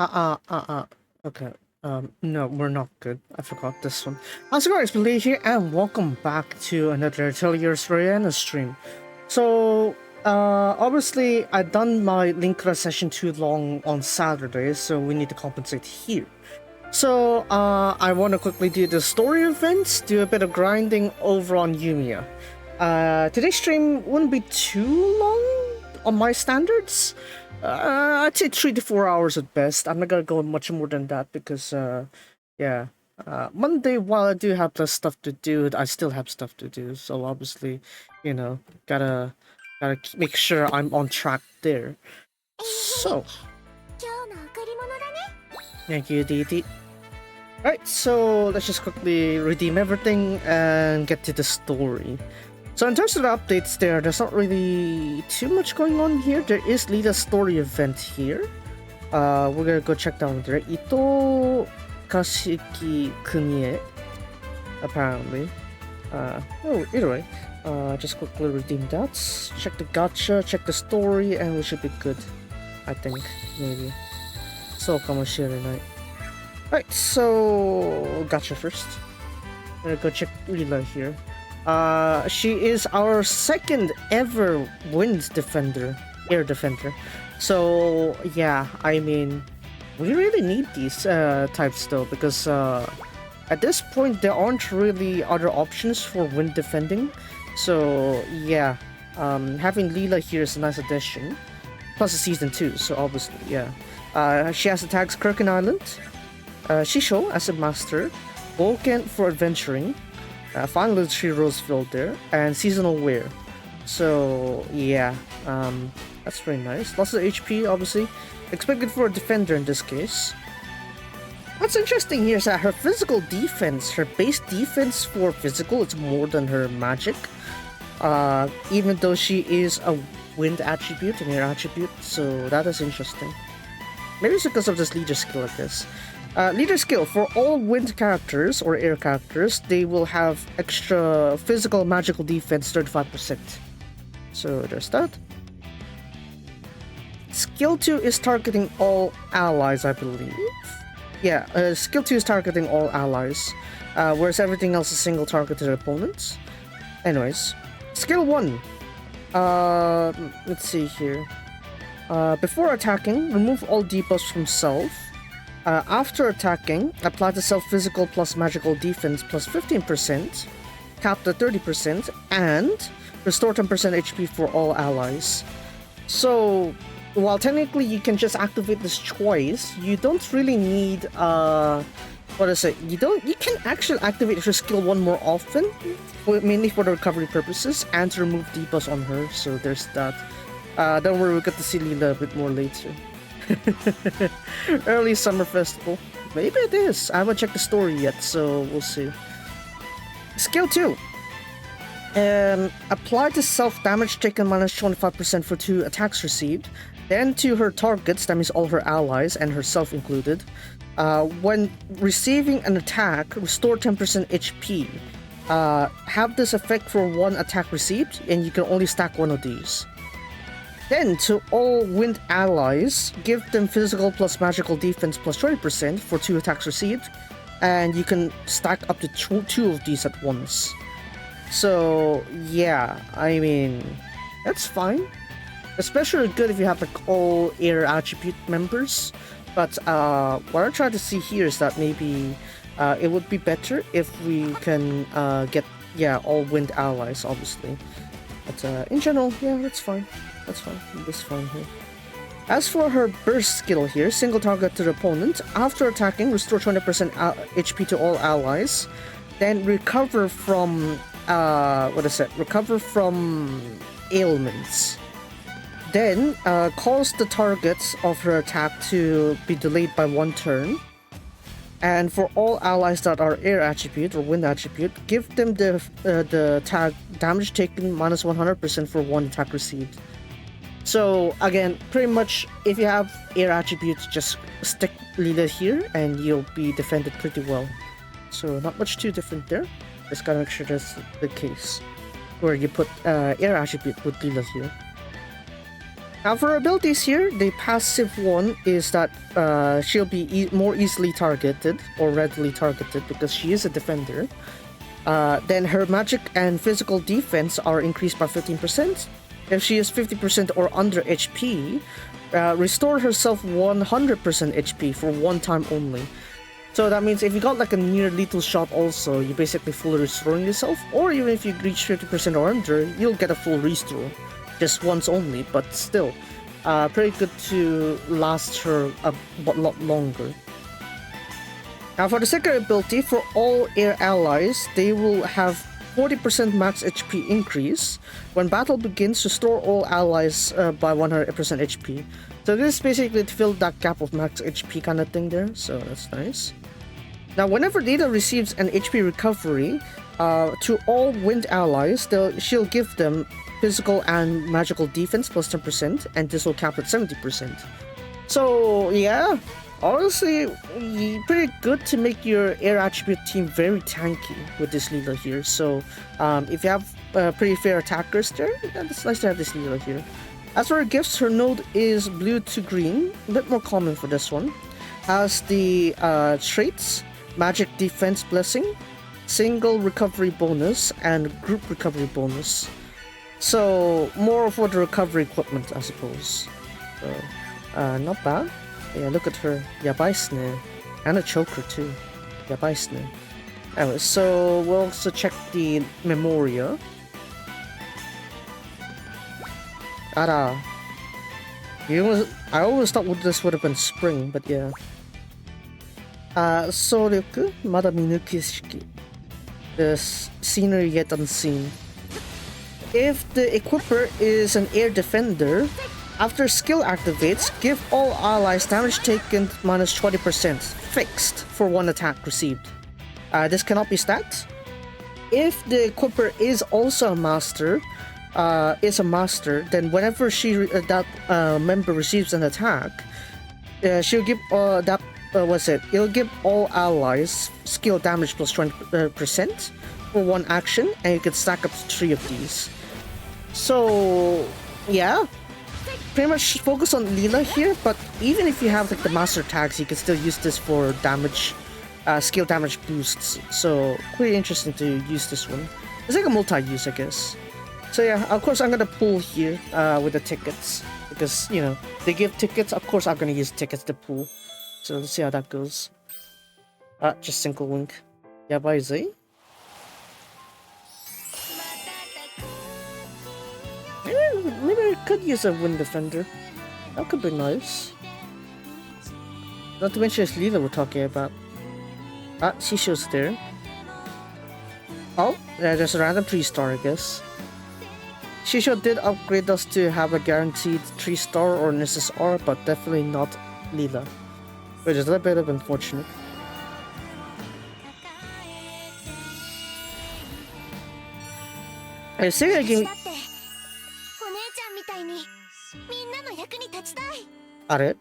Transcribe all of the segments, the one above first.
Okay. No, we're not good. I forgot this one. How's it going? It's Billy here, and welcome back to another Tell Your Story stream. So, obviously, I done my Linkra session too long on Saturday, so we need to compensate here. So, I want to quickly do the story events, do a bit of grinding over on Yumiya. Today's stream wouldn't be too long on my standards. I'd say 3 to 4 hours at best. I'm not gonna go much more than that because, yeah. Monday, while I do have less stuff to do, I still have stuff to do. So obviously, you know, gotta make sure I'm on track there. So, thank you, DT. Alright, so let's just quickly redeem everything and get to the story. So in terms of the updates there's not really too much going on here. There is Lita's story event here. We're gonna go check down there. Ito Kashiki Kunie, apparently. Either way. Just quickly redeem that. Check the gacha, check the story, and we should be good. I think, maybe. So Kamoshire night. Right, so gacha first. I'm gonna go check Lila here. She is our second ever wind defender, air defender. So yeah, I mean, we really need these types though, because at this point there aren't really other options for wind defending. So yeah, having Leela here is a nice addition. Plus it's season 2, so obviously yeah. She has the tags Kirkin Island, Shisho as a master, Vulcan for adventuring. Finally, 3 roles filled there, and seasonal wear. So yeah, that's very nice. Lots of HP, obviously. Expected for a defender in this case. What's interesting here is that her physical defense, her base defense for physical, it's more than her magic. Even though she is a wind attribute, an air attribute, so that is interesting. Maybe it's because of this leader skill, I guess. Leader skill, for all wind characters or air characters, they will have extra physical magical defense 35%. So there's that. Skill 2 is targeting all allies, I believe. Yeah, skill 2 is targeting all allies, whereas everything else is single targeted opponents. Anyways, skill 1. Let's see here. Before attacking, remove all debuffs from self. After attacking, apply the self-physical plus magical defense plus 15%, cap to 30%, and restore 10% HP for all allies. So, while technically you can just activate this twice, you don't really need, you can actually activate her skill 1 more often, mainly for the recovery purposes, and to remove debuffs on her, so there's that. Don't worry, we'll get to see Leela a bit more later. Early summer festival. Maybe it is. I haven't checked the story yet, so we'll see. Skill 2. Apply the self-damage taken minus 25% for 2 attacks received. Then to her targets, that means all her allies and herself included. When receiving an attack, restore 10% HP. Have this effect for 1 attack received, and you can only stack 1 of these. Then, to all wind allies, give them physical plus magical defense plus 20% for 2 attacks received, and you can stack up to 2 of these at once. So, yeah, I mean, that's fine. Especially good if you have like all air attribute members, but what I'm trying to see here is that maybe it would be better if we can get, all wind allies, obviously. But in general, yeah, that's fine. That's fine. That's fine here. As for her burst skill here, single target to the opponent. After attacking, restore 20% HP to all allies. Then recover from recover from ailments. Then cause the targets of her attack to be delayed by 1 turn. And for all allies that are air attribute or wind attribute, give them the tag damage taken minus 100% for 1 attack received. So again, pretty much if you have air attributes, just stick Lila here and you'll be defended pretty well. So not much too different there. Just gotta make sure that's the case. Where you put air attribute with Lila here. Now for abilities here, the passive one is that she'll be more easily targeted or readily targeted because she is a defender. Then her magic and physical defense are increased by 15%. If she is 50% or under HP, restore herself 100% HP for one time only. So that means if you got like a near lethal shot also, you're basically fully restoring yourself. Or even if you reach 50% or under, you'll get a full restore. Just once only, but still. Pretty good to last her a lot longer. Now for the second ability, for all air allies, they will have 40% max HP increase. When battle begins, restore all allies by 100% HP. So this is basically to fill that gap of max HP kind of thing there, so that's nice. Now whenever Lila receives an HP recovery, to all wind allies, she'll give them physical and magical defense plus 10%, and this will cap at 70%. So yeah, honestly, pretty good to make your air attribute team very tanky with this Lila here. So if you have pretty fair attackers there, it's nice to have this Lila here. As for her gifts, her node is blue to green, a bit more common for this one. Has the traits, magic defense blessing, single recovery bonus, and group recovery bonus. So more for the recovery equipment, I suppose. So not bad. Yeah, look at her. Yabai Snare. And a choker too. Yabai Snare. Anyway, so we'll also check the Memoria. Ara. I always thought this would have been spring, but yeah. Soryoku, Mada Minukishiki. The scenery yet unseen. If the equipper is an air defender, after skill activates, give all allies damage taken minus 20% fixed for one attack received. This cannot be stacked. If the equipper is also a master, then whenever that member receives an attack, she'll give it'll give all allies skill damage plus 20% for one action, and you can stack up to 3 of these. So yeah, pretty much focus on Lila here, but even if you have like the master tags, you can still use this for damage, skill damage boosts. So pretty interesting to use this one. It's like a multi-use, I guess. So yeah, of course I'm gonna pull here with the tickets, because you know they give tickets. Of course I'm gonna use tickets to pull. So let's see how that goes. Just single link. Yabai. Maybe I could use a wind defender. That could be nice. Not to mention it's Lila we're talking about. Shisho's there. Oh, yeah, just a random 3-star, I guess. Shisho did upgrade us to have a guaranteed 3-star or an SSR, but definitely not Lila. Which is a little bit of unfortunate. I say again. Are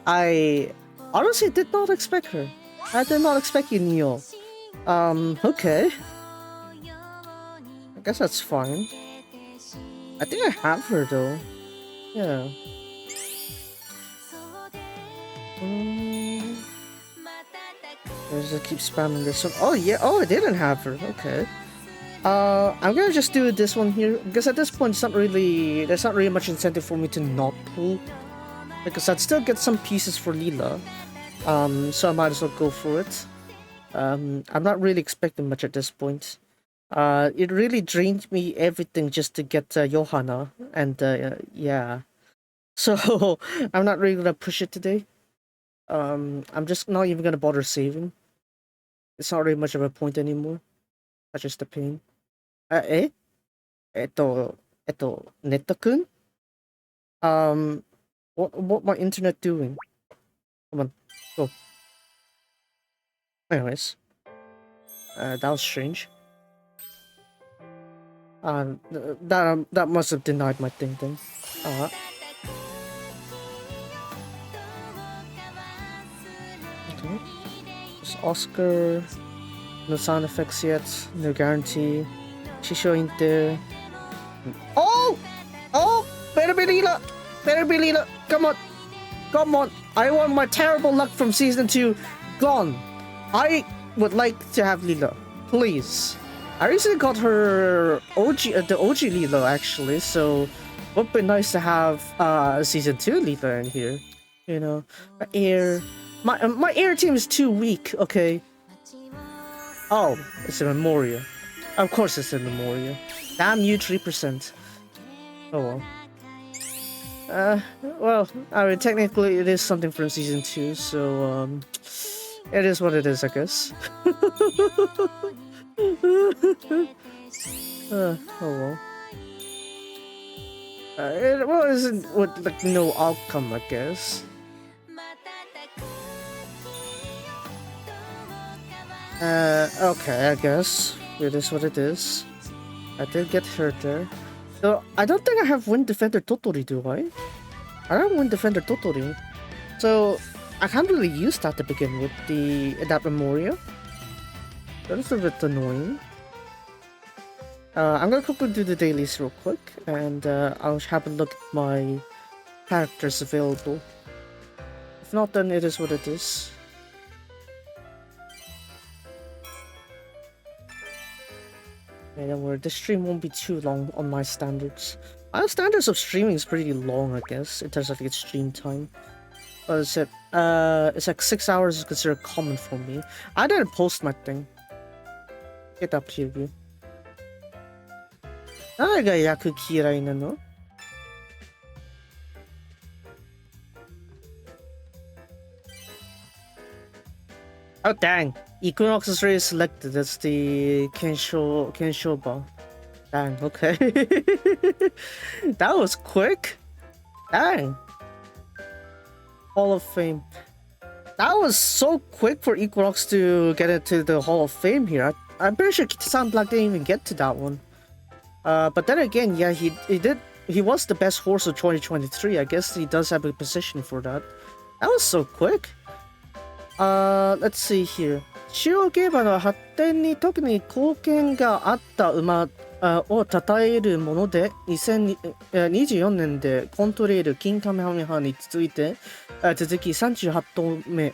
I honestly did not expect her. I did not expect you, Neo. Okay. I guess that's fine. I think I have her though. Yeah. I just keep spamming this one. Oh yeah, oh I didn't have her. Okay. I'm gonna just do this one here because at this point there's not really much incentive for me to not pull, because I'd still get some pieces for Lila. So I might as well go for it. I'm not really expecting much at this point. It really drained me everything just to get Johanna, and yeah. So I'm not really gonna push it today. I'm just not even gonna bother saving. It's not really much of a point anymore. That's just a pain. Neto-kun? What my internet doing? Come on, go. Anyways, that was strange. That must have denied my thing then. Okay. Just Oscar. No sound effects yet. No guarantee. Shisho ain't there. Oh! Oh! Better be Leela! Better be Leela! Come on! Come on! I want my terrible luck from season 2 gone. I would like to have Leela. Please. I recently got her the OG Leela actually, so it would be nice to have season 2 Leela in here. You know, my air team is too weak. Okay. Oh, it's a Memoria. Of course, it's a Memoria. Damn you, 3%. Oh well. Well, I mean, technically it is something from season 2, so it is what it is, I guess. Oh well. It isn't with like no outcome, I guess. Okay, I guess it is what it is. I did get hurt there. So I don't think I have Wind Defender Totori, do I? I don't have Wind Defender Totori. So I can't really use that to begin with, that Memoria. That is a bit annoying. I'm gonna quickly do the dailies real quick, and I'll have a look at my characters available. If not, then it is what it is. Okay, don't worry, this stream won't be too long on my standards. My standards of streaming is pretty long, I guess, in terms of its stream time. But it's like 6 hours is considered common for me. I didn't post my thing. Get up here, you. 誰が役嫌いなの? Oh dang! Equinox is already selected. That's the Kenshoba. Dang, okay. That was quick. Dang. Hall of Fame. That was so quick for Equinox to get into the Hall of Fame here. I'm pretty sure Kitasan Black didn't even get to that one. But then again, yeah, he was the best horse of 2023. I guess he does have a position for that. That was so quick. Let's see here. 中央競馬の発展に特に貢献があった馬を称えるもので、2024年でコントレール金カメハメハに続いて、続き38頭目。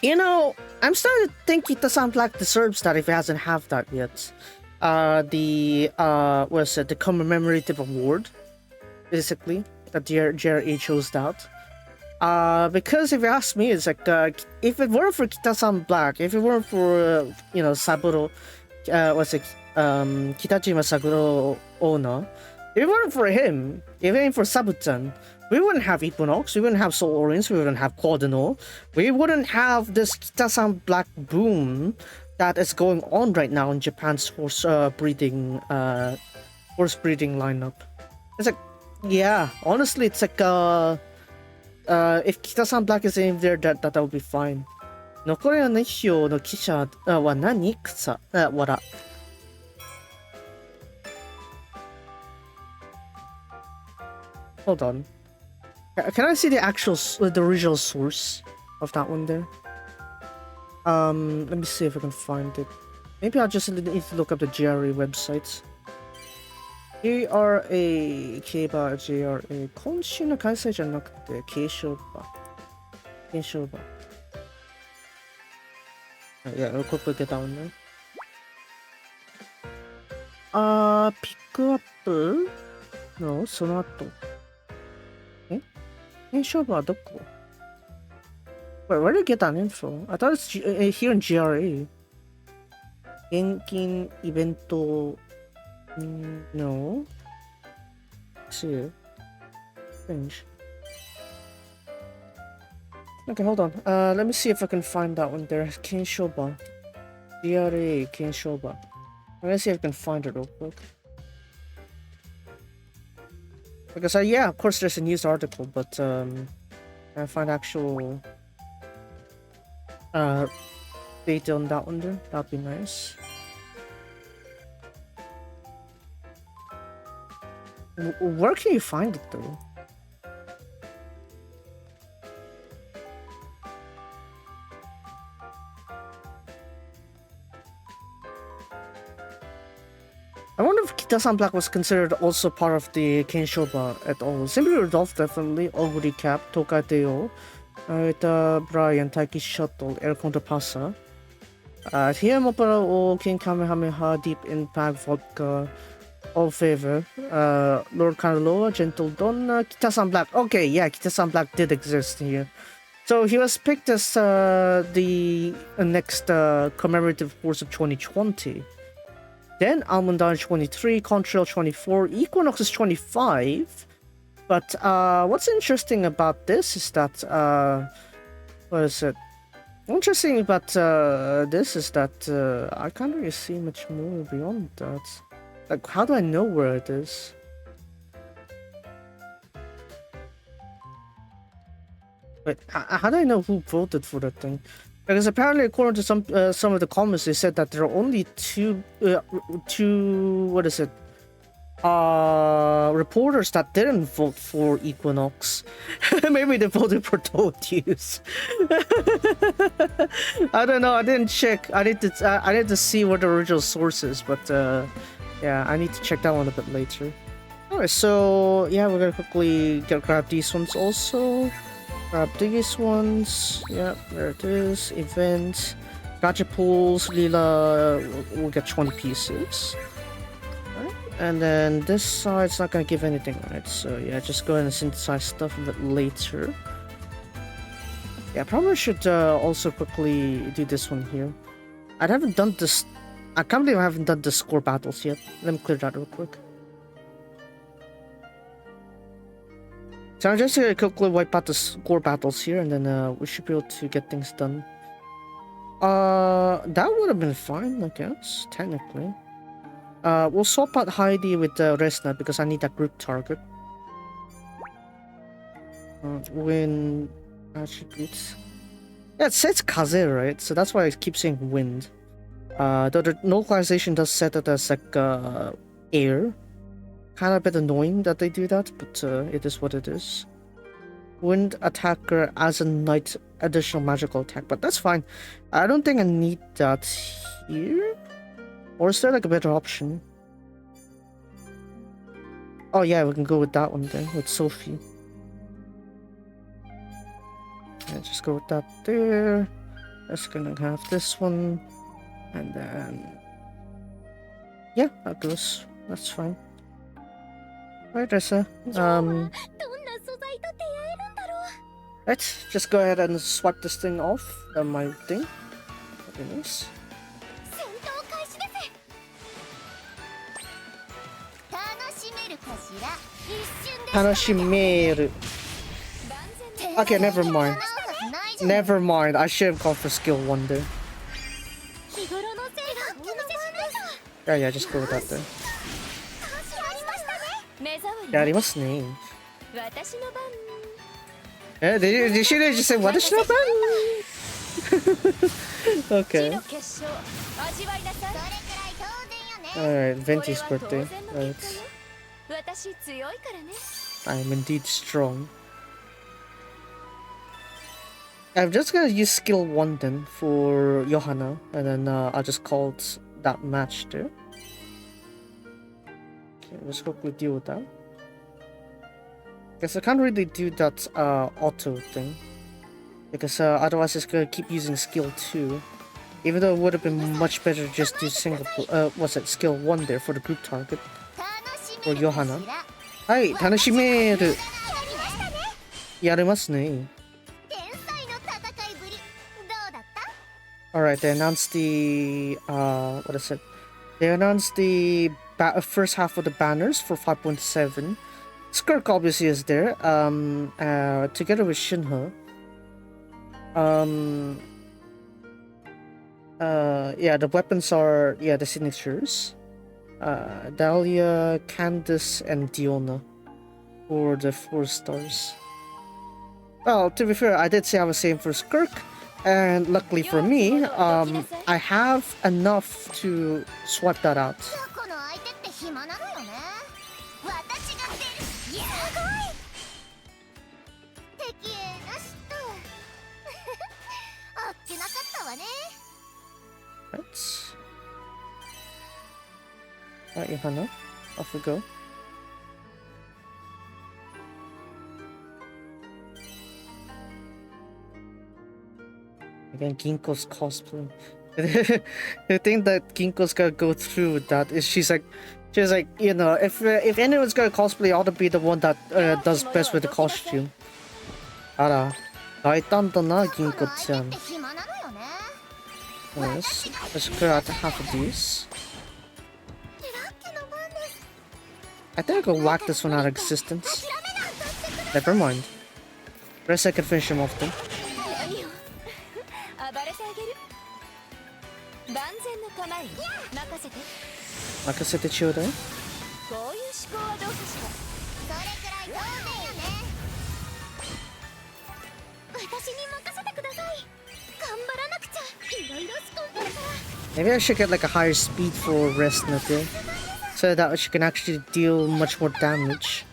You know, I'm starting to think Kitasan Black deserves that if he hasn't have that yet. The commemorative award, basically, that JRA chose that. Because if you ask me, it's like, if it weren't for Kitasan Black, if it weren't for, Saburo, Kitajima Saguro Owner, if it weren't for him, if it weren't for Sabutan, we wouldn't have Equinox, we wouldn't have Soul Orange, we wouldn't have Quadino, we wouldn't have this Kitasan Black boom that is going on right now in Japan's horse breeding lineup. It's like, yeah, honestly, it's like, if Kitasan Black is in there, that would be fine. 残りの2票の記者は何草わら。Hold on. Can I see the original source of that one there? Let me see if I can find it. Maybe I'll just need to look up the JRA websites. JRA 競馬 JRA 今週の開催じゃなくて継承馬 Yeah, I'll quickly get that one there. Pick up no その後継承馬はどこ? Where did you get that info? I thought it's here in GRA. 現金イベント No. See it. Strange. Okay, hold on. Let me see if I can find that one there. Kenshoba. DRA Kenshoba. Let me see if I can find it real quick. Because yeah, of course there's a news article, but I find actual data on that one there. That'd be nice. Where can you find it though? Kitasan Black was considered also part of the Kenshoba at all. Simply Rudolph, definitely. Oguri Cap, Tokai Teo, Narita Brian, Taiki Shuttle, Air Contrapassa. Here Mopara O, King Kamehameha, Deep Impact, Vodka, All Favor, Lord Kanaloa, Gentle Donna, Kitasan Black. Okay, yeah, Kitasan Black did exist here. So he was picked as the next commemorative horse of 2020. Then Almondine 23, Contrail 24, Equinox is 25. But what's interesting about this is that what is it? Interesting about this is that I can't really see much more beyond that. Like, how do I know where it is? Wait, how do I know who voted for that thing? Because apparently, according to some of the comments, they said that there are only two what is it? Reporters that didn't vote for Equinox. Maybe they voted for Toaduse. I don't know. I didn't check. I need to see what the original source is, but yeah, I need to check that one a bit later. Alright, so yeah, we're gonna quickly grab these ones also. Grab these ones. Yeah, there it is. Event. Gacha pools. Leela will get 20 pieces. Right. And then this side's not gonna give anything, right? So yeah, just go ahead and synthesize stuff a bit later. Yeah, probably should also quickly do this one here. I haven't done this. I can't believe I haven't done the score battles yet. Let me clear that real quick. So I'm just gonna quickly wipe out the score battles here, and then we should be able to get things done. That would have been fine, I guess, technically. We'll swap out Heidi with Resna because I need that group target. Wind attributes. Yeah, it says Kaze, right? So that's why I keep saying wind. Though the localization does set it as like air. Kind of a bit annoying that they do that, but it is what it is. Wind attacker as a knight, additional magical attack, but that's fine. I don't think I need that here. Or is there like a better option? Oh yeah, we can go with that one then, with Sophie. Yeah, just go with that there. Just gonna have this one. And then... yeah, that goes. That's fine. Right, Ressa. Let's just go ahead and swipe this thing off. My thing. Very nice. Tanashimeru. Okay, never mind. Never mind. I should have gone for skill wonder. Yeah, just go with that there. やりますね。Did she just say what is she about? Okay. Alright, Venti's birthday. Right. I am indeed strong. I'm just gonna use skill 1 then for Johanna, and then I'll just call it that match there. Okay, let's quickly deal with that. Guess I can't really do that auto thing, because otherwise it's gonna keep using skill 2. Even though it would have been much better just to single what's it, skill 1 there for the group target for Johanna. Hi, Tanashimeru. Yaremasu ne. Alright, they announced the what is it? They announced the first half of the banners for 5.7. Skirk obviously is there, together with Shinha. Yeah, the weapons are, yeah, the signatures. Dahlia, Candice, and Diona for the 4 stars. Well, to be fair, I did say I was saying for Skirk, and luckily for me, I have enough to swap that out. Right. Johanna. off we go. Again, Ginko's cosplay. The thing that Ginko's gonna go through with that is she's like, you know, if anyone's gonna cosplay, I ought to be the one that does best with the costume. 알아. 나이딴다나 Ginko-chan. Yes, let's clear out half of these. I think I can whack this one out of existence. Never mind. Rest I can finish him off then. 任せてちょうだい。こういう思考はどうかしら。それくらい当然よね。私に任せてください。頑張らなくちゃ。いろいろ仕込んでるから。Maybe I should get like a higher speed for rest Nate, so that she can actually deal much more damage.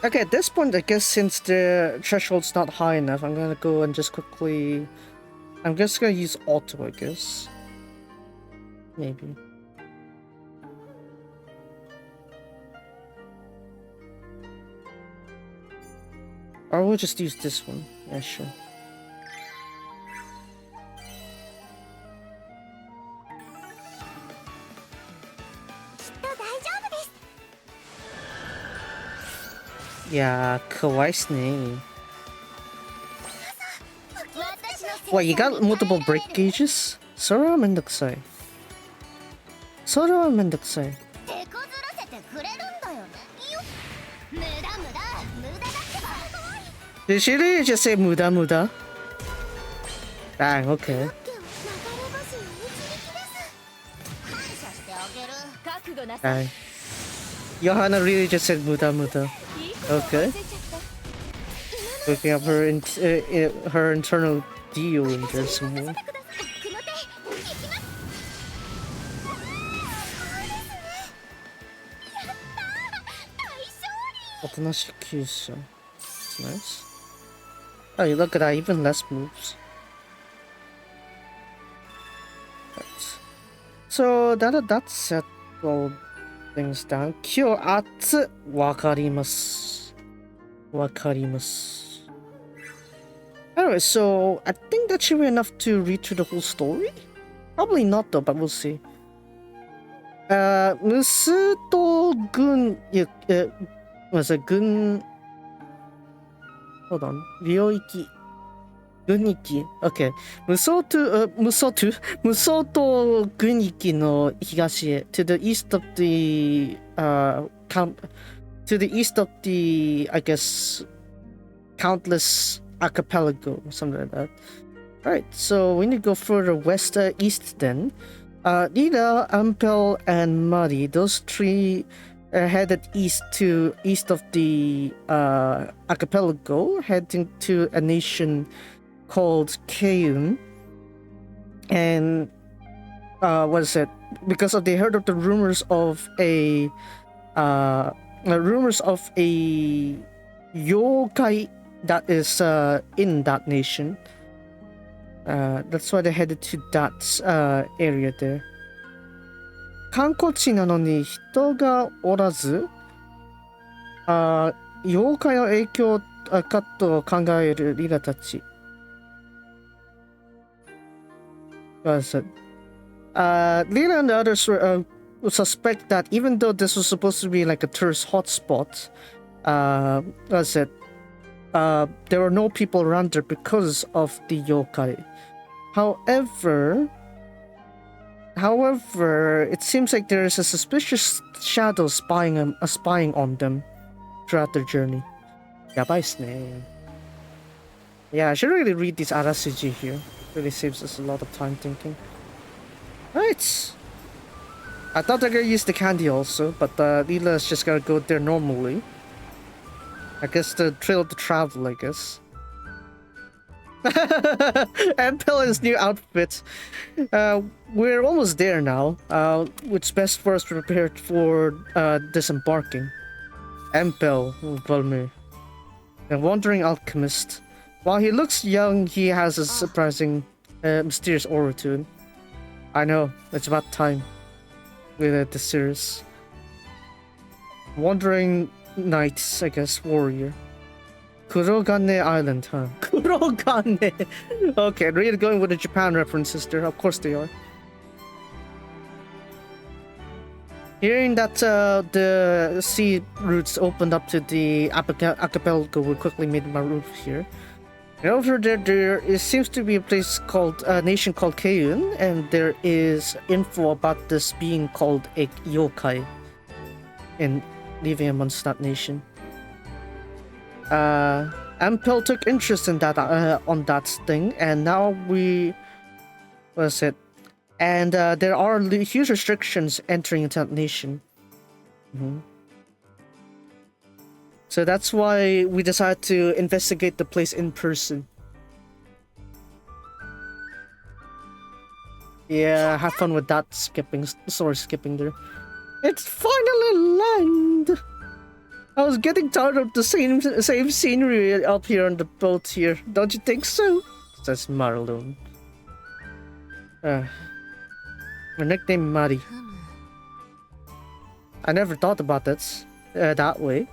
Okay, at this point, I guess since the threshold's not high enough, I'm gonna go and just quickly... I'm just gonna use auto, I guess. Maybe. Or we'll just use this one. Yeah, sure. Yeah, kawaii. What, you got multiple break gauges? Sora mendokusai. Sora mendokusai. Did she really just say muda muda? Dang, okay. Dang. Johanna really just said muda muda. Okay. Looking up her her internal deal in there somewhere. Otanashi Kyusha. That's nice. Oh, you look at that, even less moves. Right. So that set all things down. Kyo atsu wakarimasu. Wakarimasu. Anyway, so I think that should be enough to read through the whole story? Probably not though, but we'll see. Musuto Gun... was a Gun... Hold on. Ryoiki... Guniki. Okay. Musoto Guniki no Higashi, to the east of the... to the east of the, I guess, countless archipelago, something like that. Alright, so we need to go further west, east then. Lida, Ampel, and Mari, those three are headed east of the archipelago, heading to a nation called Keiun. And what is it? Because they heard of the rumors of a yokai that is in that nation. That's why they headed to that area there. 観光地なのに人がおらず、妖怪の影響かと考えるリラたち。What is it? Lila and the others suspect that even though this was supposed to be like a tourist hotspot, what is it? There were no people around there because of the yokai. However, it seems like there is a suspicious shadow spying on them throughout their journey. Yabai. Yeah, I should really read this Arasuji here. It really saves us a lot of time thinking. Right. I thought they were gonna use the candy also, but Lila's just gonna go there normally. I guess the thrill of the travel, I guess. And Pella's new outfit. We're almost there now. It's best for us to prepare for disembarking. Empel, Volmir. A wandering alchemist. While he looks young, he has a surprising, mysterious aura to him. I know, it's about time with the series. Wandering Knights, I guess, warrior. Kurogane Island, huh? Kurogane! Okay, really going with the Japan references there. Of course they are. Hearing that the sea routes opened up to the archipelago, we quickly made my move here. And over there it seems to be a place called a nation called Keiyun, and there is info about this being called a yokai, and living amongst that nation. Ampel took interest in that on that thing, and now what is it? And there are huge restrictions entering into that nation. So that's why we decided to investigate the place in person. Yeah, have fun with that skipping there. It's finally land! I was getting tired of the same scenery up here on the boat here. Don't you think so? Says Marlon. My nickname Mari. I never thought about it that way.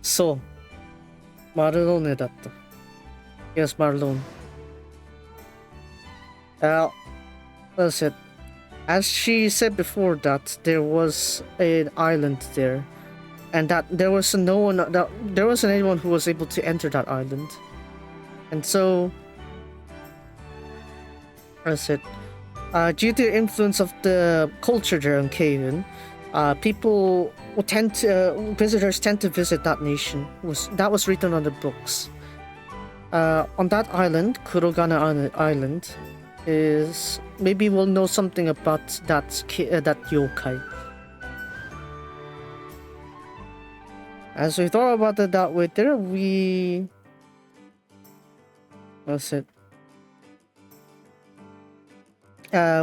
So, Marlon だった. Yes, Marlon. That's it. As she said before that there was an island there, and that there wasn't anyone who was able to enter that island, and so that's it. Due to the influence of the culture there in Keiyun, visitors tend to visit that nation. That was written on the books. On that island, Kurogane Island, is maybe we'll know something about that yokai. As we thought about it that way, that's it.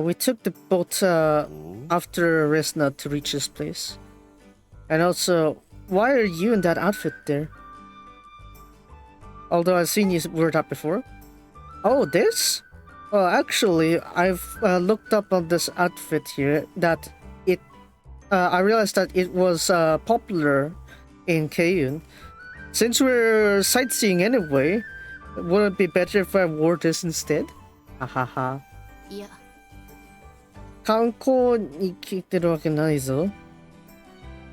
We took the boat after Resna to reach this place. And also, why are you in that outfit there? Although I've seen you wear that before. Oh, this? Well, actually, I've looked up on this outfit here that I realized that it was popular in Keiyun. Since we're sightseeing anyway, would it be better if I wore this instead? Hahaha. Yeah. 観光に来てるわけないぞ.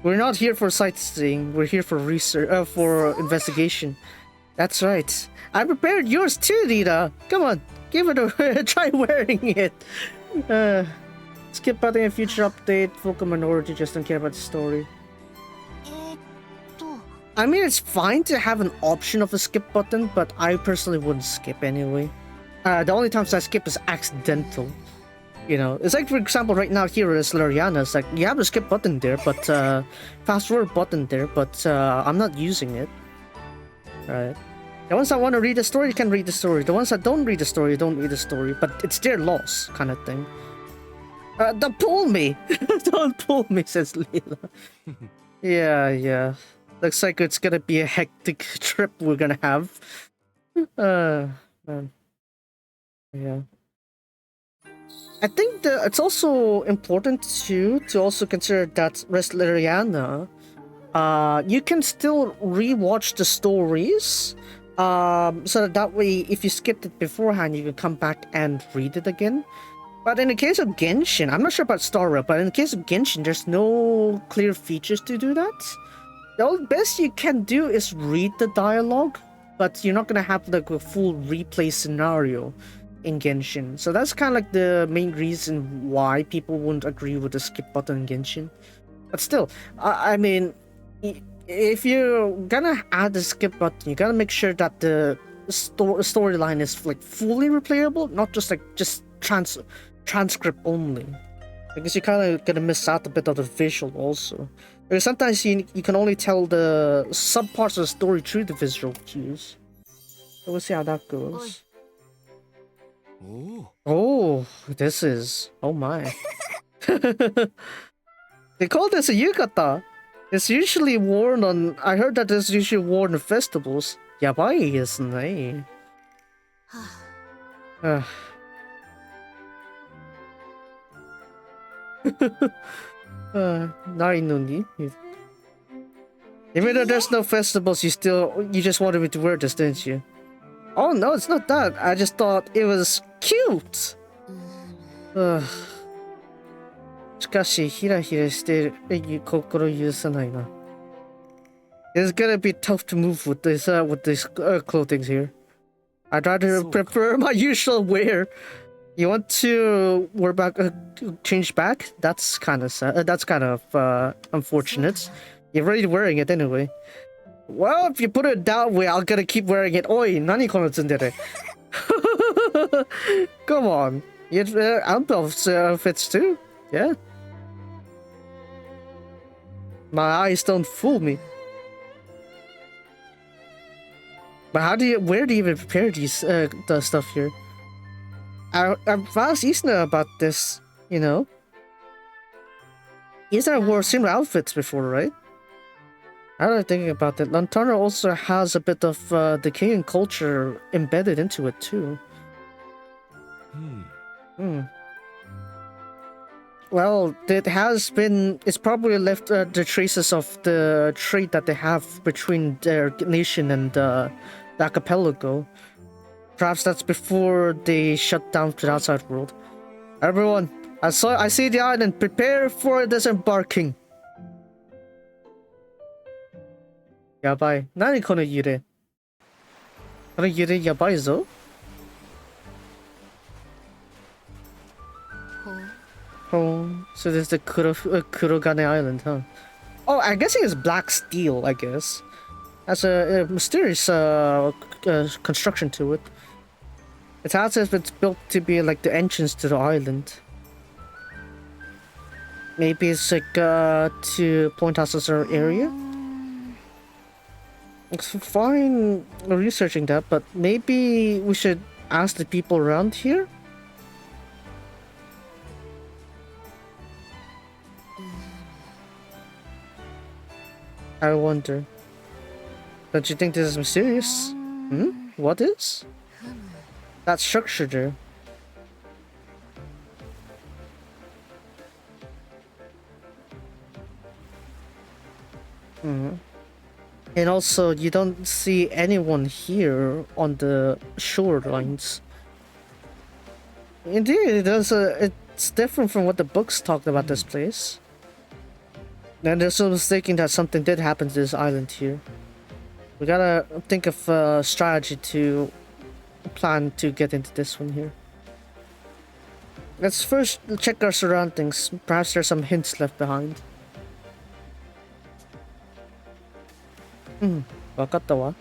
We're not here for sightseeing. We're here for research, for investigation. That's right. I prepared yours too, Rita. Come on, give it a try wearing it. Skip button in future update. Vocal minority just don't care about the story. I mean, it's fine to have an option of a skip button, but I personally wouldn't skip anyway. The only times I skip is accidental. You know, it's like, for example, right now here is Lariana. It's like, you have a skip button there, but fast forward button there, but I'm not using it. Right. The ones that want to read the story can read the story. The ones that don't read the story don't read the story, but it's their loss, kind of thing. Don't pull me! Don't pull me, says Leela. Yeah. Looks like it's gonna be a hectic trip we're gonna have. Man. Yeah. I think that it's also important to also consider that Wrestleriana, you can still rewatch the stories, so that way if you skipped it beforehand, you can come back and read it again. But in the case of Genshin, I'm not sure about Star Rail, but in the case of Genshin, there's no clear features to do that. The best you can do is read the dialogue, but you're not gonna have like a full replay scenario in Genshin. So that's kind of like the main reason why people wouldn't agree with the skip button in Genshin. But still, I mean, if you're gonna add the skip button, you gotta make sure that the storyline is like fully replayable, not just like transcript only, because you're kind of gonna miss out a bit of the visual also. Because sometimes you can only tell the subparts of the story through the visual cues. So we'll see how that goes. Oh, this is... Oh my. They call this a yukata. It's usually worn on... I heard that it's usually worn in festivals. Yabai ですね. Nari no ni. Even though there's no festivals, you just wanted me to wear this, didn't you? Oh no, it's not that. I just thought it was cute. しかし、ヒラヒラしてる心許さないな。It's gonna be tough to move with this clothing here. I'd rather prefer my usual wear. You want to wear back, change back? That's kind of sad. That's kind of unfortunate. You're already wearing it anyway. Well, if you put it that way, I'm gonna keep wearing it. Oi, nani kono tsundere? Come on. You Elbel's fits too. Yeah. My eyes don't fool me. But where do you even prepare these, the stuff here? I've asked Isna about this, you know? Isna wore similar outfits before, right? I don't think about that. Lantana also has a bit of Decaying culture embedded into it too. Well, it's probably left the traces of the trade that they have between their nation and the archipelago. Perhaps that's before they shut down to the outside world. Everyone, I see the island. Prepare for disembarking. Yabai. Nani kono yure? Kono yure yabai zo? Oh, so there's the Kurogane Island, huh? Oh, I guess it is black steel, I guess. That's a mysterious construction to it. It has been built to be like the entrance to the island. Maybe it's like to point out a certain area? It's fine researching that, but maybe we should ask the people around here? I wonder. Don't you think this is mysterious? What is? That structure there. And also, you don't see anyone here on the shorelines. Indeed, it's different from what the books talked about this place. And there's also thinking that something did happen to this island here. We gotta think of a strategy to plan to get into this one here. Let's first check our surroundings. Perhaps there's some hints left behind. わかったわ。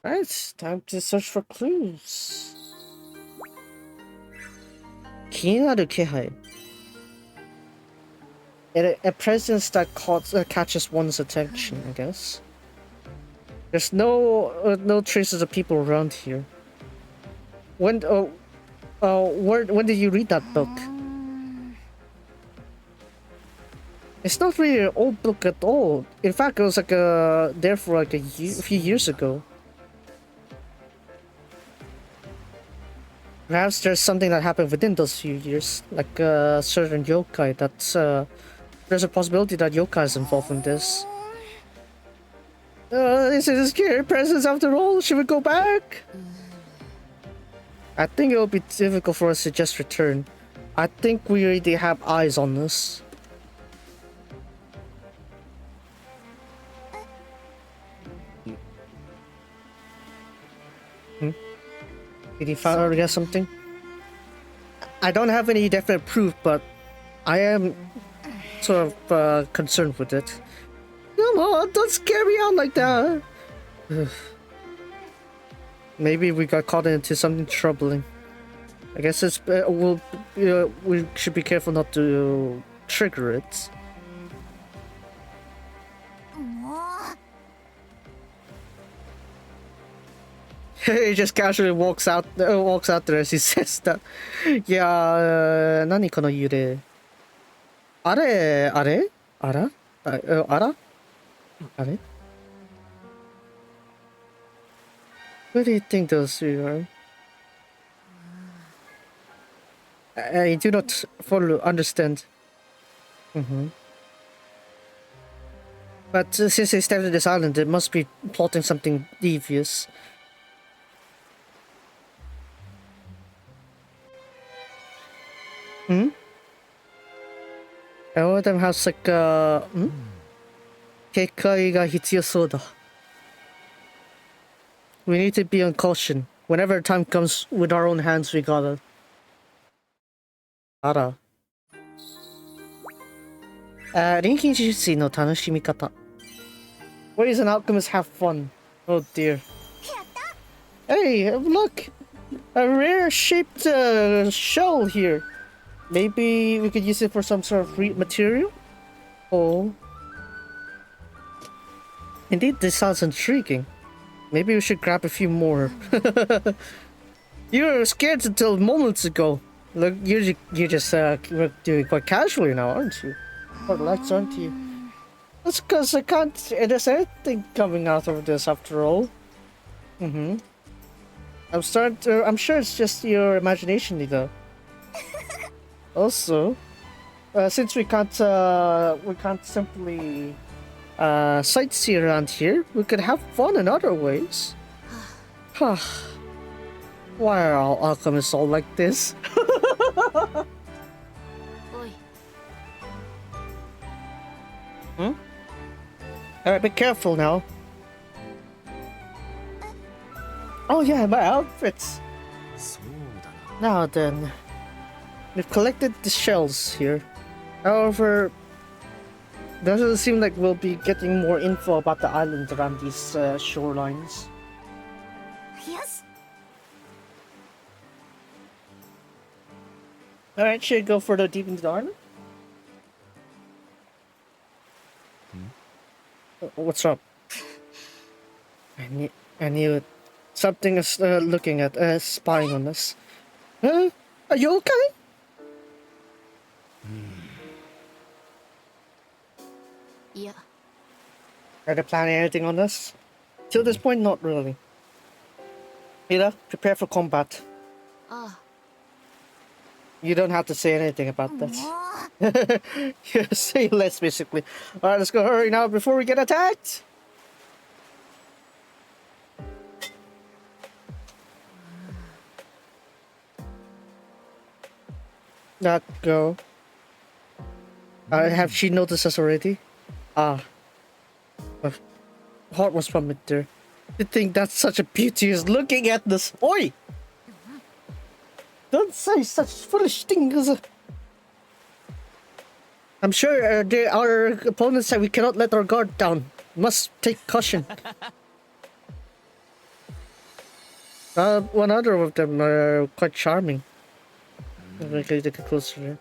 Right, time to search for clues. 気になる気配. A presence that catches one's attention, I guess. There's no traces of people around here. When did you read that book? It's not really an old book at all. In fact, it was like there for like a few years ago. Perhaps there's something that happened within those few years, like a certain yokai that's there's a possibility that yokai is involved in this. This is a scary presence after all. Should we go back? I think it will be difficult for us to just return. I think we already have eyes on us. Did you find out or get something? I don't have any definite proof, but I am sort of concerned with it. Come on, don't scare me out like that. Maybe we got caught into something troubling. I guess we should be careful not to trigger it. He just casually walks out there as he says that. Yeah, nani kono yure? Are? Ara? Ara? Are? What do you think those two are? I do not fully understand. But since they stepped to this island, it must be plotting something devious. Hmm? And one of them has like Kekai ga hitsuyo da. We need to be on caution. Whenever time comes with our own hands, we gotta. Ara. Rinkin Jujutsu no tanashimikata. Ways an alchemist have fun. Oh dear. Hey, look! A rare shaped shell here. Maybe we could use it for some sort of material? Oh. Indeed, this sounds intriguing. Maybe we should grab a few more. You were scared until moments ago. Look, you're just doing quite casually now, aren't you? Quite relaxed, aren't you? That's because I can't. There's anything coming out of this after all. I'm sure it's just your imagination, though. Also, since we can't simply sightsee around here, we could have fun in other ways. Why are all alchemists all like this? Alright, be careful now. Oh yeah, my outfits. Now then, we've collected the shells here. However, doesn't seem like we'll be getting more info about the island around these shorelines. Yes. Alright, should I go further deep into the island? What's up? I knew it. Something is looking at, spying on us. Huh? Are you okay? Yeah. Are they planning anything on us? Till this point, not really. Mira, prepare for combat. You don't have to say anything about that. Yeah, say less, basically. Alright, let's go hurry now before we get attacked! Not go. Have she noticed us already? Ah. Heart was from it there. You think that's such a beauty is looking at this? Oi! Don't say such foolish things. I'm sure our opponents said we cannot let our guard down. Must take caution. One other of them are quite charming. We can get closer here.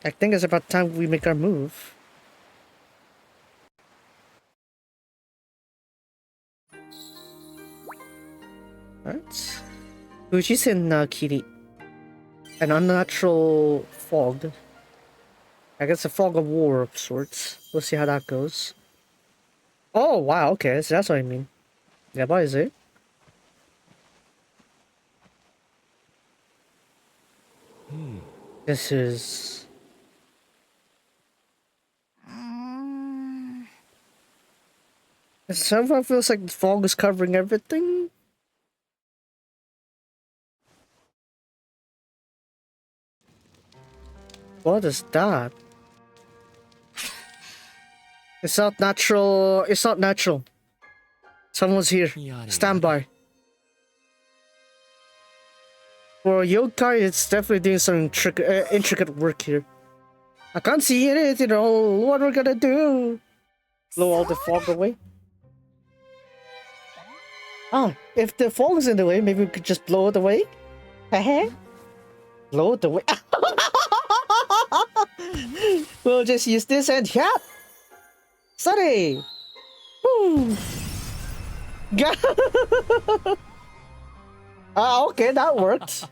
I think it's about time we make our move. Alright. Fujisen Kiri. An unnatural fog. I guess a fog of war of sorts. We'll see how that goes. Oh, wow, okay, so that's what I mean. Yeah, what is it? This is... Somehow feels like the fog is covering everything. What is that? It's not natural. It's not natural. Someone's here. Stand by. For yokai, it's definitely doing some intricate work here. I can't see anything at all. What are we gonna do? Blow all the fog away? Ah, if the fog is in the way, maybe we could just blow it away? Blow it away. We'll just use this and yeah. Sorry. Woo. Okay, that worked.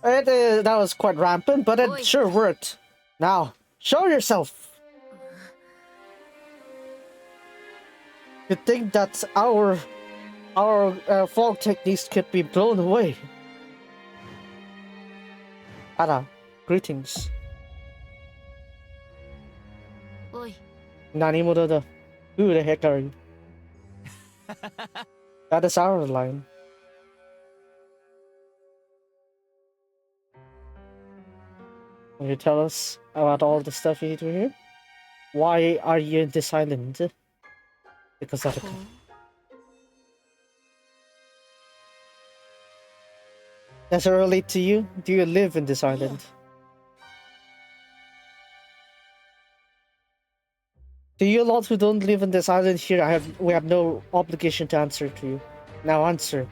That was quite rampant, but it sure worked. Now, show yourself. You think that our fog techniques could be blown away? Ara, greetings. おい Nanimura, who the heck are you? That is our line. Can you tell us about all the stuff you do here? Why are you in this island? Because of the... ほう Does it relate to you? Do you live in this island? To you lot who don't live in this island here, we have no obligation to answer to you. Now answer.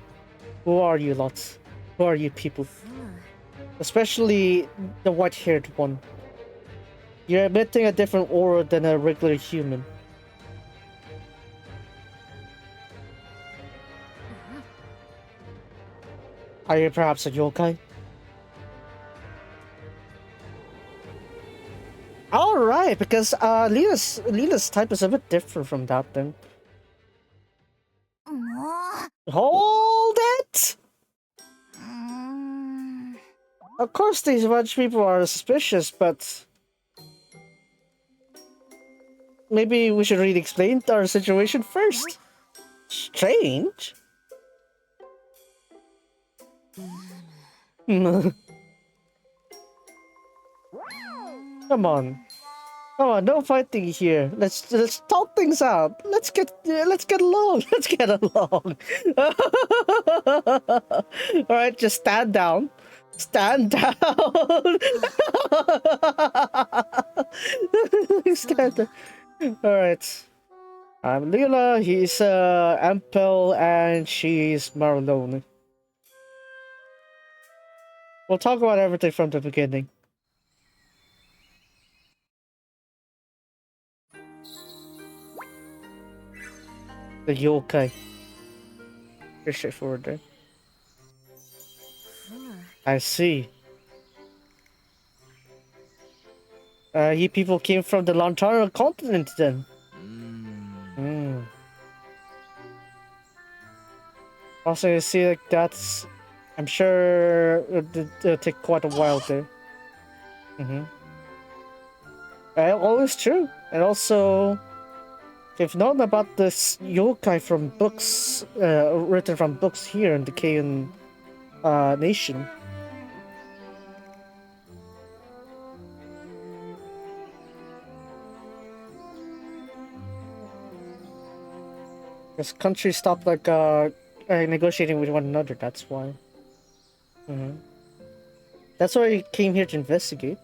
Who are you lots? Who are you people? ふむ Especially the white-haired one. You're emitting a different aura than a regular human. Are you perhaps a yokai? Alright, because Leela's type is a bit different from that then. も Hold it! ううーん Of course these bunch of people are suspicious, but... Maybe we should really explain our situation first. Strange? Come on. Come on, no fighting here. Let's talk things out. Let's get along. Let's get along. All right, just stand down. Stand down. Stand down. All right. I'm Leela. He's Ampel, and she's Marlone. We'll talk about everything from the beginning. The yokai. Pretty straightforward there. ふむ I see. You people came from the Lantara continent then. Hmm. Also, you see, like that's. I'm sure it'll take quite a while there. Mm-hmm. Always true, and also. We've known about this yokai from books, written from books here in the Keian nation. This country stopped negotiating with one another. That's why. That's why we came here to investigate.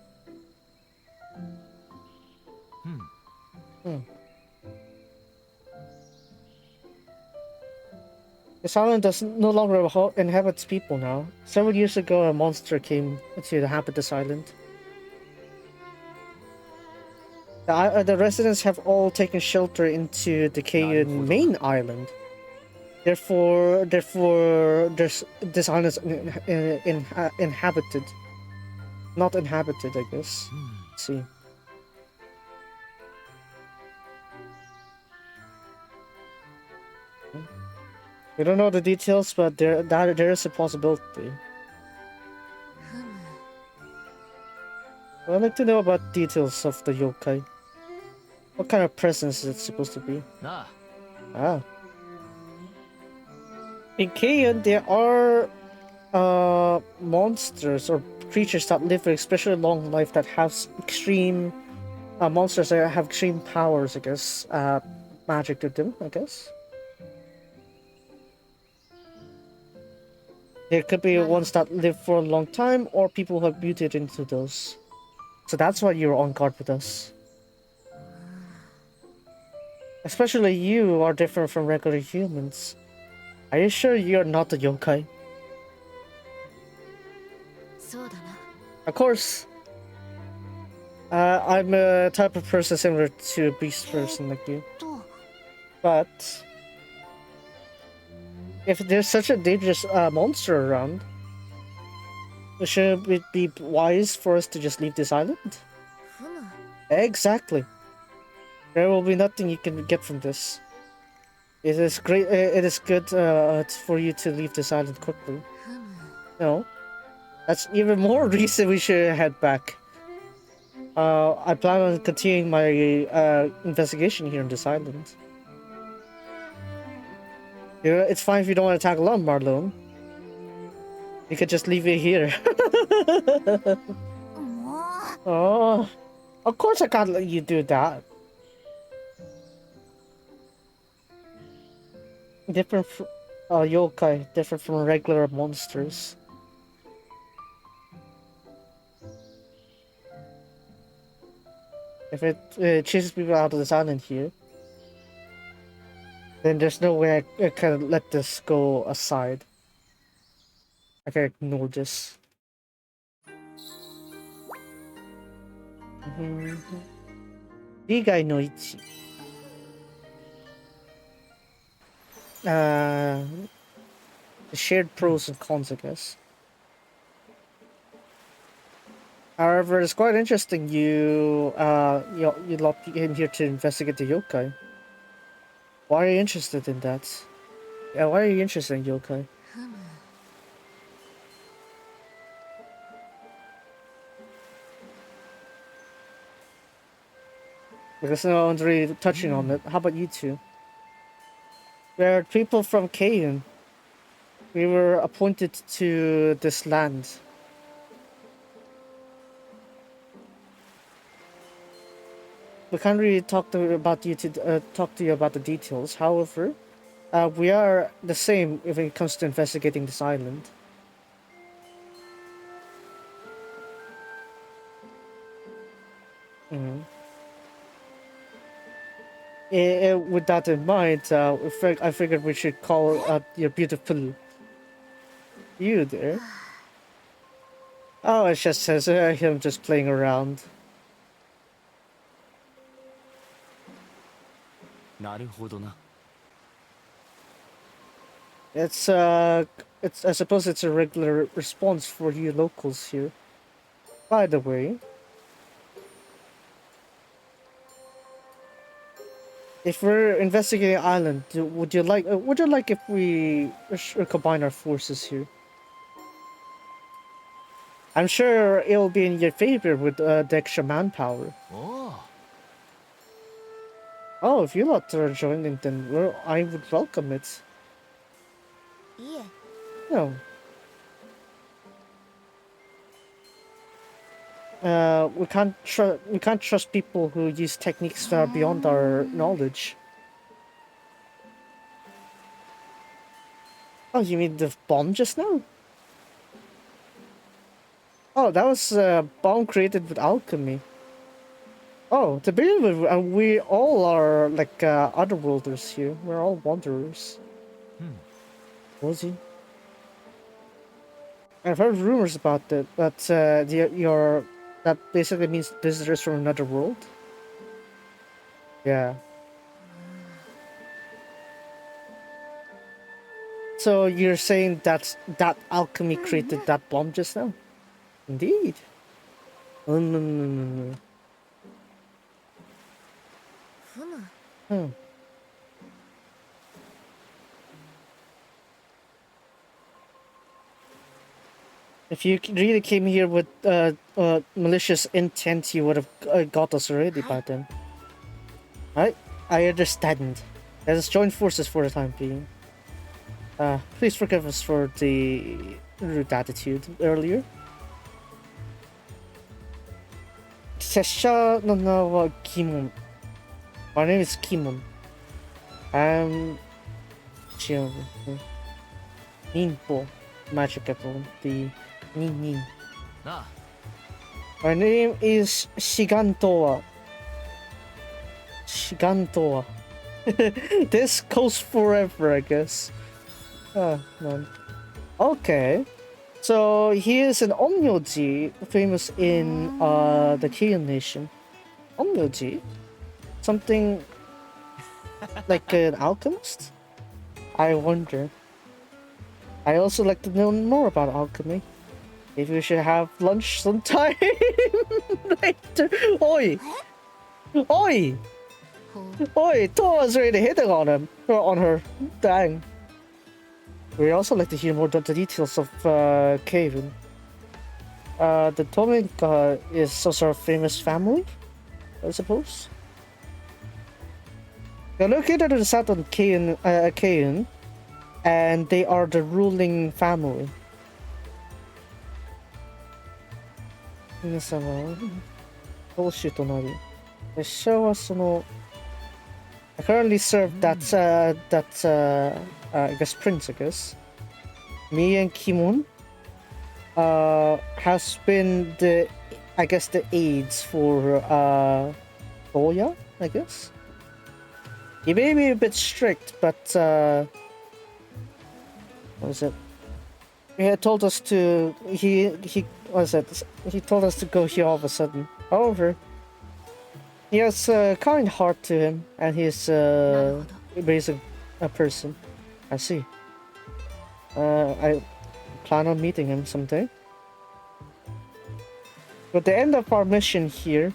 This island no longer inhabits people now. Several years ago, a monster came to inhabit this island. The residents have all taken shelter into the Keian main island. Therefore, this island is inhabited. Not inhabited, I guess. Let's see. We don't know the details, but there is a possibility. ふむ I'd like to know about details of the yokai. What kind of presence is it supposed to be? な Ah. In Keian, there are monsters or creatures that live an especially long life that have extreme monsters that have extreme powers, I guess. Magic to them, I guess. There could be ones that live for a long time, or people who have mutated into those. So that's why you're on guard with us. Especially you are different from regular humans. Are you sure you're not a yokai? そうだな Of course. I'm a type of person similar to a beast person like you. と But if there's such a dangerous monster around, should it be wise for us to just leave this island? ふむ Exactly. There will be nothing you can get from this. It is great. It is good for you to leave this island quickly. ふむ No. That's even more reason we should head back. I plan on continuing my investigation here in this island. You know, it's fine if you don't want to tag along, Marlon. You could just leave it here. もう Oh, of course I can't let you do that. Different yokai, different from regular monsters. If it chases people out of this island here, then there's no way I can let this go aside. I can ignore this. Rigai no Ichi. The shared pros and cons, I guess. However, it's quite interesting you lot came here to investigate the yokai. Why are you interested in that? Yeah, why are you interested in yokai? ふむ Because no one's really touching on it. How about you two? We're people from Kayun. We were appointed to this land. We can't really talk to you about the details. However, we are the same if it comes to investigating this island. With that in mind, I figured we should call out your beautiful you there. Oh, it just says him just playing around. なるほどな。 It's I suppose it's a regular response for you locals here. By the way, if we're investigating an island, would you like if we combine our forces here? I'm sure it'll be in your favor with the extra manpower. おお。 Oh, if you lot are joining, then I would welcome it. いえ No. We can't trust people who use techniques that are beyond our knowledge. Oh, you mean the bomb just now? Oh, that was a bomb created with alchemy. Oh, to begin with, we all are like otherworlders here. We're all wanderers. Was he? I've heard rumors about that. That basically means visitors from another world. Yeah. So you're saying that alchemy created that bomb just now? Indeed. Oh, no. ふむ Hmm. If you really came here with malicious intent, you would have got us already by then. I understand. Let us join forces for the time being. Please forgive us for the rude attitude earlier. Sesha no na wa Kimon. My name is Kimon. I'm Ninpo magic ability. Nin. なあ。 My name is Shigantoa. Shigantoa. This goes forever, I guess. Ah, man. Okay. So he is an Onmyoji, famous in the Keion nation. Onmyoji? Something like an alchemist? I wonder. I also like to know more about alchemy. Maybe we should have lunch sometime later. Oi! Oi! ほう Oi! Toa's already hitting on him. Or on her. Dang. We also like to hear more the details of Kevin. The Tominka is also a famous family, I suppose. They're located to the south of Kayun, and they are the ruling family. 皆様、当主となり、列車はその I currently serve I guess prince, I guess. Me and Kimon has been the aides for Toya, I guess. He may be a bit strict, but what was it? He had told us to he told us to go here all of a sudden. However, he has a kind heart to him, and he's a person. I see. I plan on meeting him someday. At the end of our mission here,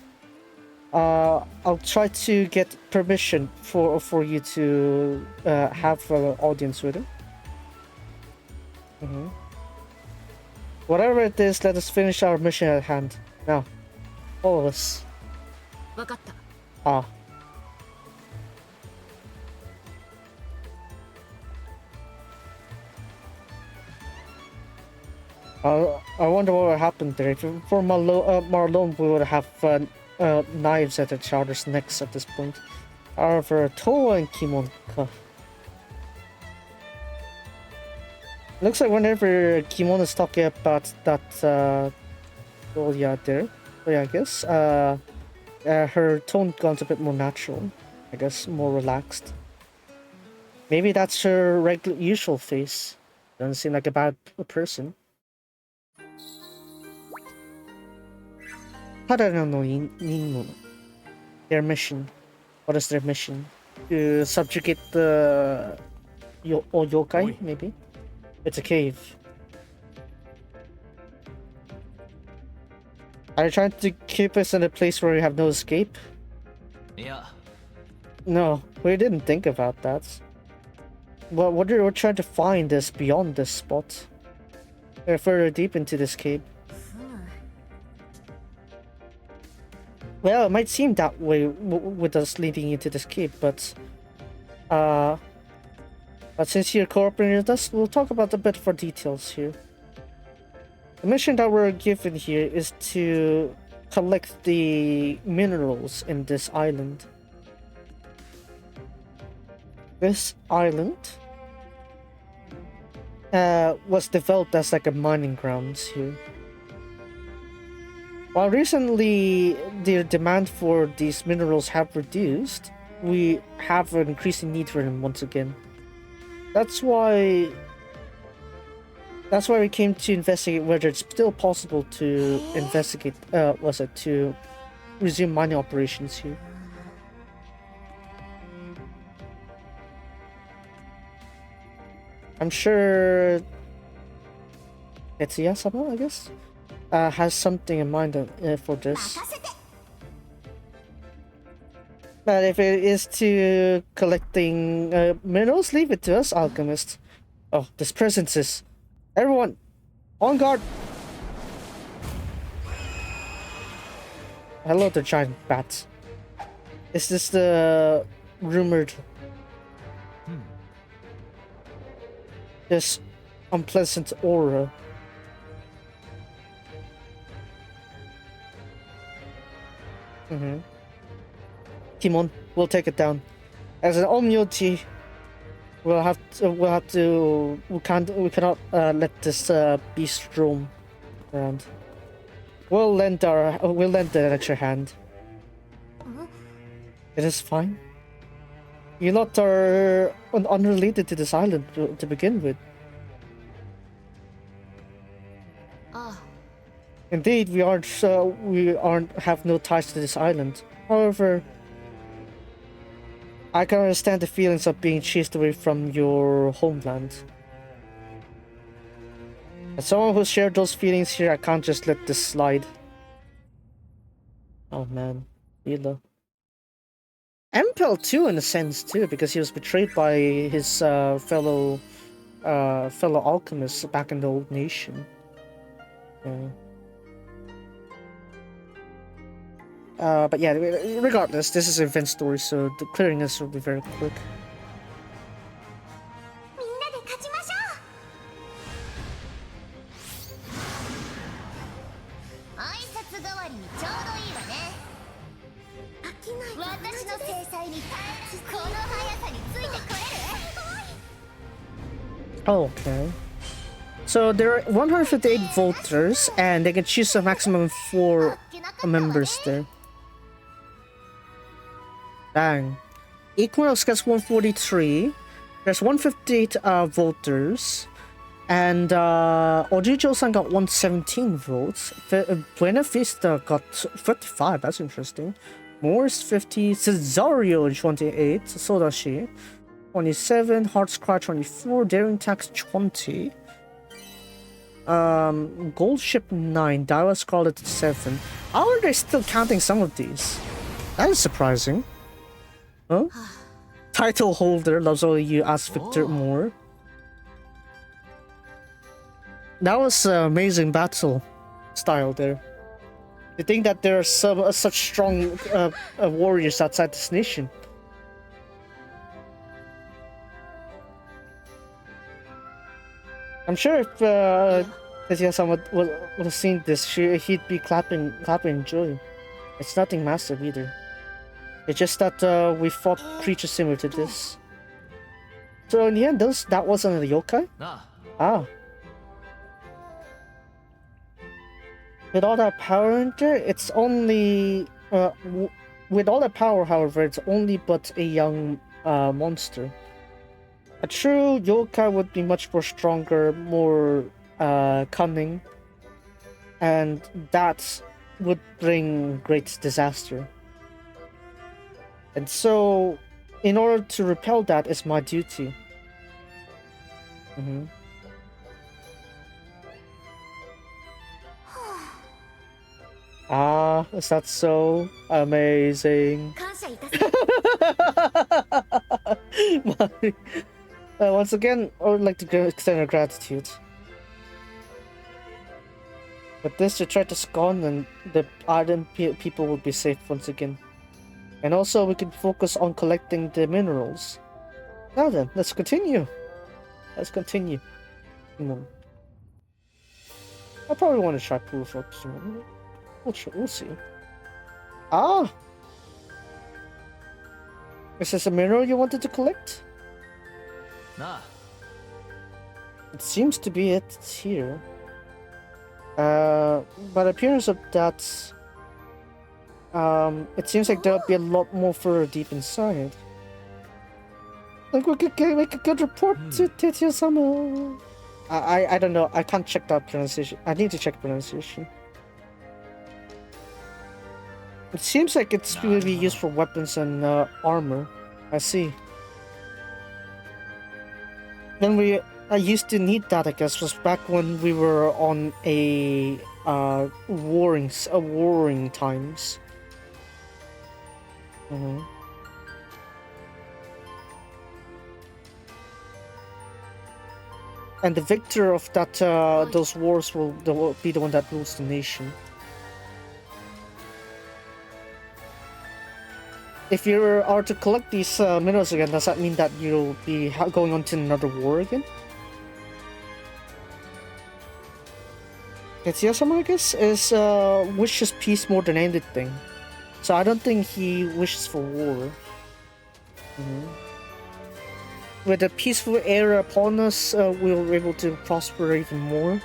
I'll try to get permission for you to have an audience with him. Whatever it is, let us finish our mission at hand. Now, follow us. わかった。 Ah. I wonder what would happen there. If for Marlon, we would have knives at each other's necks at this point. However, Toa and Kimonka. Looks like whenever Kimon is talking about that, I guess, her tone becomes a bit more natural. I guess more relaxed. Maybe that's her usual face. Doesn't seem like a bad person. Their mission. What is their mission? To subjugate the yokai, maybe? It's a cave. Are you trying to keep us in a place where we have no escape? Yeah. No, we didn't think about that. Well, what we're trying to find is beyond this spot. We're further deep into this cave. ふむ。 Well, it might seem that way with us leading into this cave, but since you're cooperating with us, we'll talk about a bit for details here. The mission that we're given here is to collect the minerals in this island. This island was developed as like a mining grounds here. While recently the demand for these minerals have reduced, we have an increasing need for them once again. That's why we came to investigate whether it's still possible to to resume mining operations here. I'm sure Tetsuya-sama, I guess, has something in mind for this. But if it is to collecting minerals, leave it to us, alchemist. Oh, this presence is... Everyone, on guard! Hello, the giant bat. Is this the rumored... this unpleasant aura? Timon, we'll take it down. As an omnioti, we cannot let this beast roam around. We'll lend it at your hand. It is fine. You lot are unrelated to this island to begin with. Ah. Indeed, we have no ties to this island. However, I can understand the feelings of being chased away from your homeland. As someone who shared those feelings here, I can't just let this slide. Oh man, Hila. Empel too, in a sense too, because he was betrayed by his fellow alchemists back in the old nation. Yeah. But yeah, regardless, this is an event story, so the clearing this will be very quick. みんなで勝ちましょう。挨拶代わりにちょうどいいわね。飽きない私の制裁にこの速さについてこれる？ Okay. So there are 158 voters, and they can choose a maximum of 4 members there. Dang. Equinox gets 143. There's 158 voters. And Ojijo-san got 117 votes. Buena Vista got 55. That's interesting. Morris 50. Cesario 28. Sodashi 27. Heart's Cry 24. Daring Tax 20. Gold Ship 9. Daiwa Scarlet 7. How are they still counting some of these? That is surprising. Huh? Title holder loves all you, asked Victor Oh. Moore. That was an amazing battle style there. You think that there are such strong warriors outside this nation. I'm sure if Tetsuya-san would have seen this, he'd be clapping joy. It's nothing massive either. It's just that we fought creatures similar to this. So in the end, that wasn't a yokai? な Ah. With all that power in there, it's only... with all that power, however, it's only but a young monster. A true yokai would be much more stronger, more cunning, and that would bring great disaster. And so, in order to repel that is my duty. Ah, is that so amazing? 感謝いたす。Once again, I would like to extend our gratitude. With this, to try to scorn, and the ardent people will be safe once again. And also, we can focus on collecting the minerals. Now then, let's continue. Let's continue. Come on. I probably want to try pool focus. We'll see. Ah! Is this a mineral you wanted to collect? な It seems to be it here. By the appearance of that, it seems like there'll be a lot more further deep inside. Like we could make a good report to Tetsuya-sama. I don't know. I can't check that pronunciation. I need to check pronunciation. It seems like it's going to be used for weapons and armor. I see. Then I used to need that, I guess, was back when we were on a warring times. And the victor of that those wars will be the one that rules the nation. If you are to collect these minerals again, does that mean that you'll be going on to another war again? Tetsuya-sama, I guess, wishes peace more than anything. So I don't think he wishes for war. With a peaceful era upon us, we'll be able to prosper even more.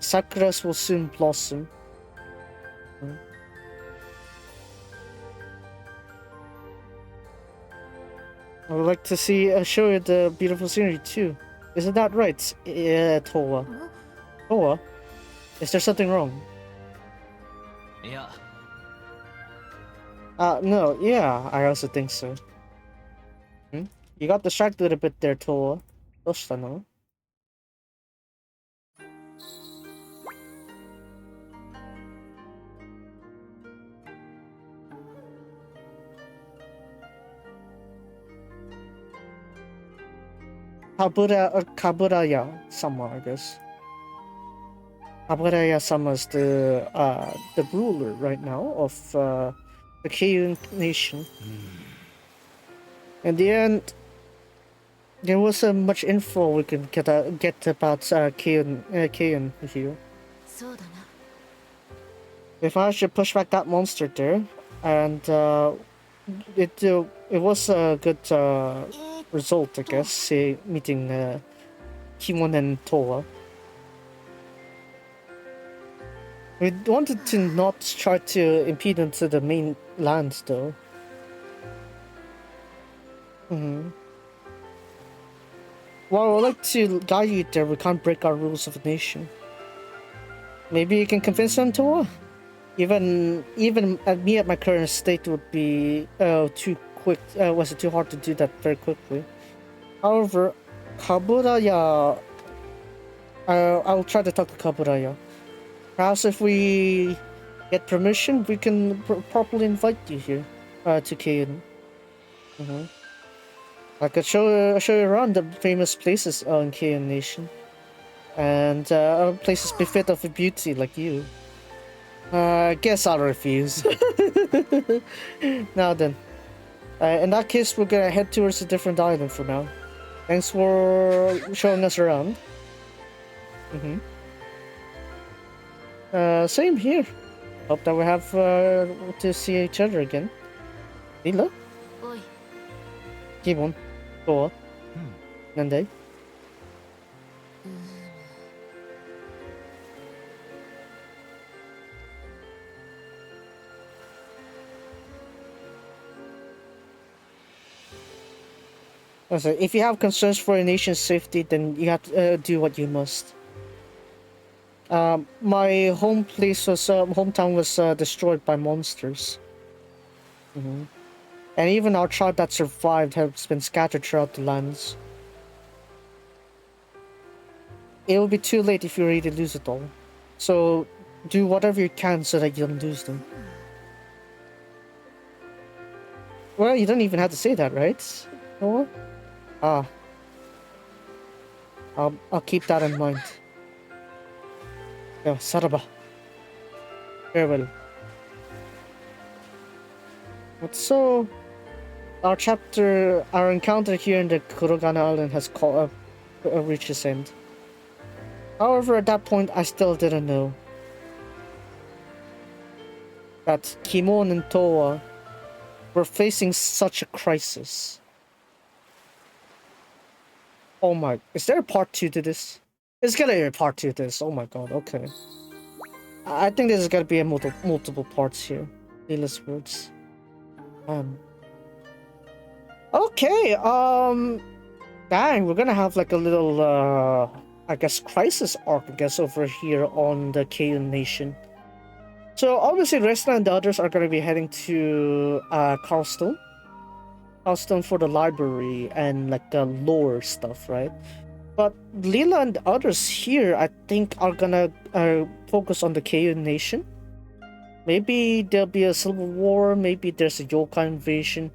Sakuras will soon blossom. I would like to show you the beautiful scenery too. Isn't that right, Towa? Towa? Is there something wrong? いや No, yeah, I also think so. You got distracted a little bit there, Towa. どうしたの? Kaburaya-sama, I guess. Kaburaya-sama is the ruler right now of the Keiun nation. In the end, there wasn't much info we could get about Keiun here. そうだな If I should push back that monster there, and it was a good result, I guess, meeting Kimon and Toa. We wanted to not try to impede into the main land, though. While I'd like to guide you there, we can't break our rules of the nation. Maybe you can convince them, Toa? Even me at my current state would be too quick. Was it too hard to do that very quickly? However, Kaburaya, I'll try to talk to Kaburaya. Perhaps if we get permission, we can properly invite you here to Keiun. I could show you around the famous places in Keiun Nation, and places befit of a beauty like you. Guess I'll refuse. Now then, in that case, we're gonna head towards a different island for now. Thanks for showing us around. Same here. Hope that we have to see each other again. Lila? おい Kimon? Toa? Nande? Listen, if you have concerns for your nation's safety, then you have to do what you must. My hometown was destroyed by monsters. And even our tribe that survived has been scattered throughout the lands. It will be too late if you really lose it all. So do whatever you can so that you don't lose them. Well, you don't even have to say that, right? Noah? Ah. I'll keep that in mind. Yeah, Saraba. Farewell. But so, our encounter here in the Kurogane Island has reached its end. However, at that point, I still didn't know that Kimon and Toa were facing such a crisis. Oh my, is there a part 2 to this? There's gonna be a part 2 to this, oh my god, okay. I think there's gonna be a multiple parts here. Lila's words. Okay, dang, we're gonna have like a little, I guess, crisis arc, I guess, over here on the Keiun Nation. So obviously, Resta and the others are gonna be heading to Carlstone for the library and like the lore stuff, right? But Lila and the others here, I think, are gonna focus on the Keiun Nation. Maybe there'll be a civil war. Maybe there's a yokai invasion.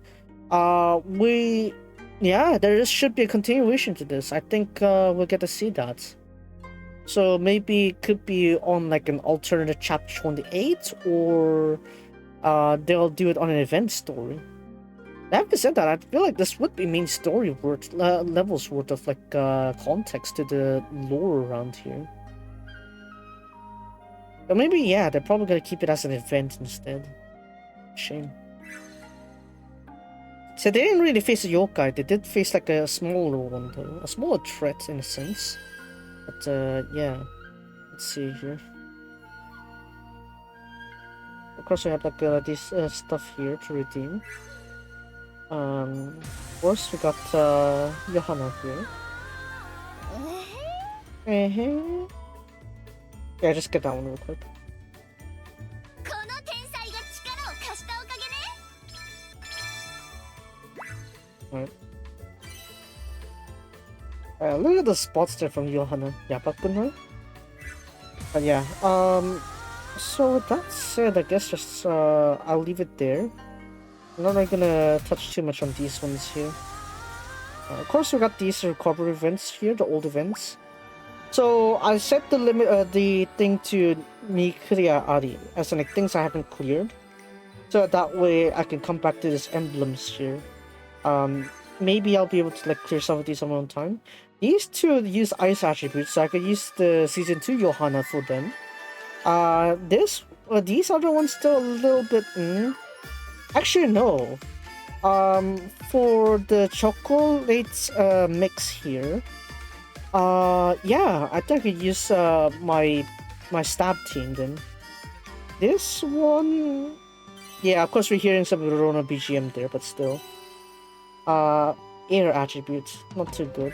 There should be a continuation to this. I think we'll get to see that. So maybe it could be on like an alternate chapter 28, or they'll do it on an event story. Having said that, I feel like this would be main story levels worth of like context to the lore around here. But maybe, yeah, they're probably gonna keep it as an event instead. Shame. So they didn't really face a yokai, they did face like a smaller one though. A smaller threat in a sense. But yeah. Let's see here. Of course we have like this stuff here to redeem. First we got Johanna here. Yeah, just get that one real quick. この天才が力を貸したおかげね Alright. Look at the spots there from Johanna. Yabakunai. But yeah, so with that said, I guess just I'll leave it there. I'm not really gonna touch too much on these ones here. Of course, we got these recovery events here, the old events. So I set the limit, the thing to me clear Ari, as in like things I haven't cleared. So that way I can come back to these emblems here. Maybe I'll be able to like clear some of these on my own time. These two use ice attributes, so I could use the season 2 Johanna for them. These other ones still a little bit. Actually, no. For the chocolate mix here. Yeah, I think I could use my stab team then. This one, yeah, of course we're hearing some Verona BGM there, but still. Air attributes, not too good.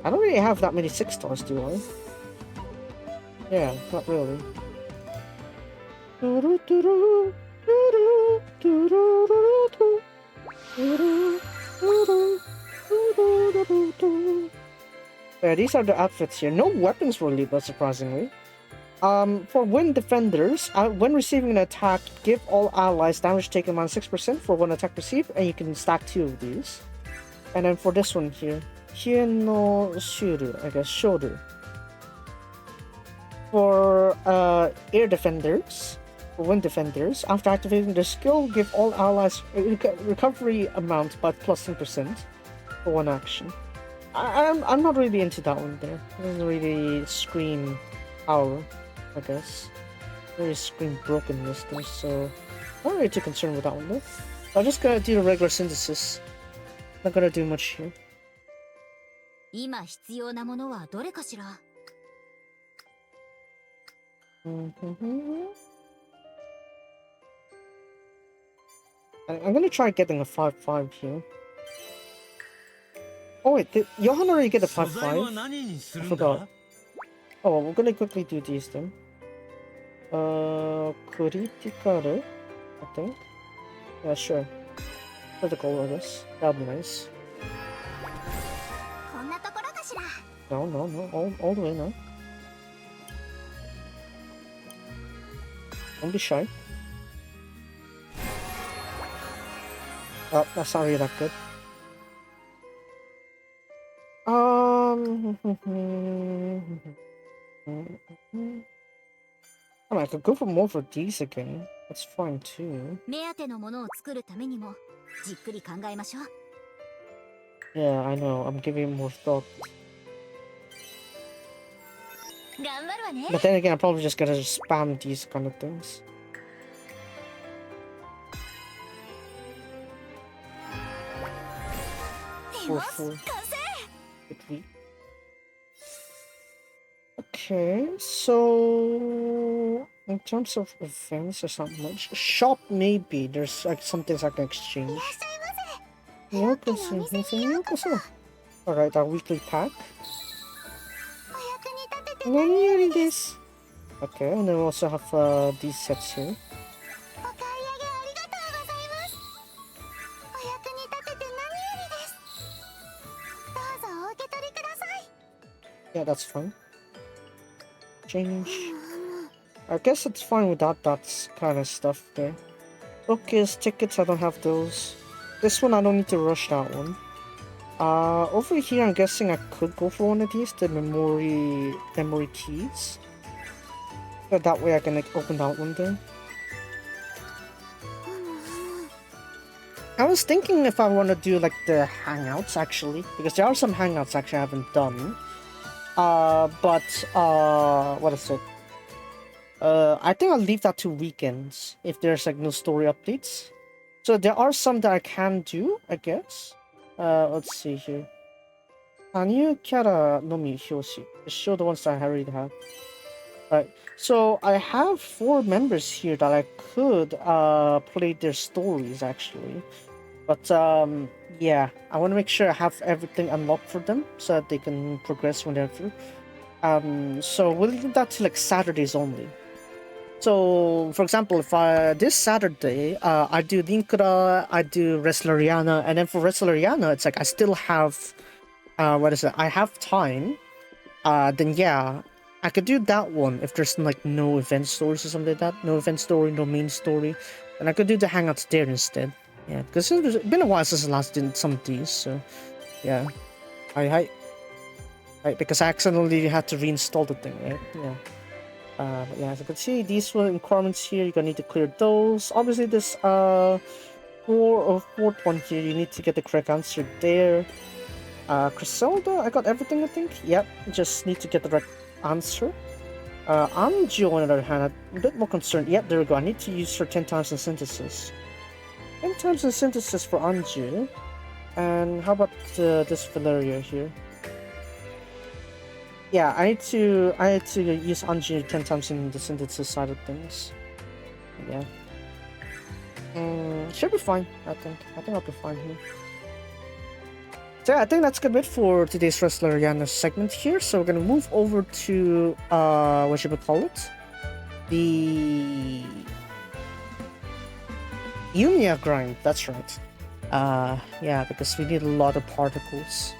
I don't really have that many 6 stars, do I? Yeah, not really. Yeah, these are the outfits here. No weapons for Libra, surprisingly. For wind defenders, when receiving an attack, give all allies damage taken -6% for one attack received, and you can stack 2 of these. And then for this one here, Hie no Shuru, I guess, Shoru. For air defenders, for wind defenders, after activating the skill, give all allies recovery amount by +10% for one action. I'm not really into that one there. It doesn't really scream power, I guess. Very scream brokenness there, so I'm not really too concerned with that one though. I'm just gonna do the regular synthesis. Not gonna do much here. 今必要なものはどれかしら。I'm gonna try getting a 5-5 here. Oh wait, did Johan already get a 5-5? I forgot. Oh, we're gonna quickly do these then. Critical, I think. Yeah, sure. Critical, I guess. That'll be nice. こんなところかしら。 No, all the way now. Don't be shy. Oh, that's not really that good. I mean, I could go for more for these again. That's fine too. 目当てのものを作るためにもじっくり考えましょう。 Yeah, I know. I'm giving more thought. 頑張るわね。 But then again, I'm probably just gonna spam these kind of things. Four. Good week. Okay, so in terms of events, there's not much. Shop, maybe. There's like some things I can exchange. Alright, our weekly pack. This. Okay, and then we also have these sets here. Yeah, that's fine. Change. I guess it's fine without that kind of stuff there. Focus, tickets, I don't have those. This one, I don't need to rush that one. Over here, I'm guessing I could go for one of these, the memory keys. So that way I can like open that one there. I was thinking if I want to do like the hangouts actually, because there are some hangouts actually I haven't done. What is it? I think I'll leave that to weekends if there's like no story updates. So there are some that I can do, I guess. Let's see here. New Kara Nomi Hyoshi. Just show the ones that I already have. Alright, so I have 4 members here that I could play their stories actually. But yeah, I want to make sure I have everything unlocked for them so that they can progress when they're through. So we'll leave that to like Saturdays only. So, for example, if this Saturday, I do Linkra, I do Wrestleriana, and then for Wrestleriana, it's like I still have, I have time. Then yeah, I could do that one if there's like no event stories or something like that. No event story, no main story. And I could do the hangouts there instead. Yeah, because it's been a while since I last did some of these, so Yeah. Right, because I accidentally had to reinstall the thing, right? Yeah. But yeah, as you can see, these were requirements here. You're gonna need to clear those. Obviously, this fourth one here, you need to get the correct answer there. Griselda, I got everything, I think. Yep, just need to get the right answer. Anju, on the other hand, I'm a bit more concerned. Yep, there we go. I need to use her 10 times in synthesis. 10 times in synthesis for Anju. And how about this Valeria here? Yeah, I need to use Anju 10 times in the synthesis side of things. Yeah. Should be fine, I think. I think I'll be fine here. So yeah, I think that's good bit for today's Wrestler Yana segment here. So we're gonna move over to what should we call it? The Yumiya grind, that's right. Yeah, because we need a lot of particles.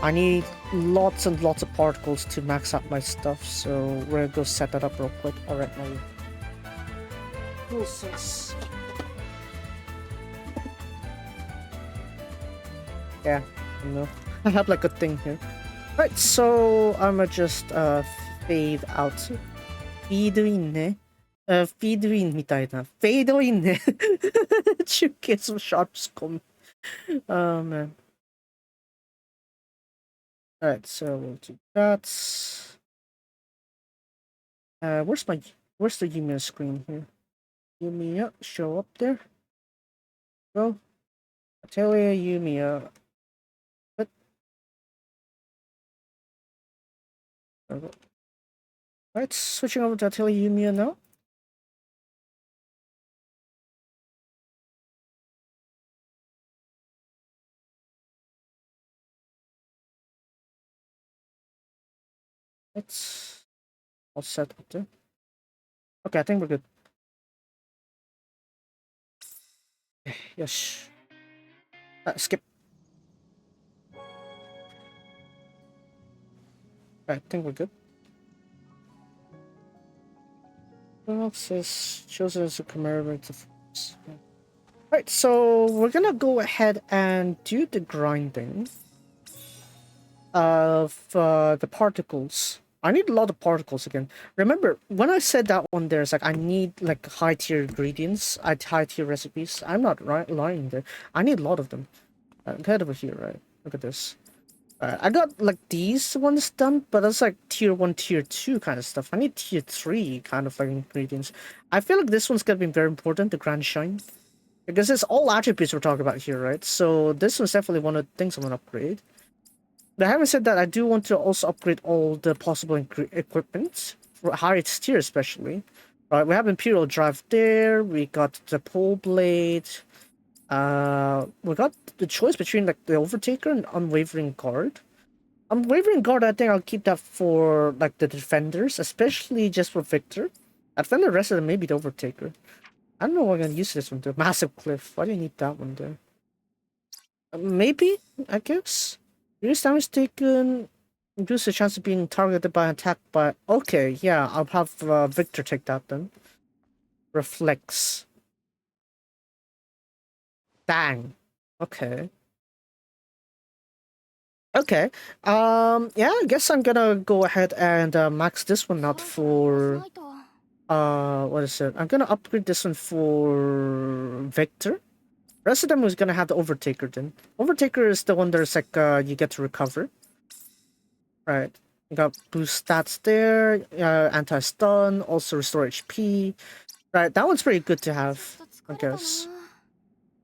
I need lots and lots of particles to max out my stuff, so we're gonna go set that up real quick. Alright, now process. Yeah, I know. I have like a thing here. Right, so I'ma just fade out. Feed in. Feed in みたいな。Fade in ね。中継の sharps 込む。Oh man. Alright, so we'll do that. Where's the Yumiya screen here? Yumiya, show up there. Go. Atelier Yumiya. What? Alright, switching over to Atelier Yumiya now. It's all set up there. Okay, I think we're good. Yes. Skip. I think we're good. Well, says chosen as a commemorate the force. Right, so we're gonna go ahead and do the grinding of the particles. I need a lot of particles again. Remember, when I said that one there's like I need like high tier ingredients, high tier recipes. I'm not lying there. I need a lot of them. Head over here, right? Look at this. I got like these ones done, but that's like tier 1, tier 2 kind of stuff. I need tier 3 kind of like ingredients. I feel like this one's gonna be very important, the Grand Shine. Because it's all attributes we're talking about here, right? So this one's definitely one of the things I'm gonna upgrade. But having said that, I do want to also upgrade all the possible equipment, for higher tier especially. Right, we have Imperial Drive there, we got the Pole Blade, we got the choice between like the Overtaker and Unwavering Guard. Unwavering Guard, I think I'll keep that for like the Defenders, especially just for Victor. I defend the rest of them, maybe the Overtaker. I don't know what I'm gonna use this one to. Massive Cliff, why do you need that one there? Maybe, I guess. Reduce damage taken, reduce the chance of being targeted by attack by... Okay, yeah, I'll have Victor take that then. Reflex. Dang. Okay. Okay. Yeah, I guess I'm gonna go ahead and max this one out for... what is it? I'm gonna upgrade this one for Victor. Rest of them is gonna have the Overtaker then. Overtaker is the one that's like you get to recover. Right. You got boost stats there, anti-stun, also restore HP. Right, that one's pretty good to have, I guess.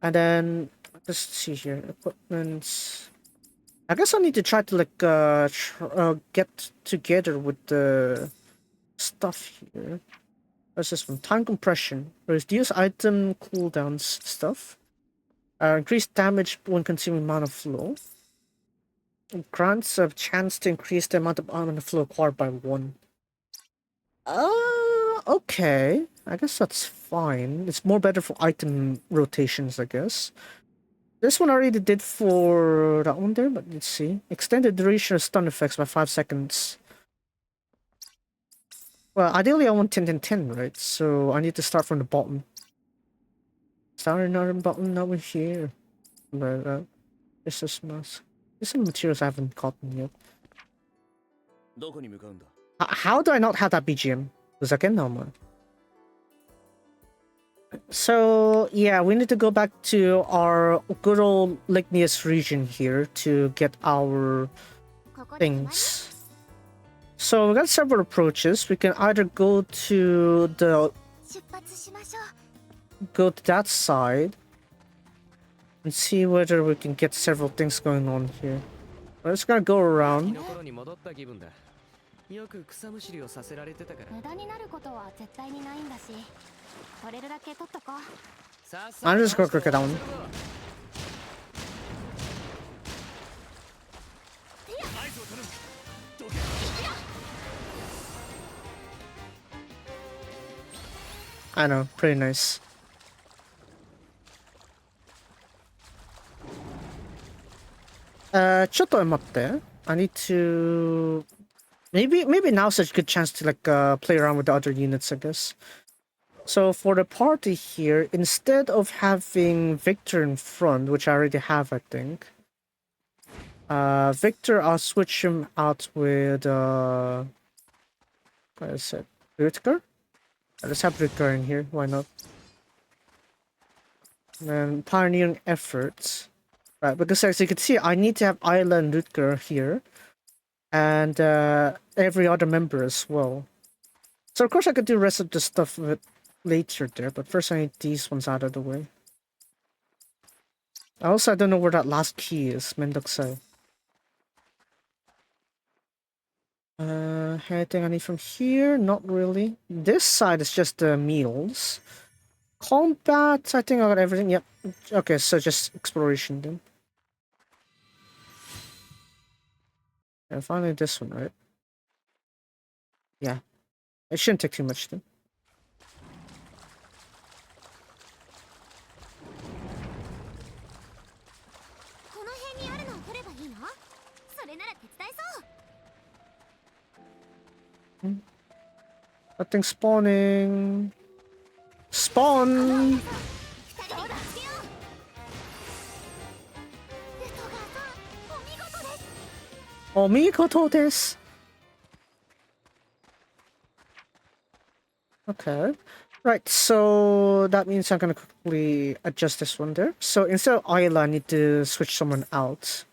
And then let's see here, equipment. I guess I need to try to like get together with the stuff here. What's this one? Time compression. Reduce item cooldowns stuff. Increase damage when consuming mana flow. It grants a chance to increase the amount of mana flow acquired by 1. Okay. I guess that's fine. It's more better for item rotations, I guess. This one I already did for that one there, but let's see. Extended duration of stun effects by 5 seconds. Well, ideally I want 10, 10, 10, right? So I need to start from the bottom. Start another button over here. But this is mask. There's some materials I haven't gotten yet. どこに向かうんだ How do I not have that BGM? So yeah, we need to go back to our good old Lignius region here to get our ここで決まり things. So we got several approaches. We can either go to出発しましょう that side and see whether we can get several things going on here. We're just gonna go キ around. の頃に戻った気分だ。よく草むしりをさせられてたから。無駄になることは絶対にないんだし取れるだけ取っとこうさあさあ I'm just gonna click it down. I know, pretty nice. I need to maybe now's a good chance to play around with the other units, I guess. So for the party here, instead of having Victor in front, which I already have, I think. Victor, I'll switch him out with what is it? Rutger? Let's have Rutger in here, why not? And then pioneering efforts. Right, because as you can see, I need to have Isla and Rutger here. And every other member as well. So of course I could do the rest of the stuff with later there, but first I need these ones out of the way. Also, I don't know where that last key is, Mendokusai. Anything I need from here? Not really. This side is just the meals. Combat, I think I got everything. Yep. Okay, so just exploration then. And finally this one, right? Yeah. It shouldn't take too much then. Nothing spawning. Spawn! Omigoto desu! Okay. Right, so that means I'm gonna quickly adjust this one there. So instead of Isla, I need to switch someone out.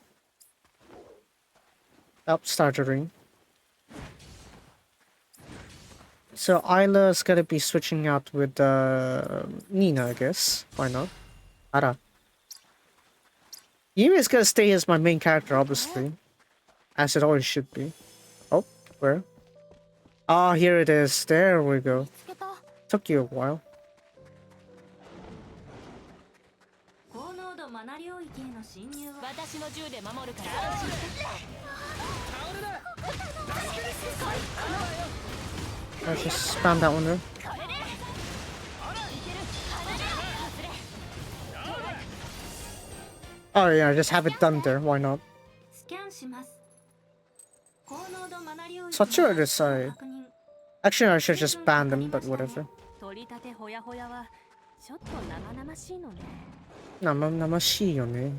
Start the ring. So Isla's gonna be switching out with Nina, I guess. Why not? Ara. Yumi's gonna stay as my main character, obviously. As it always should be. Oh, where? Ah, here it is. There we go. Took you a while. Let's just spam that one there. Oh yeah, just have it done there. Why not? Satsura decide. Actually, I should just ban them, but whatever. Namashii yo ne.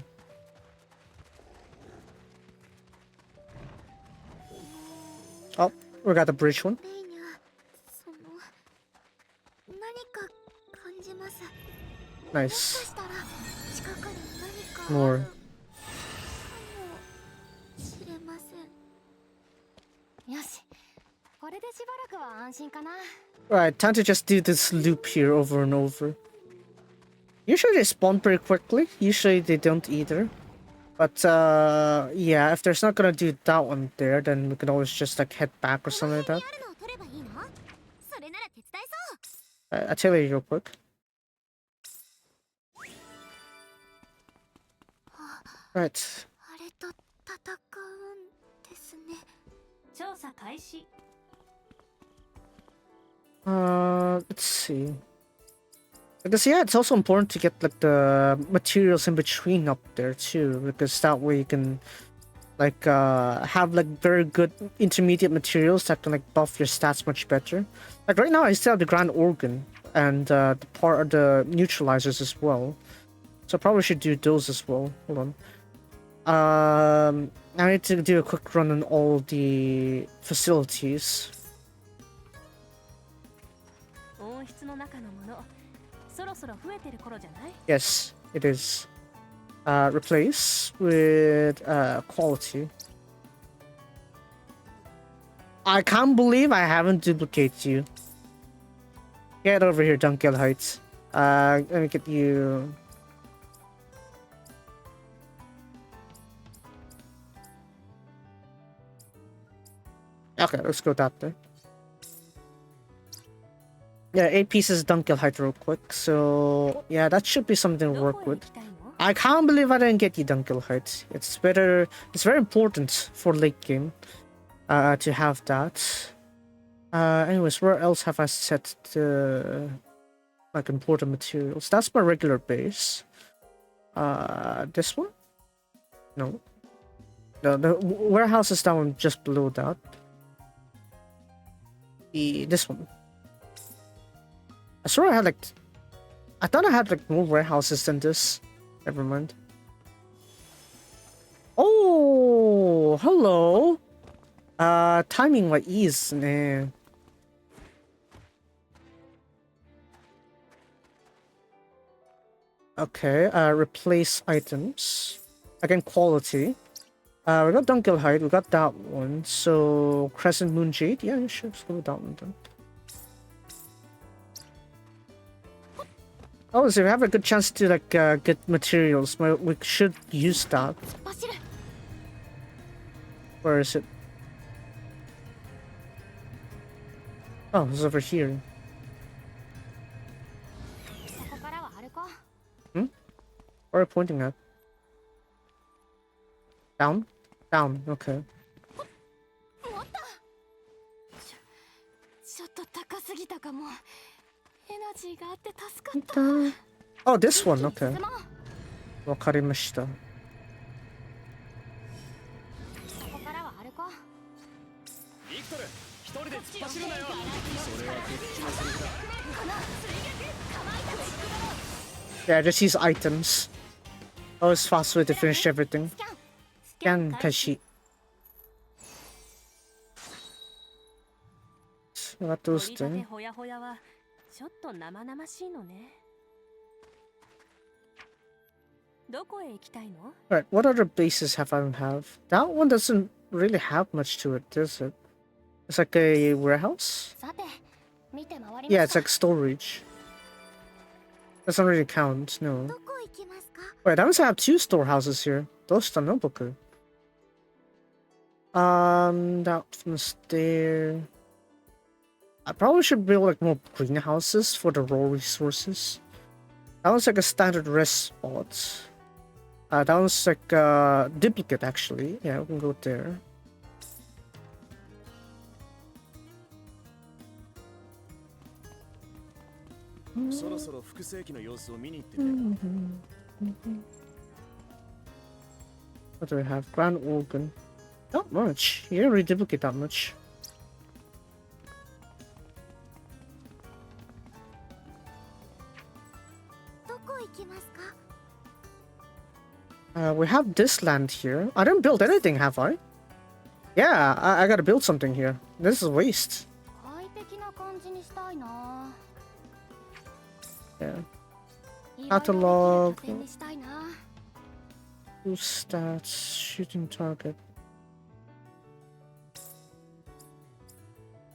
Oh, we got the bridge one. Nice. More. Right, time to just do this loop here over and over. Usually they spawn pretty quickly. Usually they don't either. But yeah, if there's not gonna do that one there, then we can always just head back or something like that. I'll tell you real quick. Right. Let's see. Because yeah, it's also important to get the materials in between up there too, because that way you can have very good intermediate materials that can buff your stats much better. Like right now I still have the Grand Organ and the part of the neutralizers as well. So I probably should do those as well. Hold on. I need to do a quick run on all the facilities. 温室の中のものそろそろ増えてる頃じゃない？ Yes, it is. Replace with quality. I can't believe I haven't duplicated you. Get over here, Dunkel Heights. Let me get you. Okay, let's go that way. Yeah, 8 pieces Dunkel Height real quick. So yeah, that should be something to ど work こへ with. 行きたいの？ I can't believe I didn't get you Dunkel Heights. It's better. It's very important for late game, to have that. Anyways, where else have I set the like important materials? That's my regular base. This one? No. No, the warehouse is down just below that. This one. I swear I had like. I thought I had like more warehouses than this. Never mind. Oh, hello. Timing 와 이즈네. Okay, replace items. Again, quality. We got Dunkel Height, we got that one. So, Crescent Moon Jade. Yeah, sure, let's go with that one then. Oh, so we have a good chance to like get materials. We should use that. 走る。 Where is it? Oh, it's over here. ここからは歩こう。 Where are you pointing at? Down? Down, okay. ちょっと高すぎたかも。エナジーがあって助かった。 Oh, this one, okay. 進もう。わかりました。ここからは歩こう。ビクトル、一人で突っ走るなよ。それはこっちのセリフだ。 Yeah, just use items. Oh, it's fast way to finish everything. スキャン。 Scan 開始。So got 取 those り立て two. ほやほやはちょっと生々しいのね。どこへ行きたいの？ Alright, what other bases have I have? That one doesn't really have much to it, does it? It's like a warehouse? さて見て回りま Yeah, し it's like storage. Doesn't really count, no. どこ行きますか？ Wait, I also have 2 storehouses here. どうしたの僕? That one's there. I probably should build like more greenhouses for the raw resources. That one's like a standard rest spot. That one's like a duplicate actually. Yeah, we can go there. Mm. そろそろ複製機の様子を見に行ってみよう。 What do we have? Grand organ. Not much. You didn't really duplicate that much. We have this land here. I didn't build anything, have I? Yeah, I gotta build something here. This is waste. 快適な感じにしたいな。 Yeah. いろいろできる Catalog. 拠点にしたいな。 Boost stats. Shooting target.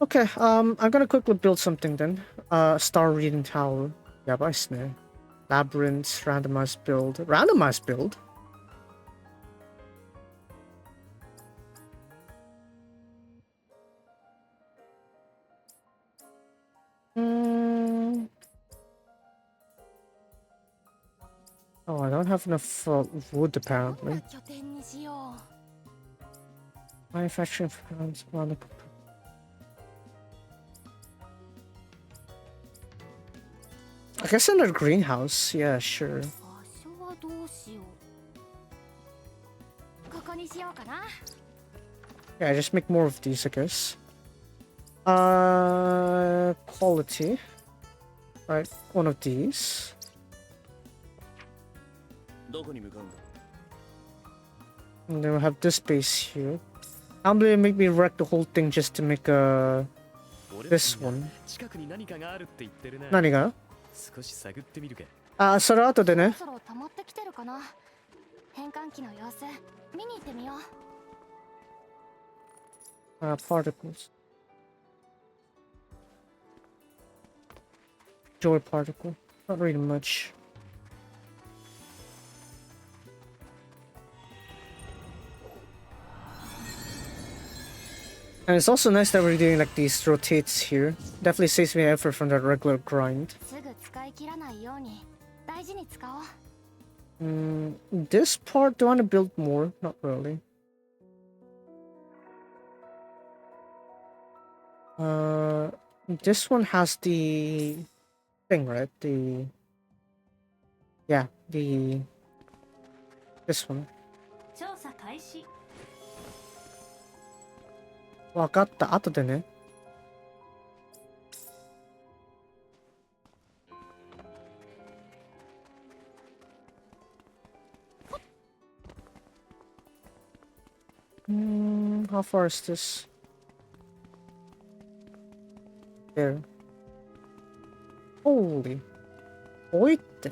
Okay, I'm gonna quickly build something then. Star reading tower. Yeah, by snare. Labyrinth, randomized build. Randomized build? Oh, I don't have enough wood どん apparently. な拠点にしよう。 Manufacturing plants, one. I guess in a greenhouse, yeah, sure. 場所はどうしよう。ここにしようかな。 Yeah, just make more of these, I guess. Quality. Right, one of these. どこに向かうんだ。And then we have this base here. How do they make me wreck the whole thing just to make this one? 近くに何かがあるって言ってるな。何が？少し探ってみるか。あ、それ後でね。そろそろ溜まってきてるかな。変換器の様子見に行ってみよう。Particles. Joy particle. Not really much. And it's also nice that we're doing like these rotates here. Definitely saves me effort from that regular grind. すぐ使い切らないように大事に使おう。This part, do I want to build more? Not really. This one has the thing, right? This one. 調査開始。わかった。後でね。How far is this? There. Holy. おいって。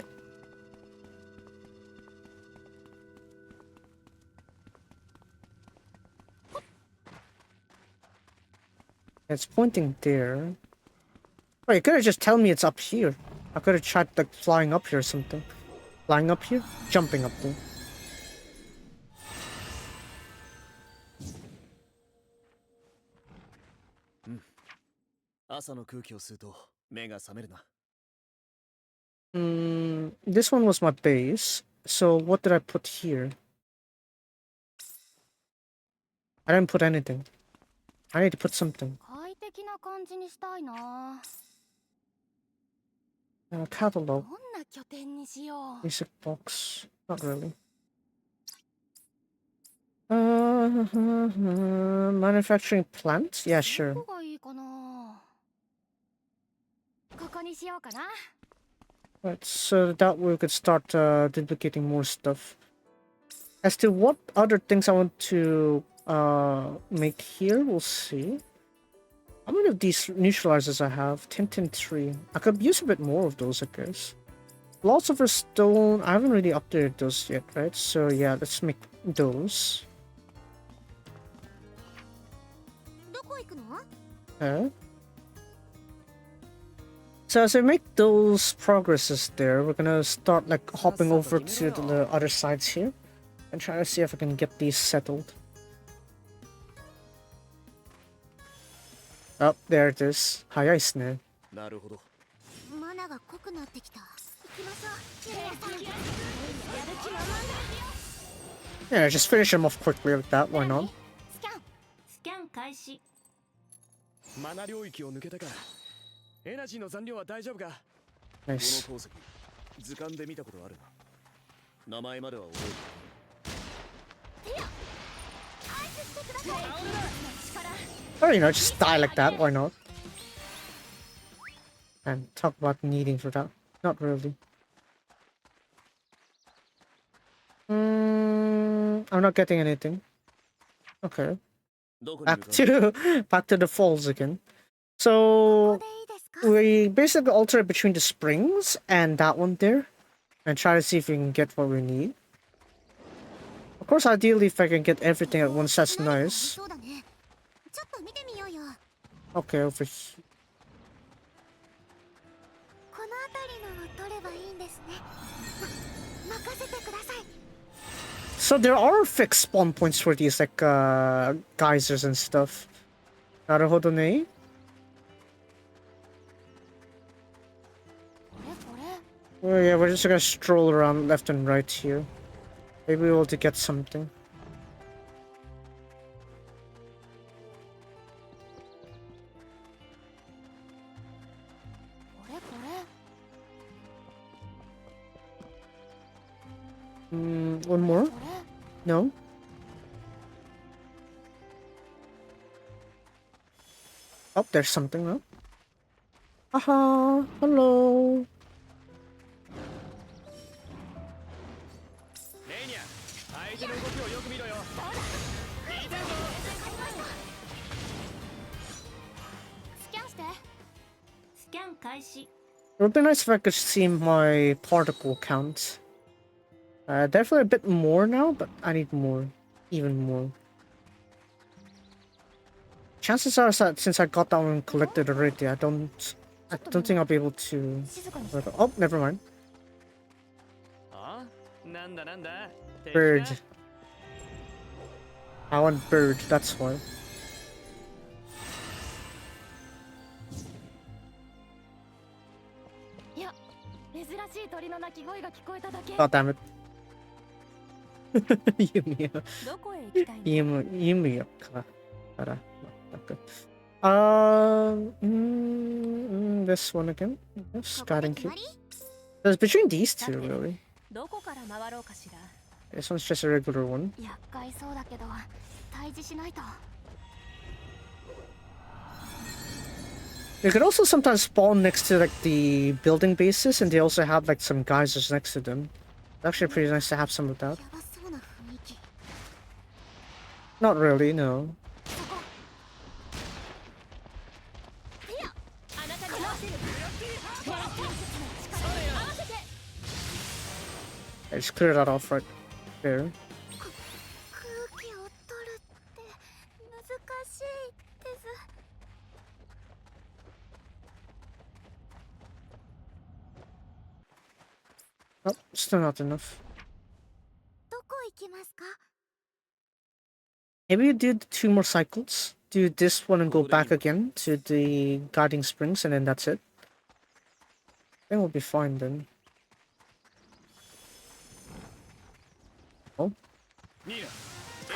It's pointing there. Wait, you could have just tell me it's up here. I could have tried like flying up here or something. Flying up here? Jumping up there. 朝の空気を吸うと目が覚めるな。This one was my base. So what did I put here? I didn't put anything. I need to put something. 快適な感じにしたいな。Catalog. どんな拠点にしよう。 Basic box. Not really. Manufacturing plant? Yeah, sure. どこがいいかな。ここにしようかな。 Right, so that way we could start duplicating more stuff. As to what other things I want to make here, we'll see. How many of these neutralizers I have? 10, 10, 3. I could use a bit more of those, I guess. Philosopher's Stone, I haven't really updated those yet, right? So yeah, let's make those. どこ行くの？ Okay. So as I make those progresses there, we're gonna start like hopping over to the other sides here and try to see if I can get these settled. Oh, there it is. 早いっすね。なるほど。マナが濃くなってきた。行きましょう。 Yeah, just finish him off quickly like that. Why not? スキャン開始。マナ領域を抜けたか。エナジーの残量は大丈夫か。 Nice. この鉱石、図鑑で見たことあるな。名前までは覚えてる。 Or, you know, just die like that. Why not? And talk about needing for that. Not really. I'm not getting anything. Okay. どこに Back 向かう？ back to the falls again. So でいいですか？ we basically alternate between the springs and that one there, and try to see if we can get what we need. Of course, ideally, if I can get everything at once, that's 何かあり nice. そうだね。ちょっと見てみようよ。 Okay, over here. この辺りのを取ればいいんですね。任せてください。 So there are fixed spawn points for these, like, geysers and stuff. なるほどね。これこれ。 Oh yeah, we're just gonna stroll around left and right here. Maybe we'll able to get something. これこれ。 One more? これ。 No? Oh, there's something, huh? Haha, hello. レイニャ、相手の動きをよく見ろよ。し It would be nice if I could see my particle count. Definitely a bit more now, but I need more. Even more. Chances are that since I got that one collected already, I don't think I'll be able to... 静かにして Oh, never mind. あなんだなんだ Bird. I want bird, that's why. いや珍しい鳥の鳴き声が聞こえただけ God damn it. Yumiya. どこへ行きたいの Yumiya kara. This one again. Yes, ここで Garden 決 Cube. まり There's between these two, really. どこから回ろうかしら This one's just a regular one. 厄介そうだけど退治しないと You could also sometimes spawn next to like the building bases, and they also have like some geysers next to them. It's actually pretty nice to have some of that. やばそうな雰囲気 Not really, no. あなたに合わせる平均術の力に合わせて I just clear that off right there. 空気を取るって難しいです Oh, still not enough. どこ行きますか Maybe you do 2 more cycles. Do this one and go back again to the guiding springs, and then that's it. I think we'll be fine then. Oh, ニーナ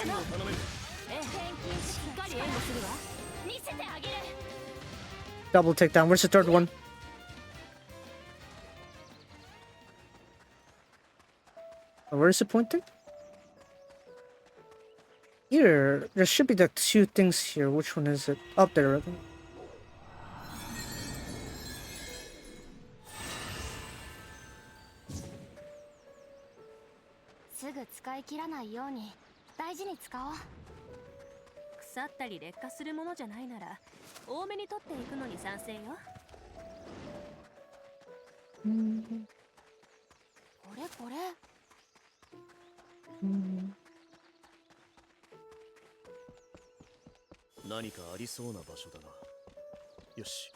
援護を頼める返金しっかり援護するわ見せてあげる double takedown. Where's the third one? Where is it pointing? Here, there should be the 2 things here. Which one is it? Up there, I think. すぐ使い切らないように大事に使おう腐ったり劣化するものじゃないなら多めに取っていくのに賛成よこれこれ何かありそうな場所だなよし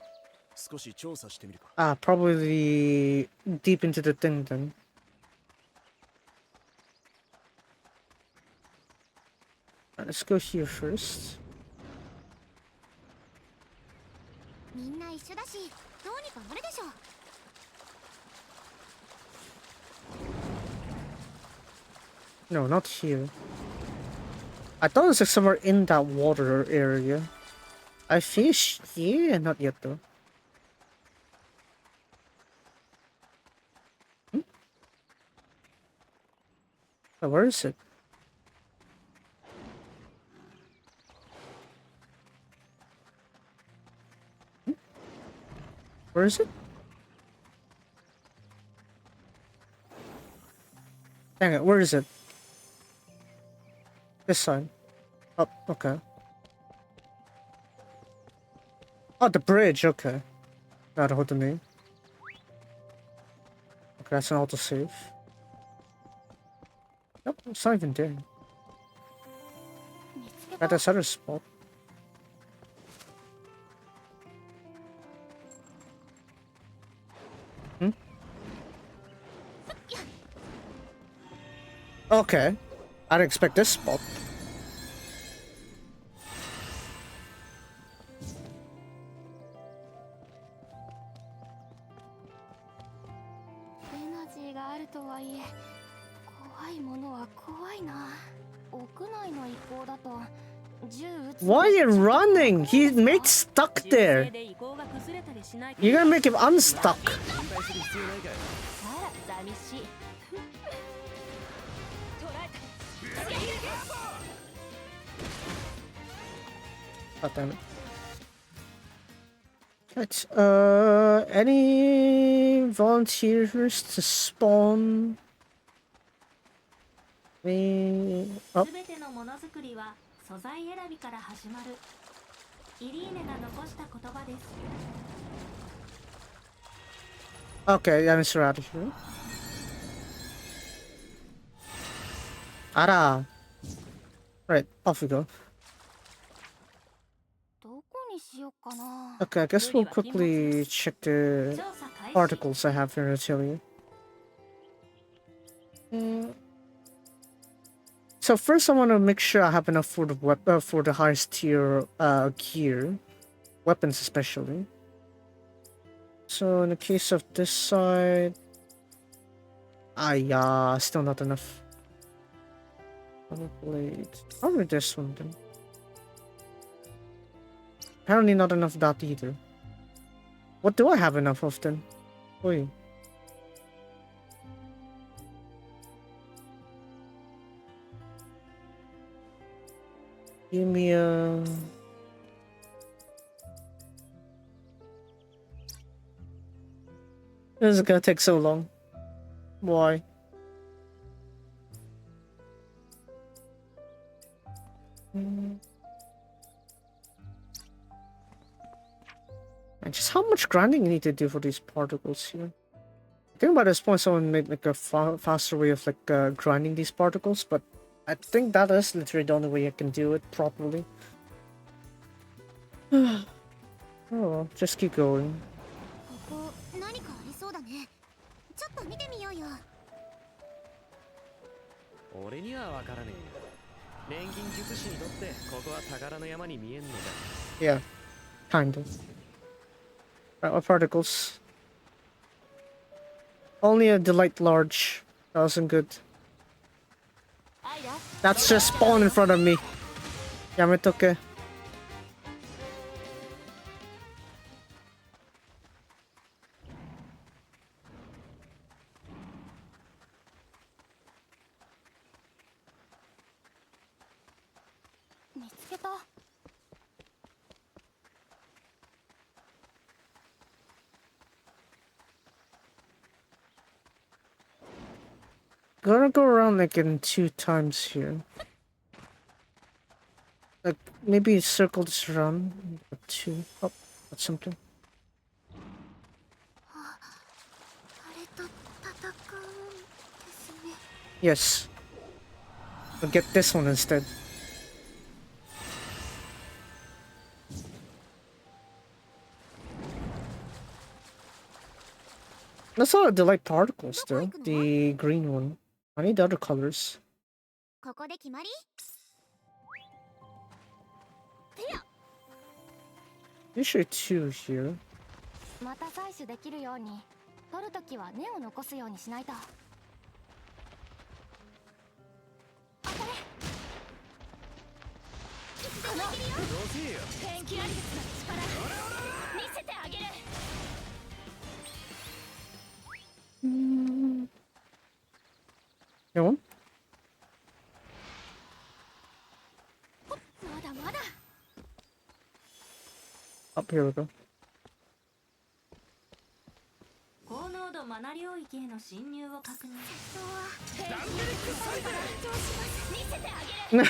少し調査してみるか Ah, probably deep into the thing then. Let's go here first. みんな一緒だしどうにかなるでしょ No, not here. I thought it was like somewhere in that water area. I fish? Yeah, not yet though. Oh, where is it? Where is it? Dang it, where is it? This side. Oh, okay. Oh, the bridge, okay. Naruhodo. Okay, that's an autosave. Nope, it's not even there. 見つけ Got た this other spot. Okay. I didn't expect this spot. エナジーがあるとはいえ怖いものは怖いな屋内の移行だと銃撃つ Why are you running? He made stuck 銃声 there. で移行が崩れたりしないと You're gonna make him unstuck. 心配する必要ないかよあら寂しい捕らえた God damn it. Right. Any volunteers to spawn? Me. Oh, すべてのものづくりは素材選びから始まるイリーネが残した言葉です Okay, yeah, Mr. out of here. Ara. Right, off we go. どこにしよっかな。 Okay, I guess we'll quickly check the 調査開始。 articles I have here to tell you. So first, I want to make sure I have enough for the for the highest tier gear, weapons especially. So in the case of this side, yeah, still not enough. Probably this one then. Apparently not enough of that either. What do I have enough of then? Wait. Give me a... This is gonna take so long. Why? And just how much grinding you need to do for these particles here? I think by this point someone made like a faster way of like grinding these particles, but I think that is literally the only way I can do it properly. Oh, well, just keep going. ここ何かありそうだね。ちょっと見てみようよ。俺にはわからねえ。錬金術師にとってここは宝の山に見えんのだ。 Yeah, kind of. Right, what particles? Only a delight large. That wasn't good. That's just spawned in front of me. Yametoke. Gonna go around like in 2 times here. Like maybe circle this around. 2. Oh, that's something. Yes. I'll get this one instead. That's not a delight particles though. The green one. I need the other colors. ここで決まり? Usually 2 here. また採取できるように、取るときは根を残すようにしないと。当たれ。この天気アリスの力、見せてあげる。You want? まだまだ。 Up here we go. 高濃度マナ領域への侵入を確認。見せてあげる。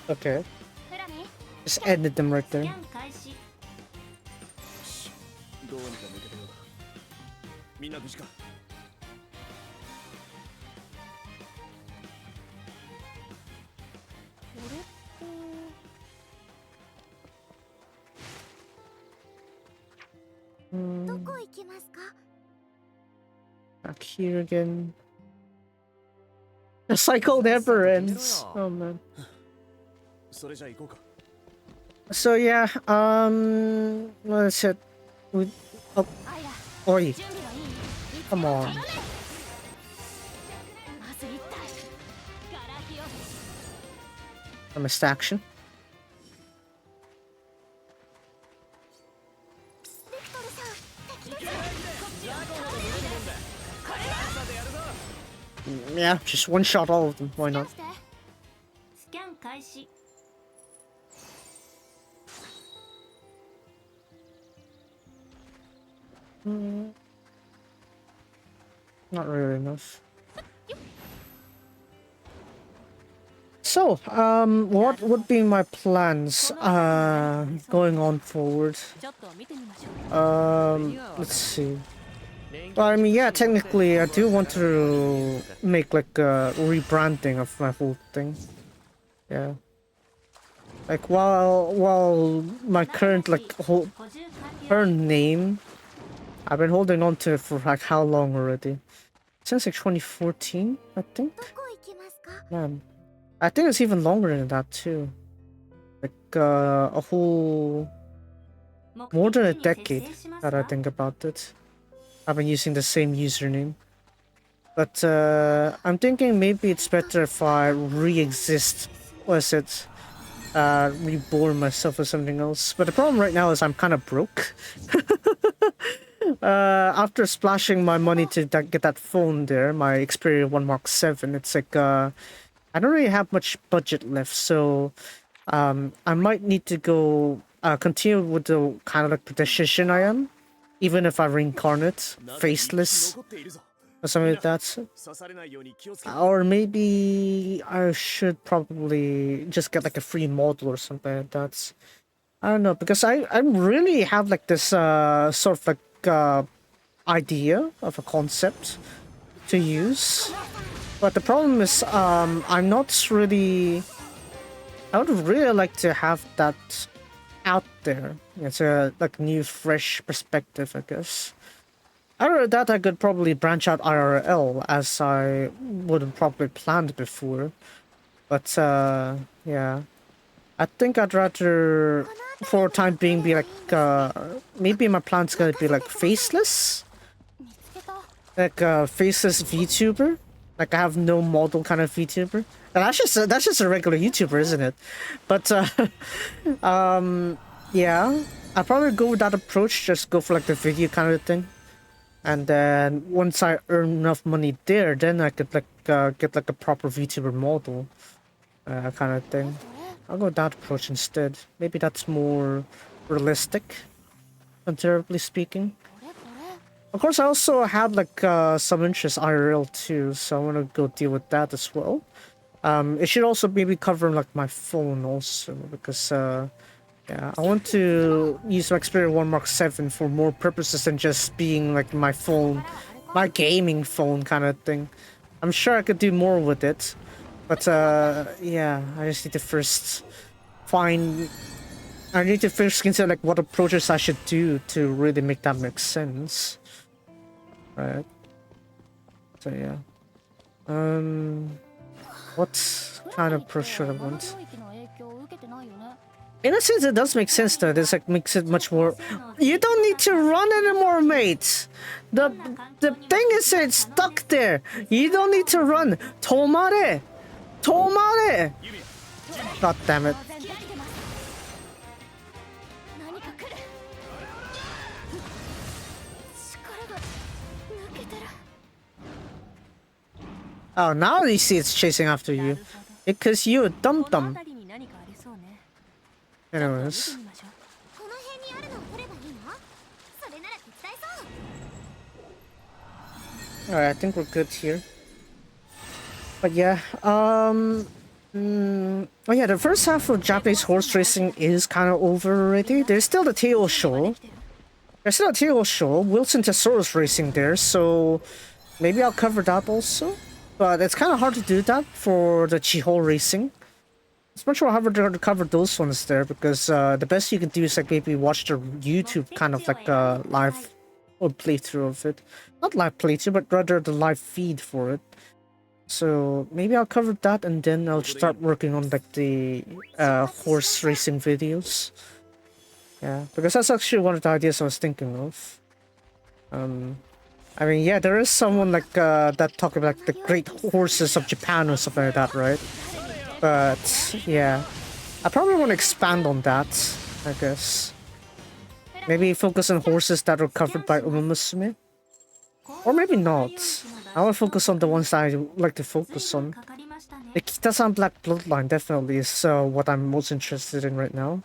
Okay. フラミ、 Just ended them right スキ there. ャン開始。どうにか抜けてよ。みんな無事か。どこ行きますか? Back here again. The cycle never ends. Oh man. それじゃ行こうか。 So yeah, let's hit. Oh, アイラ、 oi, 準備はいい? come on. まず一体。ガラキを。 I missed action. ベクトルさん、敵です。 Yeah, just one shot all of them. Why not? スキャン開始。 Not really enough. So, what would be my plans, going on forward? ちょっと見てみましょう。 Let's see. Well, I mean, yeah, technically, I do want to make like a rebranding of my whole thing. Yeah. Like while my current like whole current name, I've been holding on to it for like how long already? Since like 2014, I think. どこ行きますか？ Man, I think it's even longer than that too. Like a whole more than a decade that I think about it. I've been using the same username. But I'm thinking maybe it's better if I re-exist. What is it? Reborn myself as something else. But the problem right now is I'm kind of broke. After splashing my money to get that phone there, my Xperia 1 Mark 7, it's like I don't really have much budget left, so I might need to go continue with the kind of like the decision I am, even if I reincarnate faceless 残っているぞ。 or something like that. 刺されないように気をつけ。 Or maybe I should probably just get like a free model or something like that. I don't know, because I really have like this sort of like idea of a concept to use. But the problem is I'm not really... I would really like to have that out there. It's a like new fresh perspective, I guess. Other than that, I could probably branch out IRL as I wouldn't probably planned before. But yeah, I think I'd rather, for time being, be like maybe my plan's gonna be like faceless, 見つけた。 like a faceless VTuber. Like I have no model kind of VTuber. And that's just a regular YouTuber, isn't it? But yeah, I'd probably go with that approach. Just go for like the video kind of thing. And then once I earn enough money there, then I could like get like a proper VTuber model, kind of thing. I'll go with that approach instead. Maybe that's more realistic, comparatively speaking. これこれ。 Of course, I also have like some interest IRL too, so I want to go deal with that as well. It should also maybe cover like my phone also, because yeah, I want to use my Xperia 1 Mark 7 for more purposes than just being like my phone, my gaming phone kind of thing. I'm sure I could do more with it, but yeah, I just need to first consider like what approaches I should do to really make that make sense. Right. So yeah. What kind of approach should I want? 領域の影響を受けてないよね。 In a sense, it does make sense though. This like makes it much more. You don't need to run anymore, mate. The thing is, it's stuck there. You don't need to run. Tomare, tomare. God damn it. 当然できてます。何か来る。力が抜けてる。 Oh, now you see it's chasing after な you るほど。 because you a dum この dum. 辺りに何かありそうね。 Anyways, 見てみましょう。この辺にあるのを取ればいいの？それなら手伝えそう。 alright. I think we're good here. But yeah, oh yeah, the first half of Japanese horse racing is kind of over already. There's still the Teo show. There's still a Teo show, Wilson Tesaurus racing there, so maybe I'll cover that also. But it's kind of hard to do that for the Chiho racing. It's much more harder to cover those ones there because the best you can do is like maybe watch the YouTube kind of like live or playthrough of it. Not live playthrough, but rather the live feed for it. So maybe I'll cover that and then I'll start working on like the horse racing videos. Yeah, because that's actually one of the ideas I was thinking of. I mean, yeah, there is someone like that talking about like, the great horses of Japan or something like that, right? But yeah, I probably want to expand on that, I guess. Maybe focus on horses that are covered by Umamusume. Or maybe not. I want to focus on the ones that I like to focus on. かかりましたね。 The Kitasan Black Bloodline definitely is what I'm most interested in right now.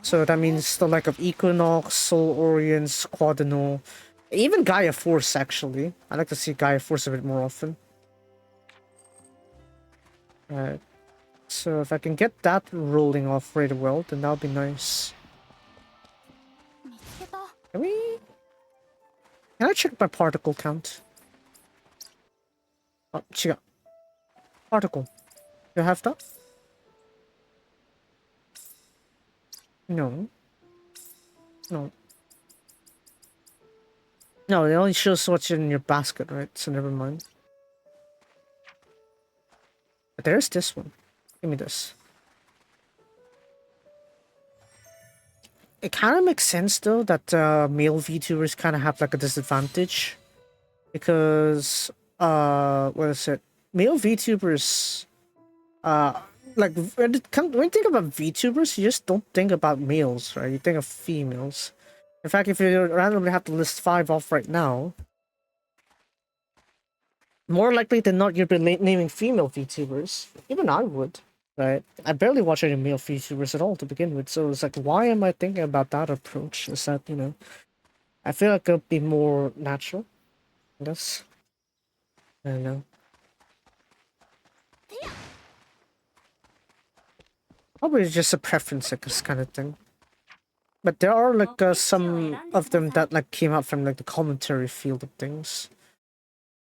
So that means the like of Equinox, Soul Orients, Quadino, even Gaia Force actually. I like to see Gaia Force a bit more often. Alright. So if I can get that rolling off really well, then that would be nice. 見つけた。 Can we? Can I check my particle count? Oh, check. Particle. You have that? No. No. No, it only shows what's in your basket, right? So never mind. But there's this one. Give me this. It kind of makes sense though that male VTubers kind of have like a disadvantage because what is it? Male VTubers like when you think about VTubers, you just don't think about males, right? You think of females. In fact, if you randomly have to list 5 off right now, more likely than not, you'll be naming female VTubers. Even I would, right? I barely watch any male VTubers at all to begin with, so it's like, why am I thinking about that approach? Is that, you know, I feel like it'll be more natural, I guess. I don't know. Probably just a preference, like this kind of thing. But there are like some of them that like came out from like the commentary field of things.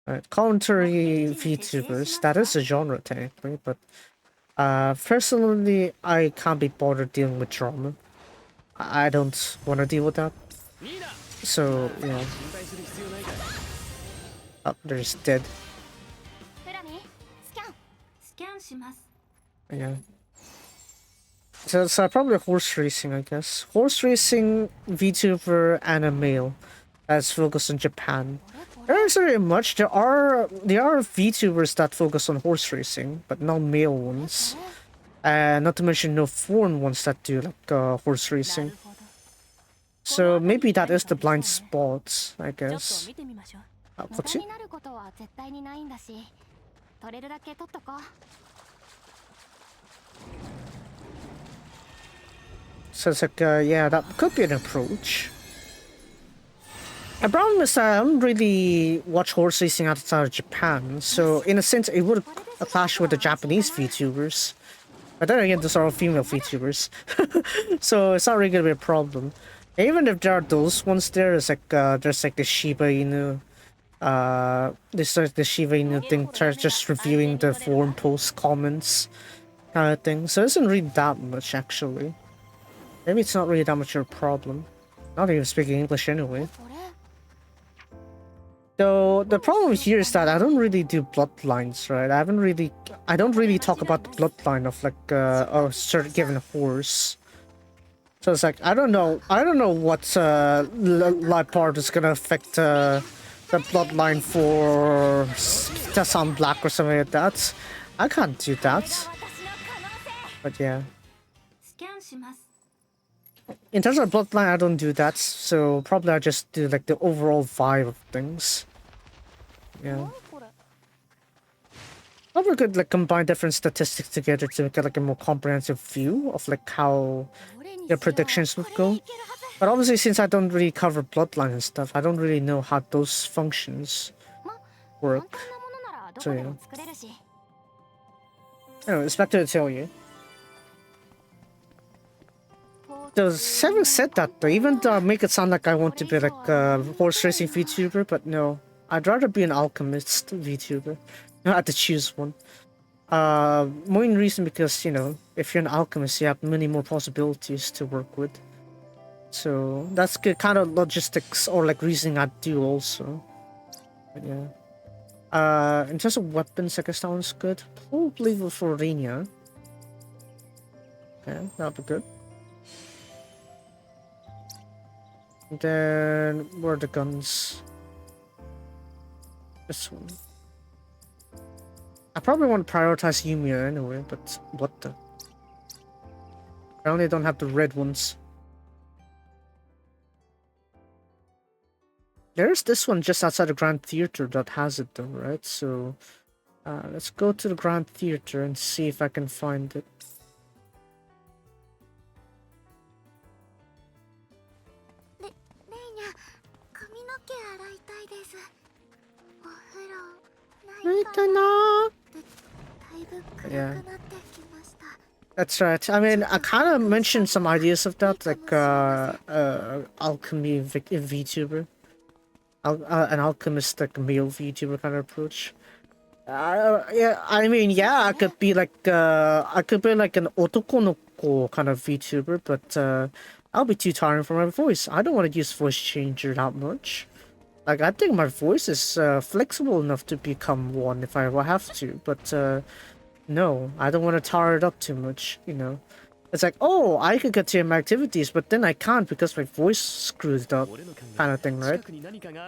Right, commentary VTubers, that is a genre technically, but personally I can't be bothered dealing with drama. I don't want to deal with that. So yeah. Oh, they're just dead. Yeah. So it's probably horse racing, I guess. Horse racing VTuber and a male that's focused on Japan. There isn't very much. There are VTubers that focus on horse racing, but no male ones. Not to mention no foreign ones that do like horse racing. So maybe that is the blind spot, I guess. What's it? So it's like, yeah, that could be an approach. The problem is that I don't really watch horse racing outside of Japan, so in a sense it would clash with the Japanese VTubers. But then again, those are all female VTubers, so it's not really gonna be a problem. Even if there are those ones there, it's like there's like the Shiba Inu, this like the Shiba Inu thing, just reviewing the forum post comments kind of thing. So it isn't really that much actually. Maybe it's not really that much of a problem. Not even speaking English anyway. So the problem here is that I don't really do bloodlines, right? I don't really talk about the bloodline of like a certain given horse. So it's like I don't know what life part is gonna affect the bloodline for Tassan Black or something like that. I can't do that. But yeah. In terms of bloodline, I don't do that, so probably I just do like the overall vibe of things. Yeah. Probably could like combine different statistics together to get like a more comprehensive view of like how your predictions would go. But obviously, since I don't really cover bloodline and stuff, I don't really know how those functions work. So yeah. Anyway, it's back to the tell you. So, having said that though, even though I make it sound like I want to be like a horse racing VTuber, but no, I'd rather be an alchemist VTuber. I had to choose one. Main reason because, you know, if you're an alchemist, you have many more possibilities to work with. So that's good kind of logistics or like reasoning I do also. But yeah. In terms of weapons, I guess that one's good. Probably for Renia. Yeah, that'll be good. Then, where are the guns? This one. I probably want to prioritize Yumiya anyway, but what the? I only don't have the red ones. There's this one just outside the Grand Theater that has it though, right? So, let's go to the Grand Theater and see if I can find it. Yeah. That's right. I mean, I kind of mentioned some ideas of that, like alchemy VTuber. an alchemistic male VTuber kind of approach. Yeah, I mean, yeah, I could be like an otokonoko kind of VTuber, but I'll be too tiring for my voice. I don't want to use voice changer that much. Like, I think my voice is flexible enough to become one if I have to, but no, I don't want to tire it up too much, you know. It's like, oh, I could continue my activities, but then I can't because my voice screwed up, kind of thing, right?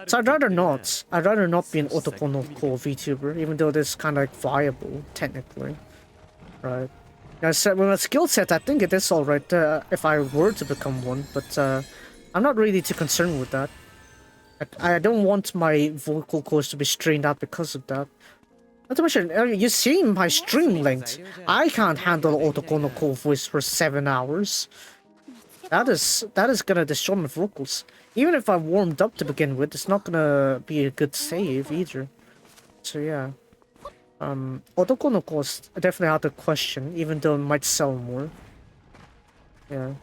So I'd rather not. I'd rather not be an otokonoko VTuber, even though this kind of like viable, technically. Right. I said, with my skill set, I think it is alright if I were to become one, but I'm not really too concerned with that. I don't want my vocal cords to be strained out because of that. Not to mention, you see my stream length. I can't handle otokonoko voice for 7 hours. That is gonna destroy my vocals. Even if I warmed up to begin with, it's not gonna be a good save either. So yeah. Otokonoko is definitely out of question, even though it might sell more. Yeah.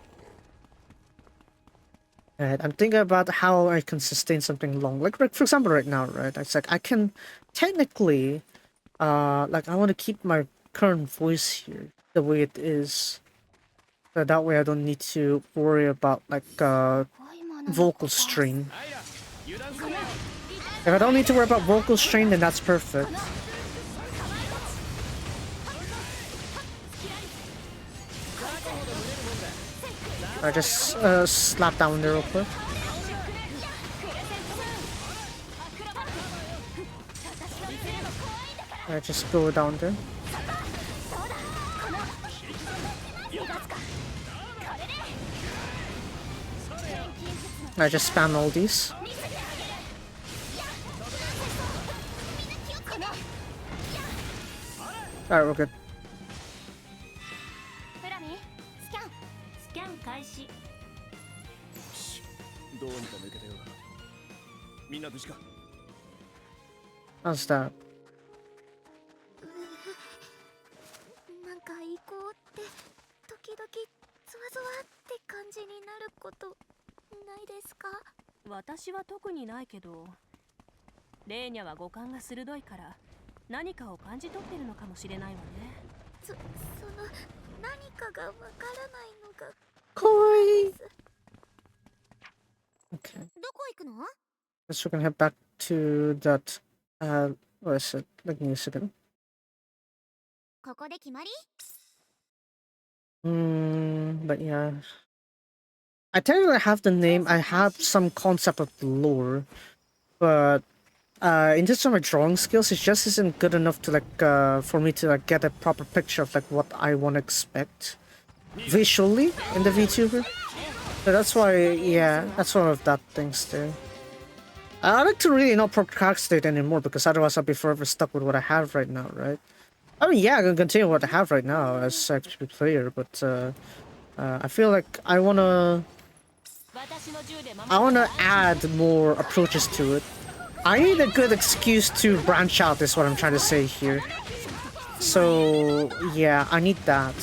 And I'm thinking about how I can sustain something long. Like for example right now, right? It's like I can technically like I want to keep my current voice here the way it is. So that way I don't need to worry about like vocal strain. If I don't need to worry about vocal strain, then that's perfect. I just slap down there real quick. I just go down there. I just spam all these. Alright, we're good. どうにか抜けてよ。みんな無事か。 How's that? なんか移行って時々ゾワゾワって感じになることないですか？私は特にないけど、レーニャは五感が鋭いから何かを感じ取ってるのかもしれないわね。その何かがわからないのが Koi! Okay. どこ行くの？ Guess we're gonna head back to that what is it? Like a second. ここで決まり？ But yeah. I technically have the name, I have some concept of the lore, but in terms of my drawing skills, it just isn't good enough to like for me to like get a proper picture of like what I want to expect visually in the VTuber. So that's why, yeah, that's one of that things there. I like to really not procrastinate anymore because otherwise I'll be forever stuck with what I have right now, right? I mean, yeah, I can continue what I have right now as XP player, but I feel like I wanna add more approaches to it. I need a good excuse to branch out, is what I'm trying to say here. So yeah, I need that.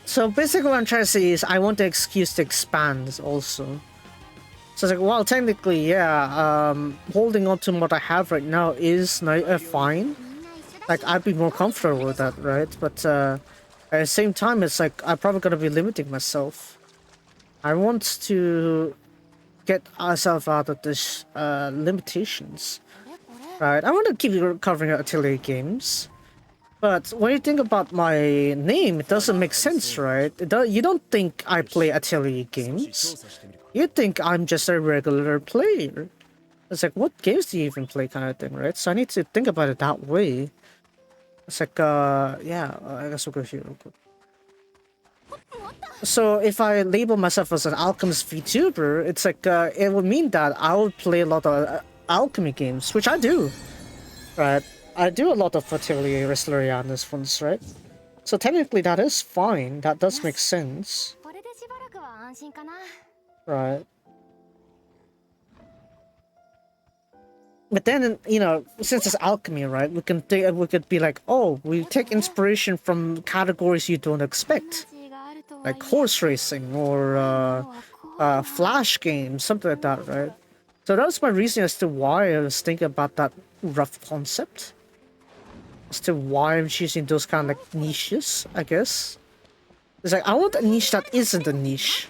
So basically what I'm trying to say is I want the excuse to expand also. So it's like, well, technically, yeah, holding on to what I have right now is fine. Like, I'd be more comfortable with that, right? But at the same time, it's like, I'm probably gonna be limiting myself. I want to get myself out of this limitations, right? I want to keep covering Atelier games. But when you think about my name, it doesn't make sense, right? You don't think I play Atelier games. You think I'm just a regular player. It's like, what games do you even play kind of thing, right? So I need to think about it that way. It's like, yeah, I guess we'll go here real quick. So if I label myself as an alchemist VTuber, it's like, it would mean that I would play a lot of alchemy games, which I do, right? I do a lot of Atelier Wrestlerianus ones, right? So technically that is fine, that does make sense. Right. But then, you know, since it's alchemy, right, we could be like, oh, we take inspiration from categories you don't expect. like horse racing or flash games, something like that, right? So that was my reason as to why I was thinking about that rough concept. As to why I'm choosing those kind of like niches, I guess. It's like I want a niche that isn't a niche,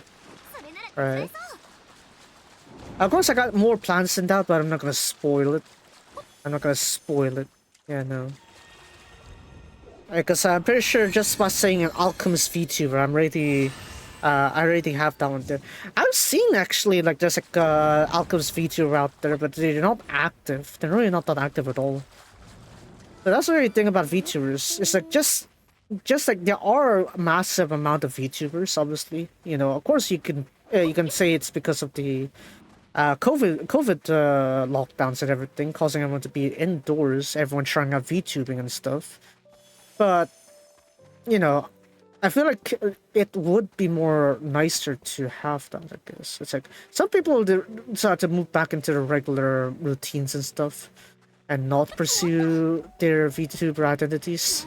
right? Of course, I got more plans than that, but I'm not gonna spoil it. I'm not gonna spoil it. Yeah, no. Because I'm pretty sure just by saying an Alchemist VTuber, I already have that one there. I've seen actually like there's like Alchemist VTuber out there, but they're not active. They're really not that active at all. But that's the really thing about VTubers. It's like just like there are a massive amount of VTubers. Obviously, you know. Of course, you can say it's because of the COVID lockdowns and everything, causing everyone to be indoors. Everyone trying out VTubing and stuff. But you know, I feel like it would be more nicer to have that, I guess. It's like some people decide to move back into the regular routines and stuff and not pursue their VTuber identities.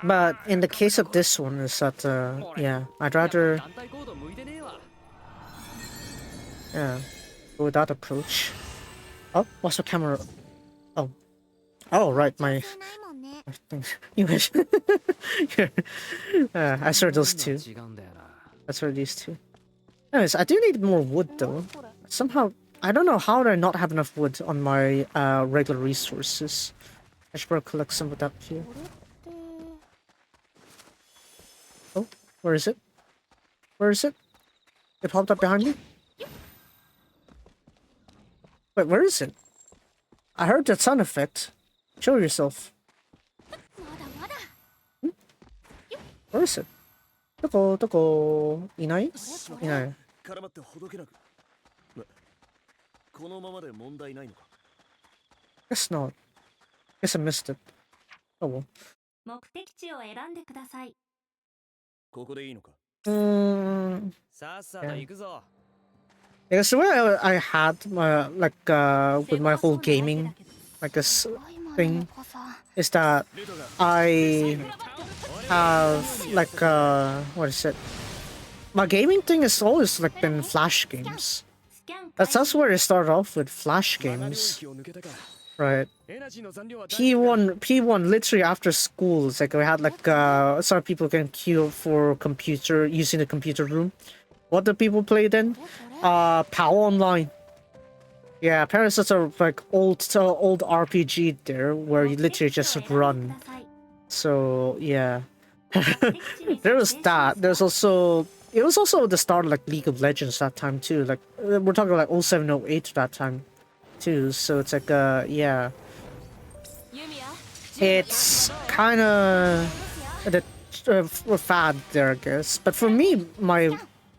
But in the case of this one is that, yeah, I'd rather, 団体行動向いてねえわ yeah, go with that approach. Oh, what's the camera? Oh. Oh, right, my ないもんね。 thing. You wish. I saw those two. 違うんだよな I saw these two. Anyways, I do need more wood though. Somehow, I don't know how do I not have enough wood on my regular resources. I should probably collect some of that here. Oh, where is it? Where is it? It popped up behind me? Wait, where is it? I heard that sound effect. Show yourself. まだまだ Where is it? どこどこいないいない。絡まってほどけなくこのままで問題ないのか Guess not. Guess I missed it. Oh well. 目的地を選んでください。ここでいいのか さっさと行くぞ Because the way I had my with my whole gaming like this 怖いもの thing の子さ is that I have like what is it? My gaming thing has always like been flash games. スキャン That's where I started off with flash games, 気を抜けたか right? エナジーの残量は P1 literally after school, it's like we had like some people can queue for computer using the computer room. What do people play then? Power Online. Yeah, apparently it's sort of like old RPG there where you literally just run. So yeah, there was that. There's also it was also the start of like League of Legends that time too. Like we're talking like 0708 that time too. So it's like yeah, ユミヤ it's kind of the fad there, I guess. But for me,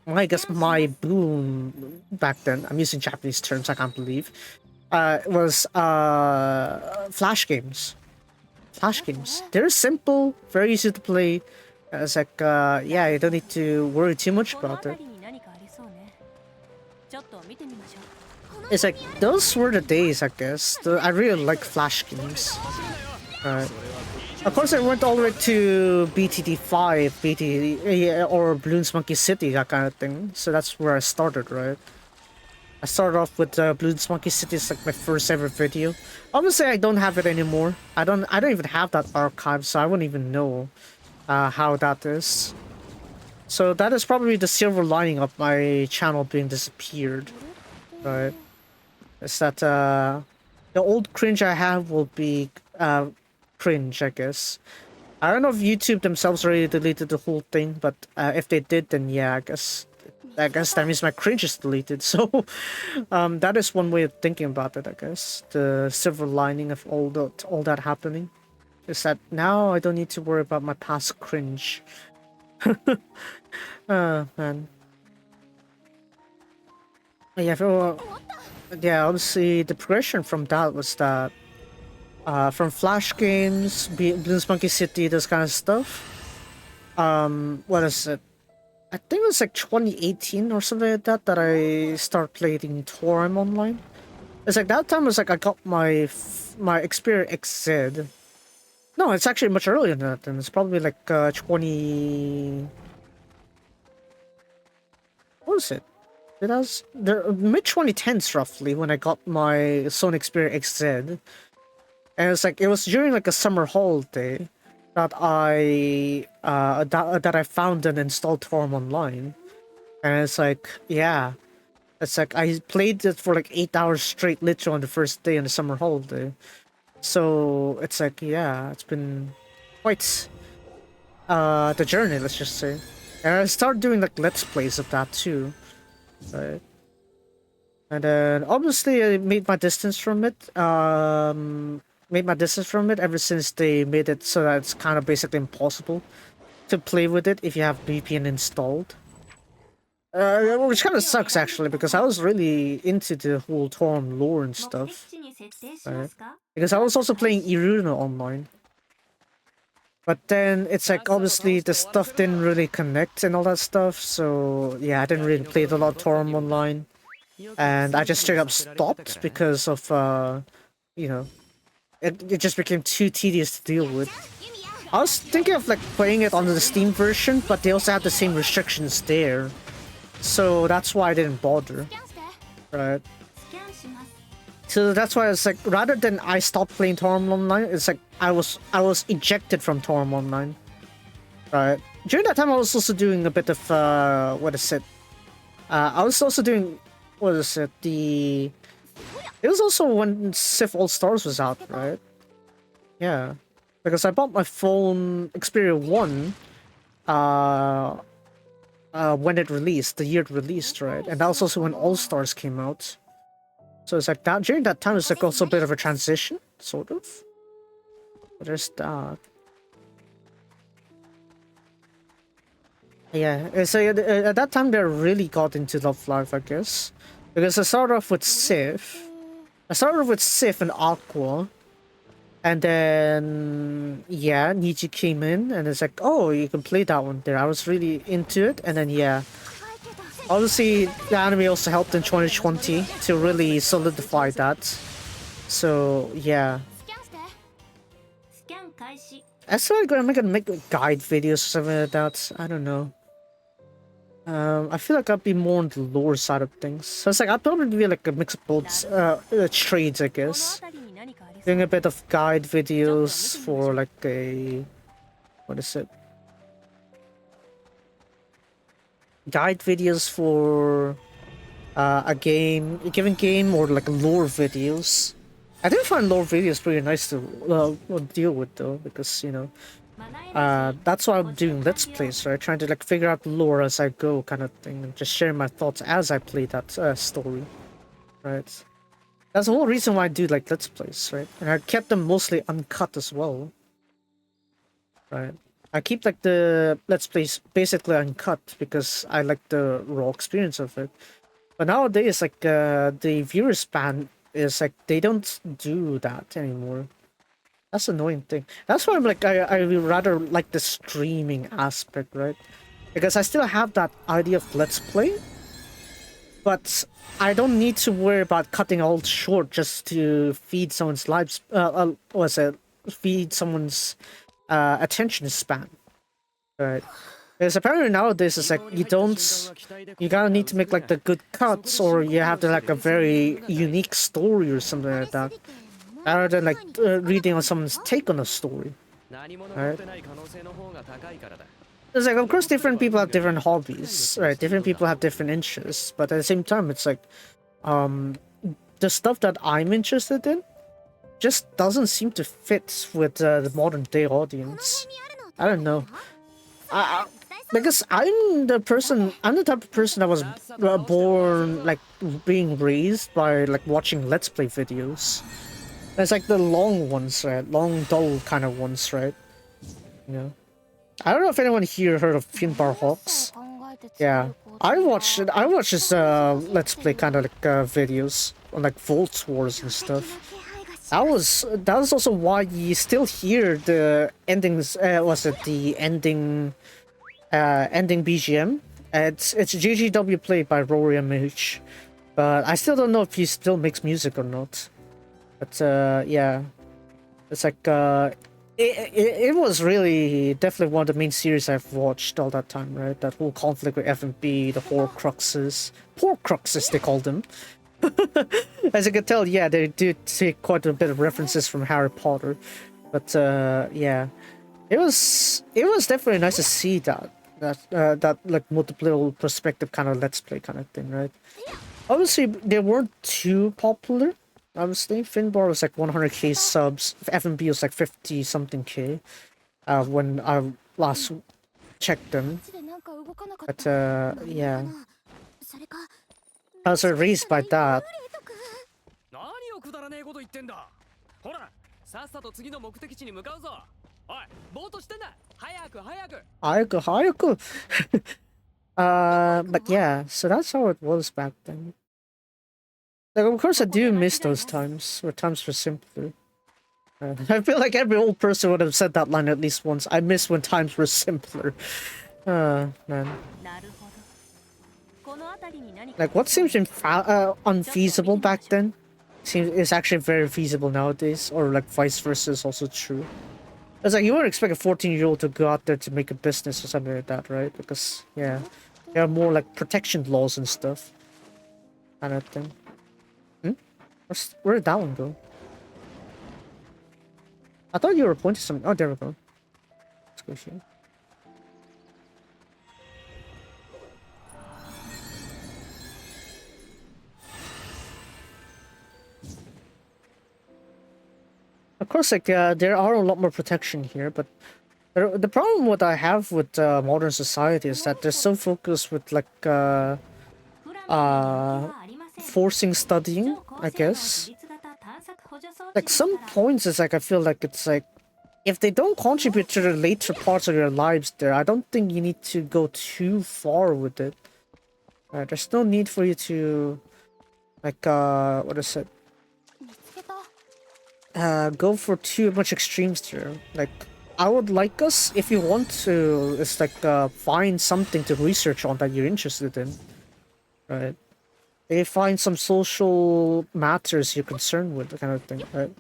I guess my boom back then, I'm using Japanese terms, I can't believe, was flash games. Flash games. They're simple, very easy to play. It's like, yeah, you don't need to worry too much この about it. 辺りに何かありそうね。ちょっと見てみましょう。 It's like, those were the days, I guess. I really like flash games. Of course, I went all the way to BTD5, or Bloons Monkey City, that kind of thing. So that's where I started, right? I started off with Bloons Monkey City. It's like my first ever video. Obviously, I don't have it anymore. I don't even have that archive, so I wouldn't even know how that is. So that is probably the silver lining of my channel being disappeared, right? Is that the old cringe I have will be cringe, I guess. I don't know if YouTube themselves already deleted the whole thing, but if they did, then yeah, I guess that means my cringe is deleted. So that is one way of thinking about it, I guess. The silver lining of all that happening is that now I don't need to worry about my past cringe. Man. Yeah, obviously the progression from that was that from Flash games, Bloons Monkey City, this kind of stuff. What is it? I think it was like 2018 or something like that I started playing Torm online. It's like that time was like I got my Xperia XZ. No, it's actually much earlier than that. And it's probably like 20. what was it? It was the mid 2010s roughly when I got my Sony Xperia XZ, and it's like it was during like a summer holiday that I found and installed Torm Online, and it's like yeah, it's like I played it for like 8 hours straight, literally on the first day on the summer holiday. So it's like yeah, it's been quite the journey, let's just say. And I started doing like let's plays of that too, right? And then obviously I made my distance from it. Ever since they made it so that it's kind of basically impossible to play with it if you have VPN installed. Which kind of sucks actually, because I was really into the whole Torm lore and stuff. Right? Because I was also playing Iruna online. But then it's like obviously the stuff didn't really connect and all that stuff, so yeah, I didn't really play a lot of Torm online. And I just straight up stopped because of you know, it just became too tedious to deal with. I was thinking of like playing it on the Steam version, but they also had the same restrictions there. So that's why I didn't bother. Right. So that's why it's like rather than I stopped playing Torm Online, it's like I was ejected from Torm Online. Right. During that time I was also doing a bit of what is it? I was also doing what is it? It was also when Civ All Stars was out, right? Yeah. Because I bought my phone Xperia 1 when it released, the year it released, right? And that was also when All Stars came out. So it's like that during that time it's like also a bit of a transition, sort of. But there's that. Yeah, so at that time they really got into Love Live, I guess. Because I started off with Civ. And Aqua. And then, yeah, Niji came in and it's like, oh, you can play that one there. I was really into it. And then, yeah. Obviously, the anime also helped in 2020 to really solidify that. So, yeah. I started going to make guide videos or something like that. I don't know. I feel like I'd be more on the lore side of things. So it's like I'd probably be like a mix of both trades, I guess. Doing a bit of guide videos for like a... what is it? Guide videos for a given game, or like lore videos. I do find lore videos pretty nice to deal with though, because you know, that's why I'm doing let's plays, right? Trying to like figure out the lore as I go, kind of thing, and just sharing my thoughts as I play that story, right? That's the whole reason why I do like let's plays, right? And I kept them mostly uncut as well, right? I keep like the let's plays basically uncut because I like the raw experience of it. But nowadays, like the viewer span is like they don't do that anymore. That's the annoying thing. That's why I'm like I rather like the streaming aspect, right? Because I still have that idea of let's play, but I don't need to worry about cutting all short just to feed someone's lives. Feed someone's attention span, right? Because apparently nowadays it's like you gotta need to make like the good cuts, or you have to like a very unique story or something like that, rather than like reading on someone's take on a story, right? It's like, of course, different people have different hobbies, right? Different people have different interests, but at the same time, it's like, the stuff that I'm interested in just doesn't seem to fit with the modern day audience. I don't know. Because I'm the type of person that was born, like, being raised by, like, watching Let's Play videos. It's like the long ones, right? Long, dull kind of ones, right? You know? I don't know if anyone here heard of Finbar Hawks. Yeah, I watched his Let's Play kind of like videos on like Volt Wars and stuff. That was also why you still hear the endings. Was it the ending BGM? It's GGW played by Rory MH, but I still don't know if he still makes music or not. But yeah, it's like it was really definitely one of the main series I've watched all that time, right? That whole conflict with FMB, the Horcruxes. Porcruxes, they call them. As you can tell, yeah, they do take quite a bit of references from Harry Potter. But yeah, it was definitely nice to see that like multiple perspective kind of let's play kind of thing, right? Obviously, they weren't too popular. Obviously, Finbar was like 100k subs. FMB was like 50 something k. When I last checked them, でなんか動かなかっ but た yeah, それか I was raised by that. 何をくだらねえこと言ってんだ。ほら、さっさと次の目的地に向かうぞ。おい、ぼーっとしてんだ。早く早く。Hayaku. But yeah, so that's how it was back then. Like, of course, I do miss those times where times were simpler. I feel like every old person would have said that line at least once. I miss when times were simpler. Man. なるほど。この辺りに何か Like, what seems unfeasible back then is actually very feasible nowadays, or like vice versa is also true. It's like you wouldn't expect a 14-year-old to go out there to make a business or something like that, right? Because, yeah, there are more like protection laws and stuff. Kind of thing. Where did that one go? I thought you were pointing something. Oh, there we go. Let's go here. Of course, like, there are a lot more protection here, but the problem what I have with modern society is that they're so focused with, like, forcing studying, I guess. Like, some points is like, I feel like it's like, if they don't contribute to the later parts of your lives there, I don't think you need to go too far with it. There's no need for you to, like, what is it? 見つけた Go for too much extremes there. Like, I would like us, if you want to, it's like, find something to research on that you're interested in. Right? They find some social matters you're concerned with, kind of thing, right?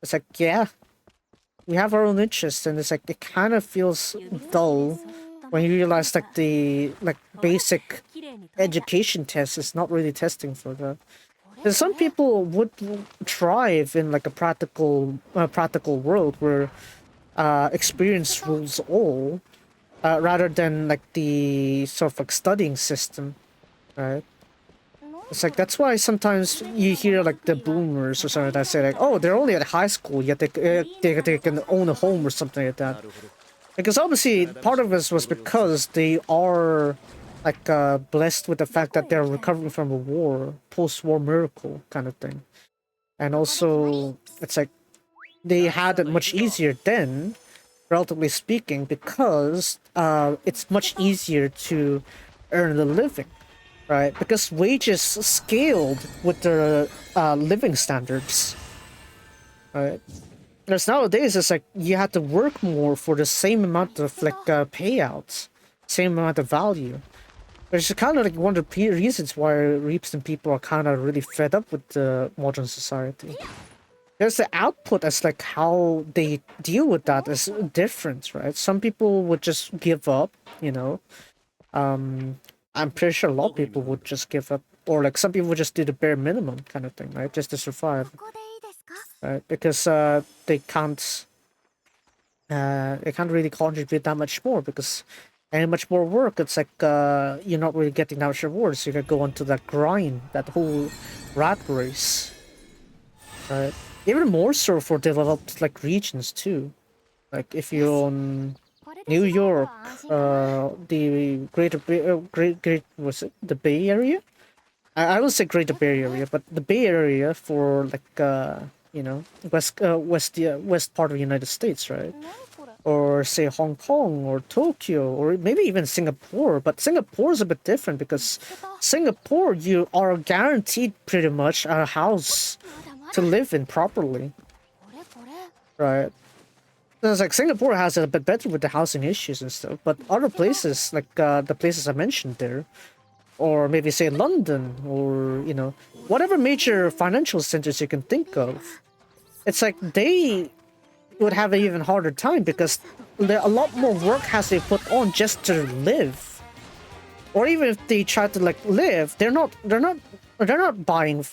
It's like, yeah, we have our own interests, and it's like, it kind of feels dull when you realize, like, the, like, basic きれいに education test is not really testing for that. And some people would thrive in like a practical world where experience rules all, rather than like the sort of like studying system, right? It's like that's why sometimes you hear like the boomers or something that say like, oh, they're only at high school yet they can own a home or something like that. Because obviously part of this was because they are like blessed with the fact that they're recovering from a war, post-war miracle kind of thing. And also it's like they had it much easier then, relatively speaking, because it's much easier to earn a living, right? Because wages scaled with the living standards, right? Because nowadays it's like you have to work more for the same amount of like payouts, same amount of value. Which is kind of like one of the reasons why Reaps and people are kind of really fed up with the modern society. There's the output as like how they deal with that is different, right? Some people would just give up, you know. I'm pretty sure a lot of people would just give up, or like some people would just do the bare minimum kind of thing, right? Just to survive, ここでいいですか right? Because they can't really contribute that much more because any much more work, it's like you're not really getting that much rewards. So you can go onto that grind, that whole rat race, right? Even more so for developed like regions too. Like if you're on これで New 違うの York, は安心かな the great was it the Bay Area? I would say Greater Bay Area, but the Bay Area for like you know west part of the United States, right? 何これ Or say Hong Kong or Tokyo or maybe even Singapore. But Singapore is a bit different because 見つけた Singapore you are guaranteed pretty much a house まだま to だ live in properly, これこれ right? So it's like Singapore has it a bit better with the housing issues and stuff, but other places like the places I mentioned there, or maybe say London or you know whatever major financial centers you can think of, it's like they would have an even harder time because a lot more work has to be put on just to live. Or even if they try to like live, they're not buying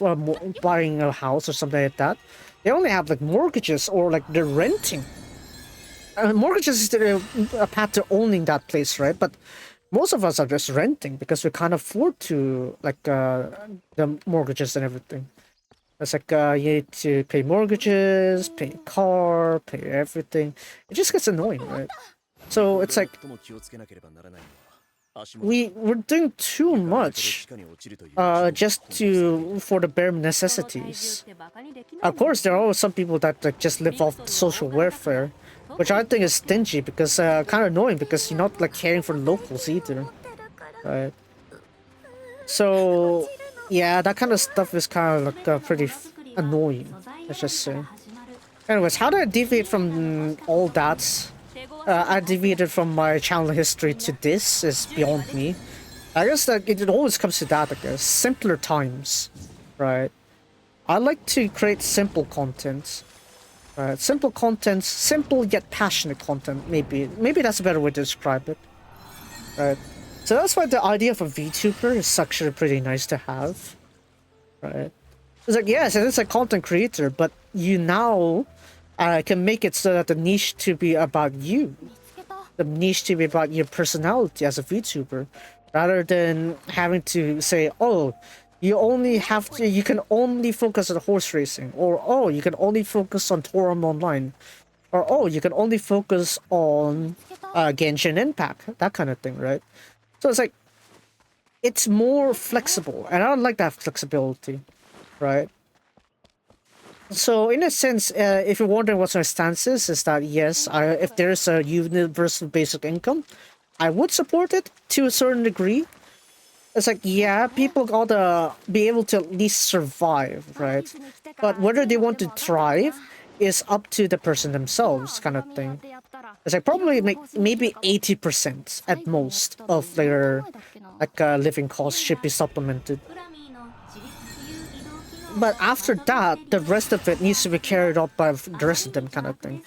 a house or something like that. They only have like mortgages or like they're renting. Mortgages is a path to owning that place, right? But most of us are just renting because we can't afford to like the mortgages and everything. It's like you need to pay mortgages, pay car, pay everything. It just gets annoying, right? So it's like とも気をつけなければならないのは足元 we're doing too much 地下に落ちるという just for the bare necessities. この体重ってバカにできない Of course, there are always some people that like just live off social welfare, which I think is stingy because kind of annoying because you're not like caring for locals either, right? So yeah, that kind of stuff is kind of like pretty annoying. Let's just say. Anyways, how did I deviate from all that? I deviated from my channel history to this is beyond me. I guess that it always comes to that, I guess. Simpler times, right? I like to create simple content. Right? Simple content, simple yet passionate content, maybe. Maybe that's a better way to describe it. Right? So that's why the idea of a VTuber is actually pretty nice to have. Right? It's like, yes, it's a content creator, but you now can make it so that the niche to be about you. 見つけた The niche to be about your personality as a VTuber. Rather than having to say, oh, you can only focus on horse racing. Or, oh, you can only focus on Torum Online. Or, oh, you can only focus on Genshin Impact. That kind of thing, right? So it's like, it's more flexible. And I don't like that flexibility, right? So in a sense, if you're wondering what my stance is that yes, if there is a universal basic income, I would support it to a certain degree. It's like, yeah, people gotta be able to at least survive, right? But whether they want to thrive is up to the person themselves, kind of thing. It's like probably maybe 80% at most of their like living costs should be supplemented. プラミーの自立浮遊移動機能 But after that, the rest of it needs to be carried out by the rest of them, kind of thing.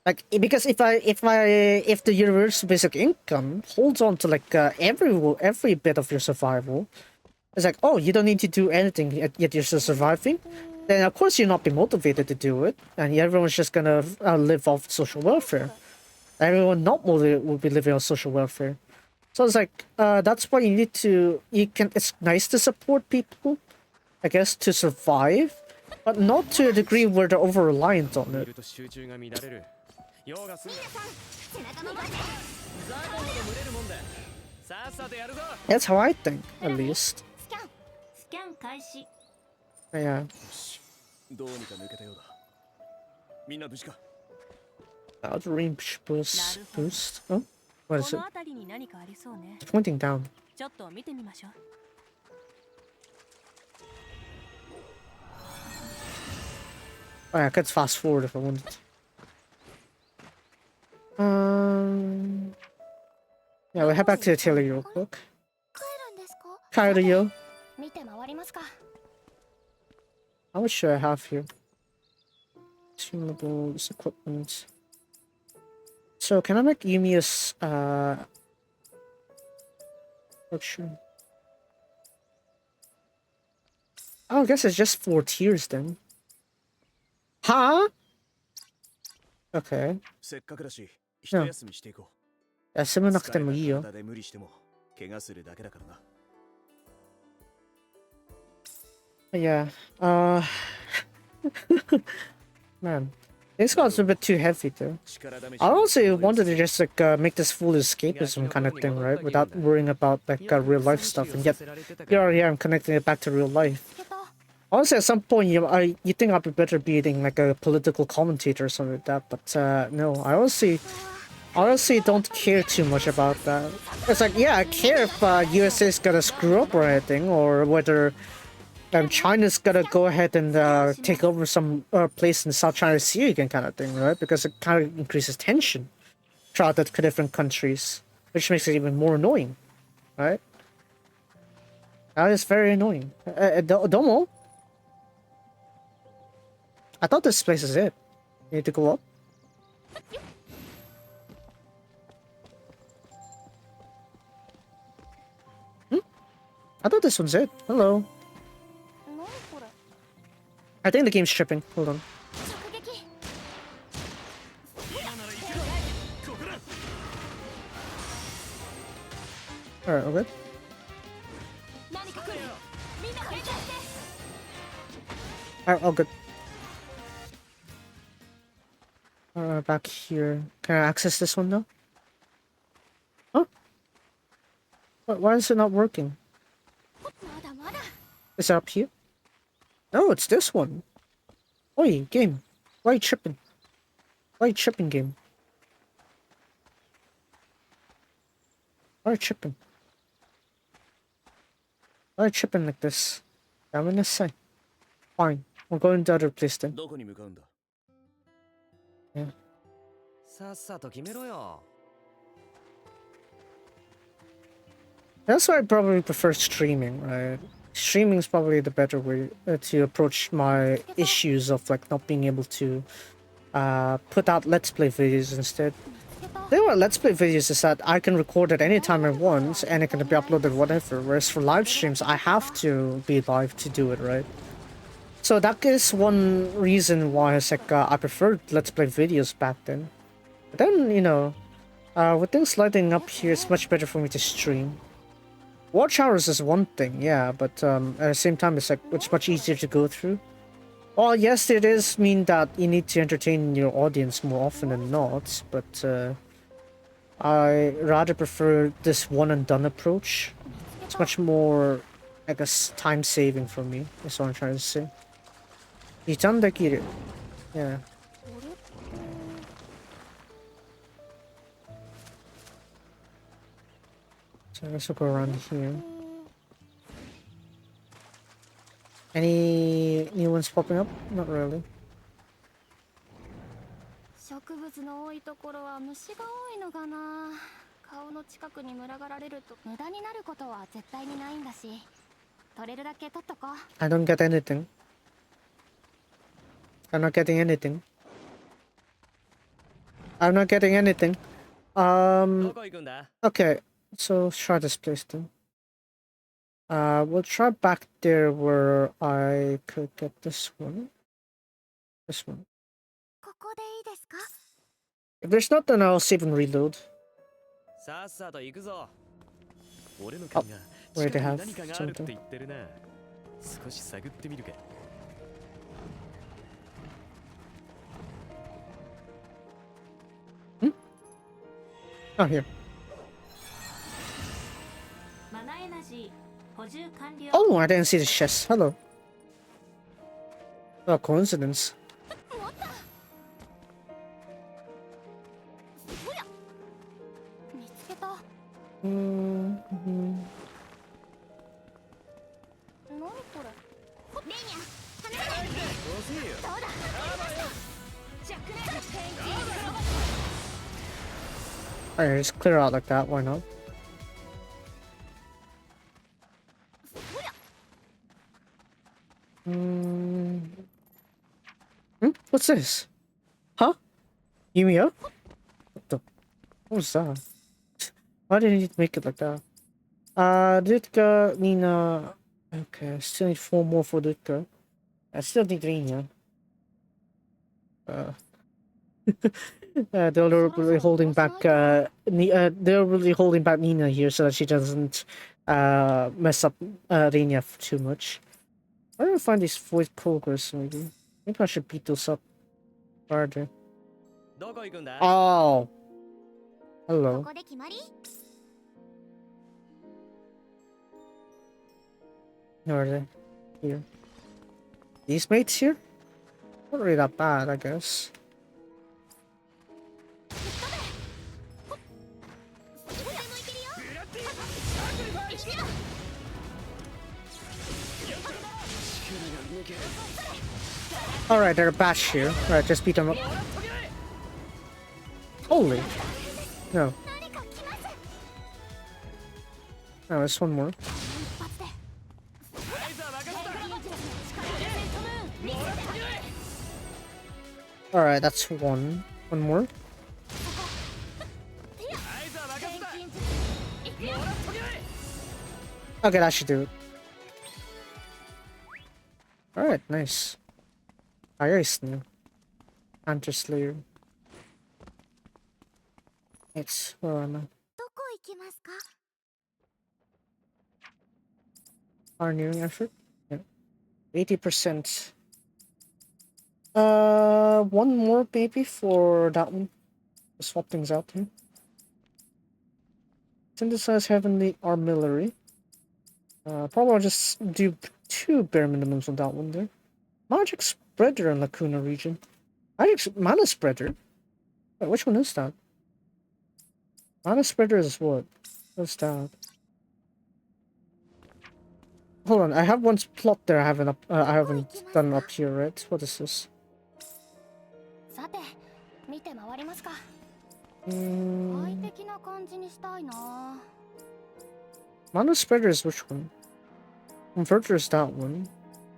Like because if the universal basic income holds on to like every bit of your survival, it's like, oh, you don't need to do anything yet you're still surviving. Then of course you'll not be motivated to do it, and everyone's just gonna live off social welfare. Everyone not motivated will be living on social welfare. So it's like that's why it's nice to support people, I guess, to survive, but not to a degree where they're over reliant on 見 it. ると集中が乱れる用が済んだ背中も待ってザコほど群れるもんださっさとやるぞ That's how I think, at least. スキャンスキャン開始 Yeah. どうにか抜けたようだみんな無事か Out range boost. Oh, what こ is it? の辺りに何かありそうね It's pointing down. ちょっと見てみましょう Oh yeah, I could fast forward if I wanted. Yeah, we'll head back to the tailor real quick. 帰るんですか Kairio, 見て回りますか how much should I have here? Consumables, equipment. So can I make Yumia's option? Oh, I guess it's just 4 tiers then. Huh? Okay. せっかくだし一休みしていこう休めなくてもいいよ。体で無理しても怪我するだけだからな Yeah. Man, this guy's a bit too heavy though. 力試し I also wanted to just like make this full escapism kind of thing, right? Without worrying about like real life stuff, and yet here I'm connecting it back to real life. 見つけた Honestly, at some point you think I'd be better being like a political commentator or something like that, but no, I honestly don't care too much about that. It's like, yeah, I care if USA is gonna screw up or anything, or whether China's gonna go ahead and take over some place in South China Sea again, kind of thing, right? Because it kind of increases tension throughout the different countries, which makes it even more annoying, right? That is very annoying. Domo? I thought this place is it. You need to go up? I thought this one's it. Hello. 何これ I think the game's tripping. Hold on. 直撃 Alright, okay. 何か来るみんな警戒して Alright, all good. Back here. Can I access this one now? Huh? Why is it not working? まだまだ Is it up here? No, it's this one. Oi, game. Why you tripping? Why you tripping, game? Why you tripping? Why you tripping like this? I'm gonna say. Fine. We'll go into other place then. どこに向かうんだ。さっさと決めろよ。 That's why I probably prefer streaming, right? Streaming is probably the better way to approach my issues of like not being able to put out Let's Play videos instead. 見つけた The thing about Let's Play videos is that I can record it anytime I want and it can be uploaded whatever, whereas for live streams I have to be live to do it, right? So that is one reason why it's like, I preferred Let's Play videos back then. But then, you know, with things lighting up here, it's much better for me to stream. Watch hours is one thing, yeah, but at the same time, it's like it's much easier to go through. Well, yes, it does mean that you need to entertain your audience more often than not, but I rather prefer this one and done approach. It's much more, I guess, time saving for me. That's what I'm trying to say. リターンできる. Yeah. これって So I guess we'll go around here. Any new ones popping up? Not really. 植物の多いところは虫が多いのかな。顔の近くに群がられると無駄になることは絶対にないんだし、取れるだけ取っとこう。 I don't get anything. I'm not getting anything. I'm not getting anything. どこ行くんだ。 Okay, so let's try this place then. We'll try back there where I could get this one. This one. ここでいいですか？ If there's not, then I'll save and reload. さっさと行くぞ。俺の勘が Where 近 they くに have 何かがあるって something. 言ってるな。少し探ってみるか。 Oh, here. マナエナジー補充完了。 Oh, I didn't see the chest. Hello. Oh, coincidence. 見つけた。 Mm-hmm. 何これ？レイニャ離れないでそうだジャックネット Alright, just clear out like that. Why not? What's this? Huh? Yumiya? What the? What was that? Why did he make it like that? Rutka, Nina. Okay, I still need 4 more for Rutka. I still need Rina. They're really holding back. They're really holding back Nina here so that she doesn't mess up Rina too much. Where do I find these voice progress? Maybe I should beat those up harder. どこ行くんだ。 Oh, こ hello. こで決まり Where are they? Here. These mates here? Not really that bad, I guess. いつでもいけるよ Alright, they're a batch here. Alright, just beat them up. Holy. No. 何か来ます No, there's one more. 一発で。 Alright, that's one. One more. 合図は任せた。錬金術師いくよ。もらっとけ。 Okay, that should do it. Alright, nice. Ayos na. Hunter Slayer. It's ano. どこ行きますか？ Pioneering effort? Yeah. 80%. One more maybe for that one. Swap things out here. Synthesize Heavenly Armillary. Probably I'll just do 2 bare minimums on that one there. Magic Spreader in Lacuna region. Magic Mana Spreader? Wait, which one is that? Mana Spreader is what? What's that? Hold on, I have one plot there I haven't done up here, right? What is this? さて見て回りますか。快 Mm, 適な感じにしたいな。 Mana Spreader is which one? Converter is that one.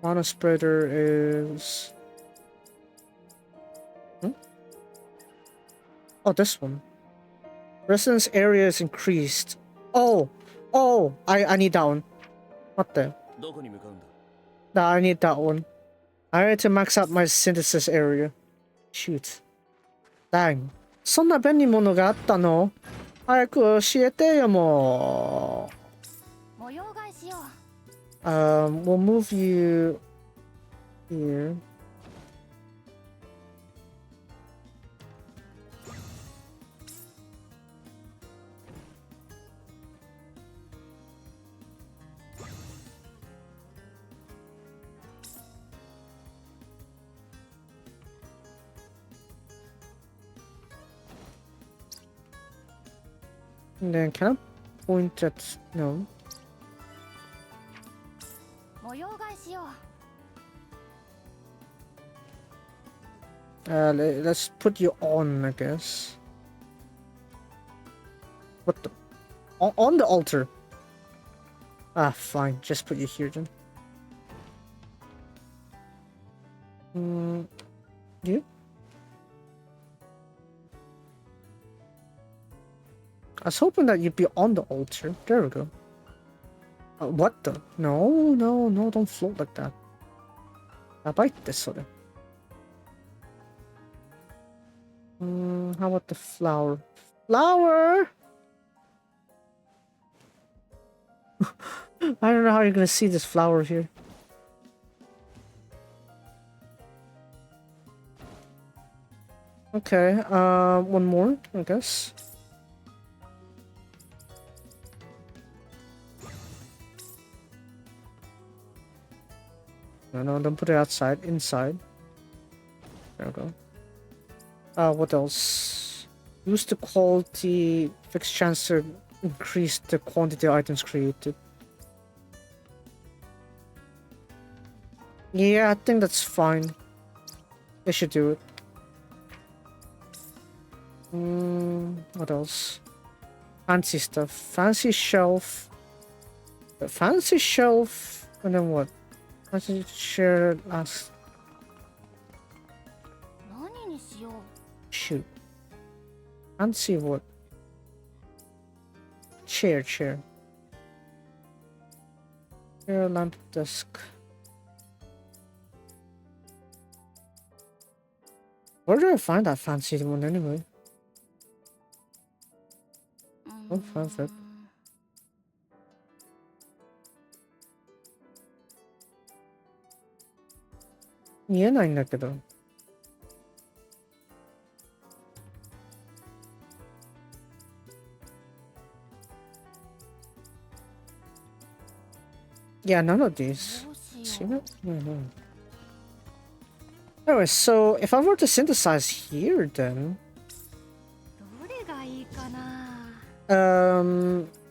Mana Spreader is... Hmm? Oh, this one. Residence area is increased. Oh! Oh! I need that one. What the? どこに向かうんだ？ Nah, I need that one. I need to max out my synthesis area. Shoot. Dang. そんな便利物があったの？早く教えてよもう。模様替えしよう。We'll move you here. And then can I point at no? 模様替えしよう。 Let's put you on, I guess. What the? On the altar. Ah, fine. Just put you here then. You? I was hoping that you'd be on the altar. There we go. What the? No, no, no, don't float like that. I bite this sort of. How about the flower? Flower! I don't know how you're gonna see this flower here. Okay, one more, I guess. No, don't put it outside. Inside. There we go. What else? Use the quality. Fixed chance to increase the quantity of items created. Yeah, I think that's fine. They should do it. What else? Fancy stuff. Fancy shelf. Fancy shelf. And then what? Let's share last. 何にしよう。 Shoot. Fancy what? Chair. Chair, lamp, desk. Where do I find that fancy one anyway? Oh, perfect. 見えないんだけど。Yeah, none of these. どうし See よう。 that? Anyway, so if I were to synthesize here, then どれがいいかな。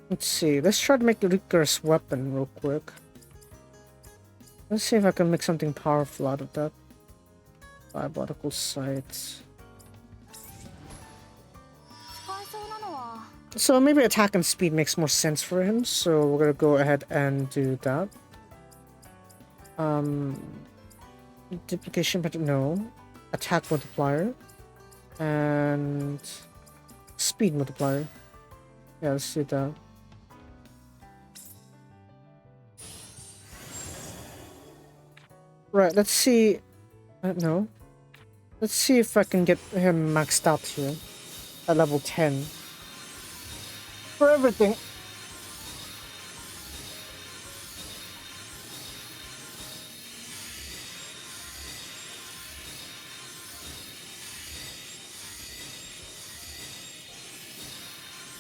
let's see. Let's try to make Ricker's weapon real quick. Let's see if I can make something powerful out of that. Diabolical sight. 使えそうなのは。 So maybe attack and speed makes more sense for him. So we're gonna go ahead and do that. Duplication, but no. Attack multiplier. And speed multiplier. Yeah, let's do that. Right, let's see. No. Let's see if I can get him maxed out here at level 10. For everything.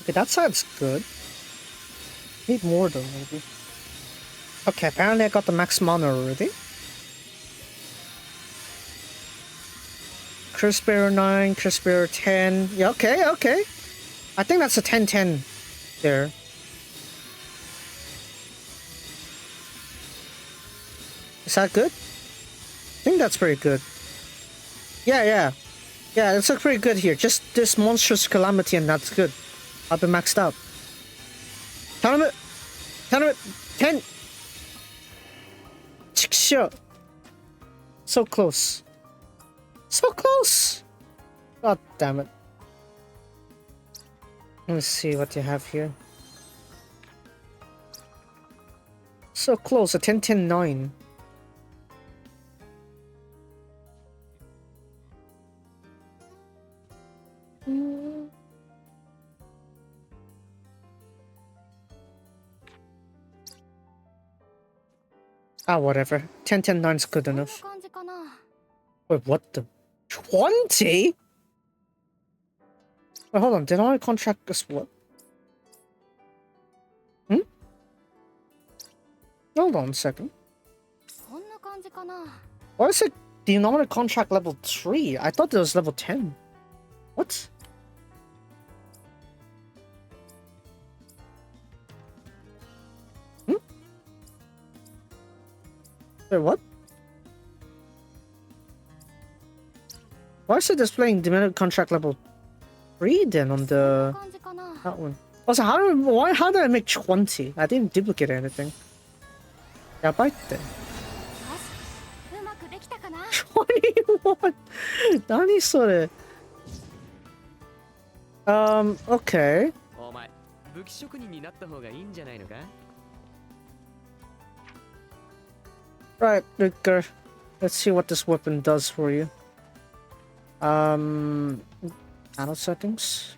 Okay, that side's good. Need more though, maybe. Okay, apparently I got the max mana already. Curse Bearer 9, Curse Bearer 10. Yeah, okay, okay. I think that's a 10-10 there. Is that good? I think that's pretty good. Yeah, yeah. Yeah, it's looks pretty good here. Just this monstrous calamity and that's good. I'll be maxed out. Tournament! Tournament! 10! Sure. So close. So close! God damn it. Let's see what you have here. So close, a 10-10-9. Ah, whatever. 10-10-9 is good こんな enough. 感じかな。 Wait, what the? 20? Wait, hold on. Did I contract this what? Hmm? Hold on a second. こんな感じかな。 Why is it denominator contract level 3? I thought it was level 10. What? Hmm? Wait, what? Why is it displaying denominator contract level 3 then on こんな the 感じかな。 that one? Also, how did I make 20? I didn't duplicate anything. Yeah, bite then. よし、うまくできたかな。 21? 何それ? Okay. お前武器職人になった方がいいんじゃないのか？ Right, Rutger. Let's see what this weapon does for you. Battle settings.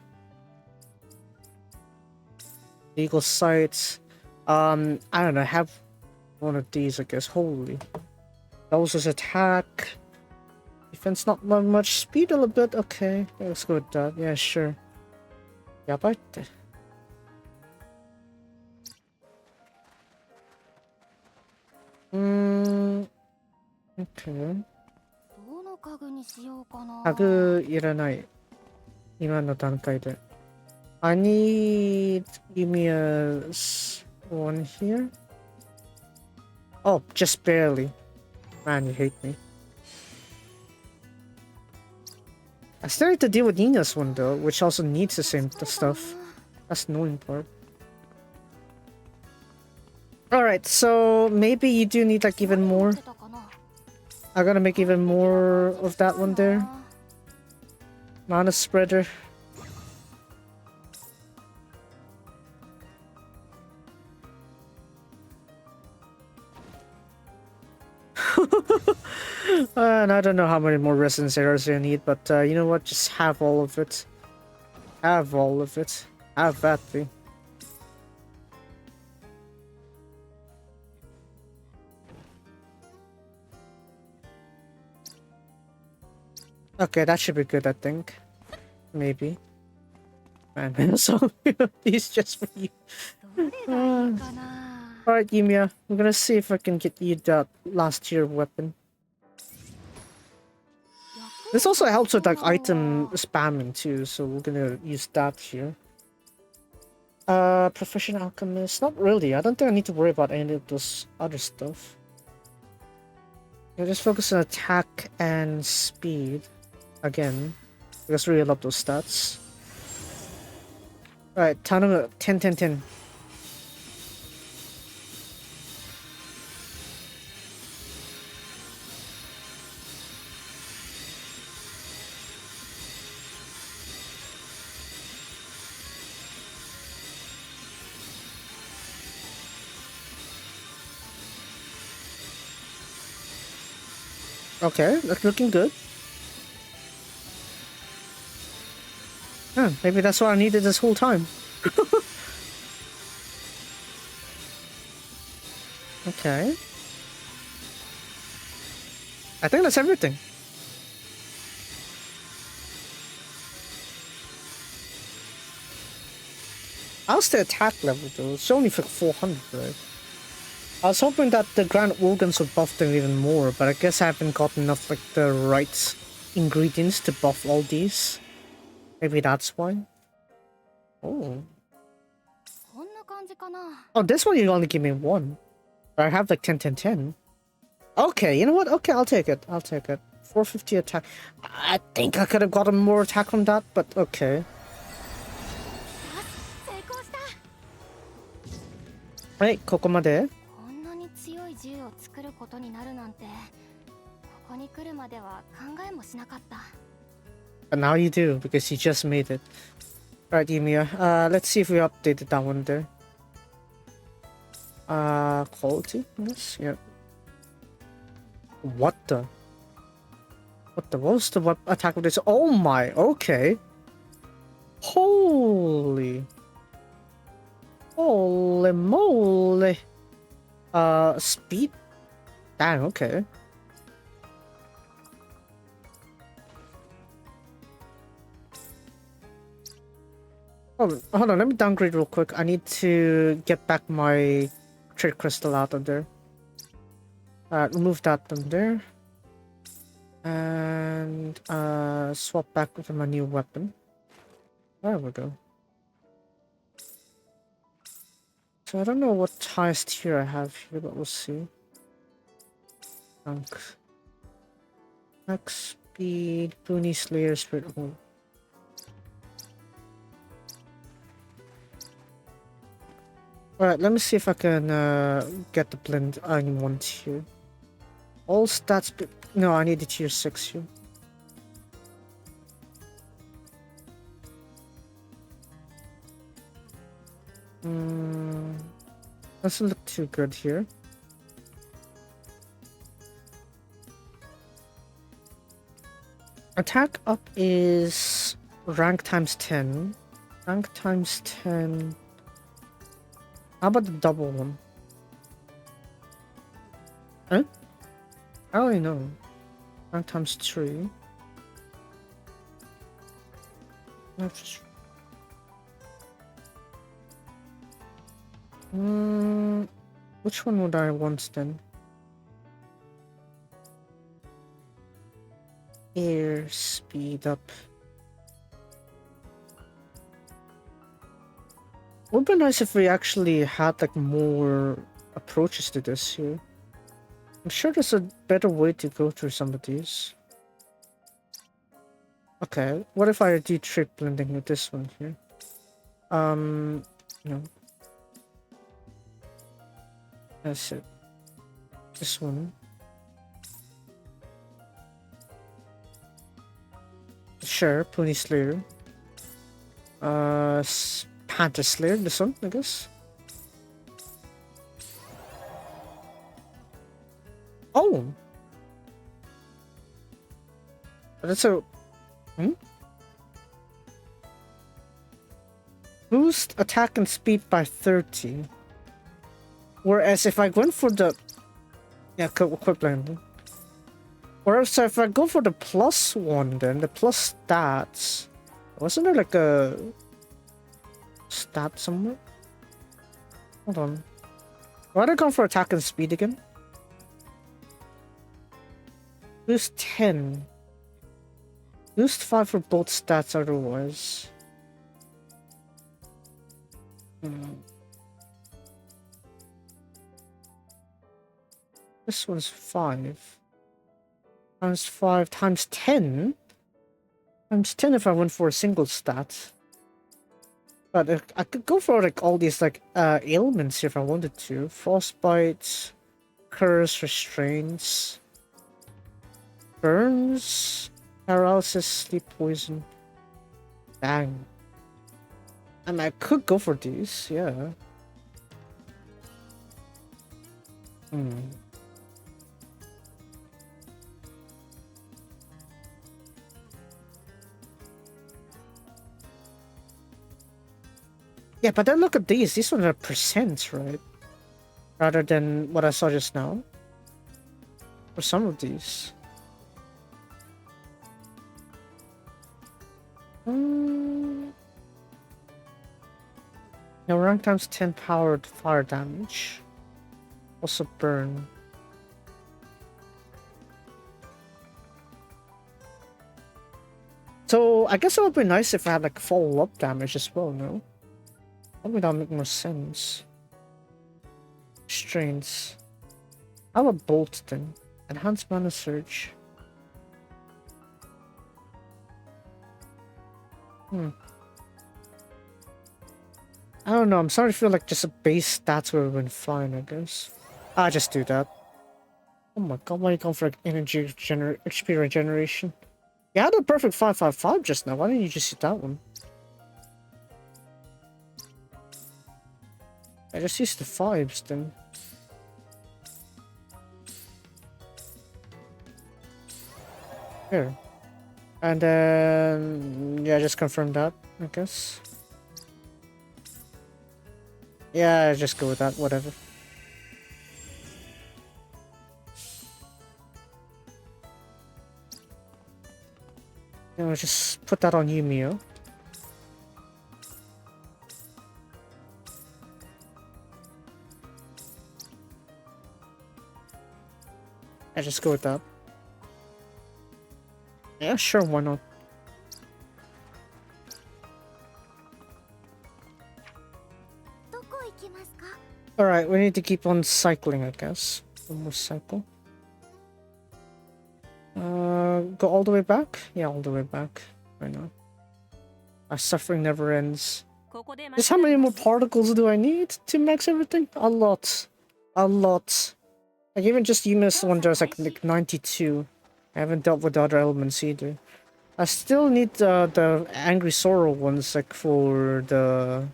Legal sights. I don't know, have one of these, I guess. Holy. Those attack. Defense not much. Speed a little bit. Okay, let's go with that. Yeah, sure. Yeah, but okay. どの家具にしようかな。 가그 일어나이. 이만 단가이들. I need give me a one here. Oh, just barely. Man, you hate me. I still need to deal with Nina's one though, which also needs the same stuff. That's the annoying part. Alright, so maybe you do need like even more. I gotta make even more of that one there. Mana spreader. And I don't know how many more resonance arrows I need, but you know what? Just have all of it. Have all of it. Have that thing. Okay, that should be good, I think. Maybe. Man, so he's just for you. どれがいいかな。 Alright, Yumiya. I'm gonna see if I can get you that last tier weapon. This also helps with like item spamming too, so we're gonna use that here. Professional alchemist. Not really. I don't think I need to worry about any of those other stuff. Yeah, just focus on attack and speed. Again. Because I really love those stats. Alright, Tanama 10-10-10. Okay, that's looking good. Maybe that's what I needed this whole time. Okay. I think that's everything. How's the attack level though? It's only for 400, right? I was hoping that the Grand Organs would buff them even more, but I guess I haven't gotten enough like the right ingredients to buff all these. Maybe that's why. Oh. こんな感じかな。 Oh, this one you only give me one. But I have like 10, 10, 10. Okay, you know what? Okay, I'll take it. I'll take it. 450 attack. I think I could have gotten more attack from that, but okay. 成功した。はい、ここまで。こんなに強い銃を作ることになるなんて、ここに来るまでは考えもしなかった。 But now you do, because you just made it. Alright, Ymir. Let's see if we updated that one there. Quality? Yes, yeah. What the? What was the attack of this? Oh my, okay. Holy. Holy moly. Speed? Dang, okay. Oh, hold on, let me downgrade real quick. I need to get back my trade crystal out of there. Remove that from there. And swap back with my new weapon. There we go. So I don't know what highest tier I have here, but we'll see. Max speed, Puni Slayer, Spirit Hole. Alright, let me see if I can get the blend I want here. All stats... No, I need the tier 6 here. Doesn't look too good here. Attack up is rank times 10. Rank times 10... How about the double one? Huh? I don't really know. Rank times 3. Which one would I want then? Air speed up. Would be nice if we actually had like more approaches to this here. I'm sure there's a better way to go through some of these. Okay, what if I do trick blending with this one here? No. That's it. This one. Sure, Pony Slayer. Panther Slayer, this one, I guess. Oh! That's a... Boost attack and speed by 30. Whereas if I went for the... Yeah, quick blending. Whereas if I go for the plus one then, the plus stats... Wasn't there like a... stat somewhere? Hold on. Why did I go for attack and speed again? Boost 10. Boost 5 for both stats otherwise. This one's 5. Times 5 times 10? Times 10 if I went for a single stat. But I could go for like all these like ailments if I wanted to. Frostbite, curse, restraints, burns, paralysis, sleep poison. Dang. And I could go for these, yeah. Yeah, but then look at these. These ones are percent, right? Rather than what I saw just now. For some of these. Now rank times 10 powered fire damage. Also burn. So I guess it would be nice if I had like follow-up damage as well, no? Probably that would make more sense. Strains. How about bolt then? Enhanced mana surge. I don't know, I'm starting to feel like just a base stats would have been fine, I guess. I just do that. Oh my god, why are you going for like HP regeneration? You had a perfect 555 just now, why didn't you just use that one? I just used the 5s then. Here. And then... yeah, just confirm that, I guess. Yeah, just go with that, whatever. You know, just put that on Yumio. I just go with that. Yeah, sure, why not? Alright, we need to keep on cycling, I guess. One more cycle. Go all the way back? Yeah, all the way back. Right now. Our suffering never ends. Just how many more particles do I need to max everything? A lot. A lot. Like even just Yumi's one there's like 92. I haven't dealt with the other elements either. I still need the Angry Sorrow ones like for the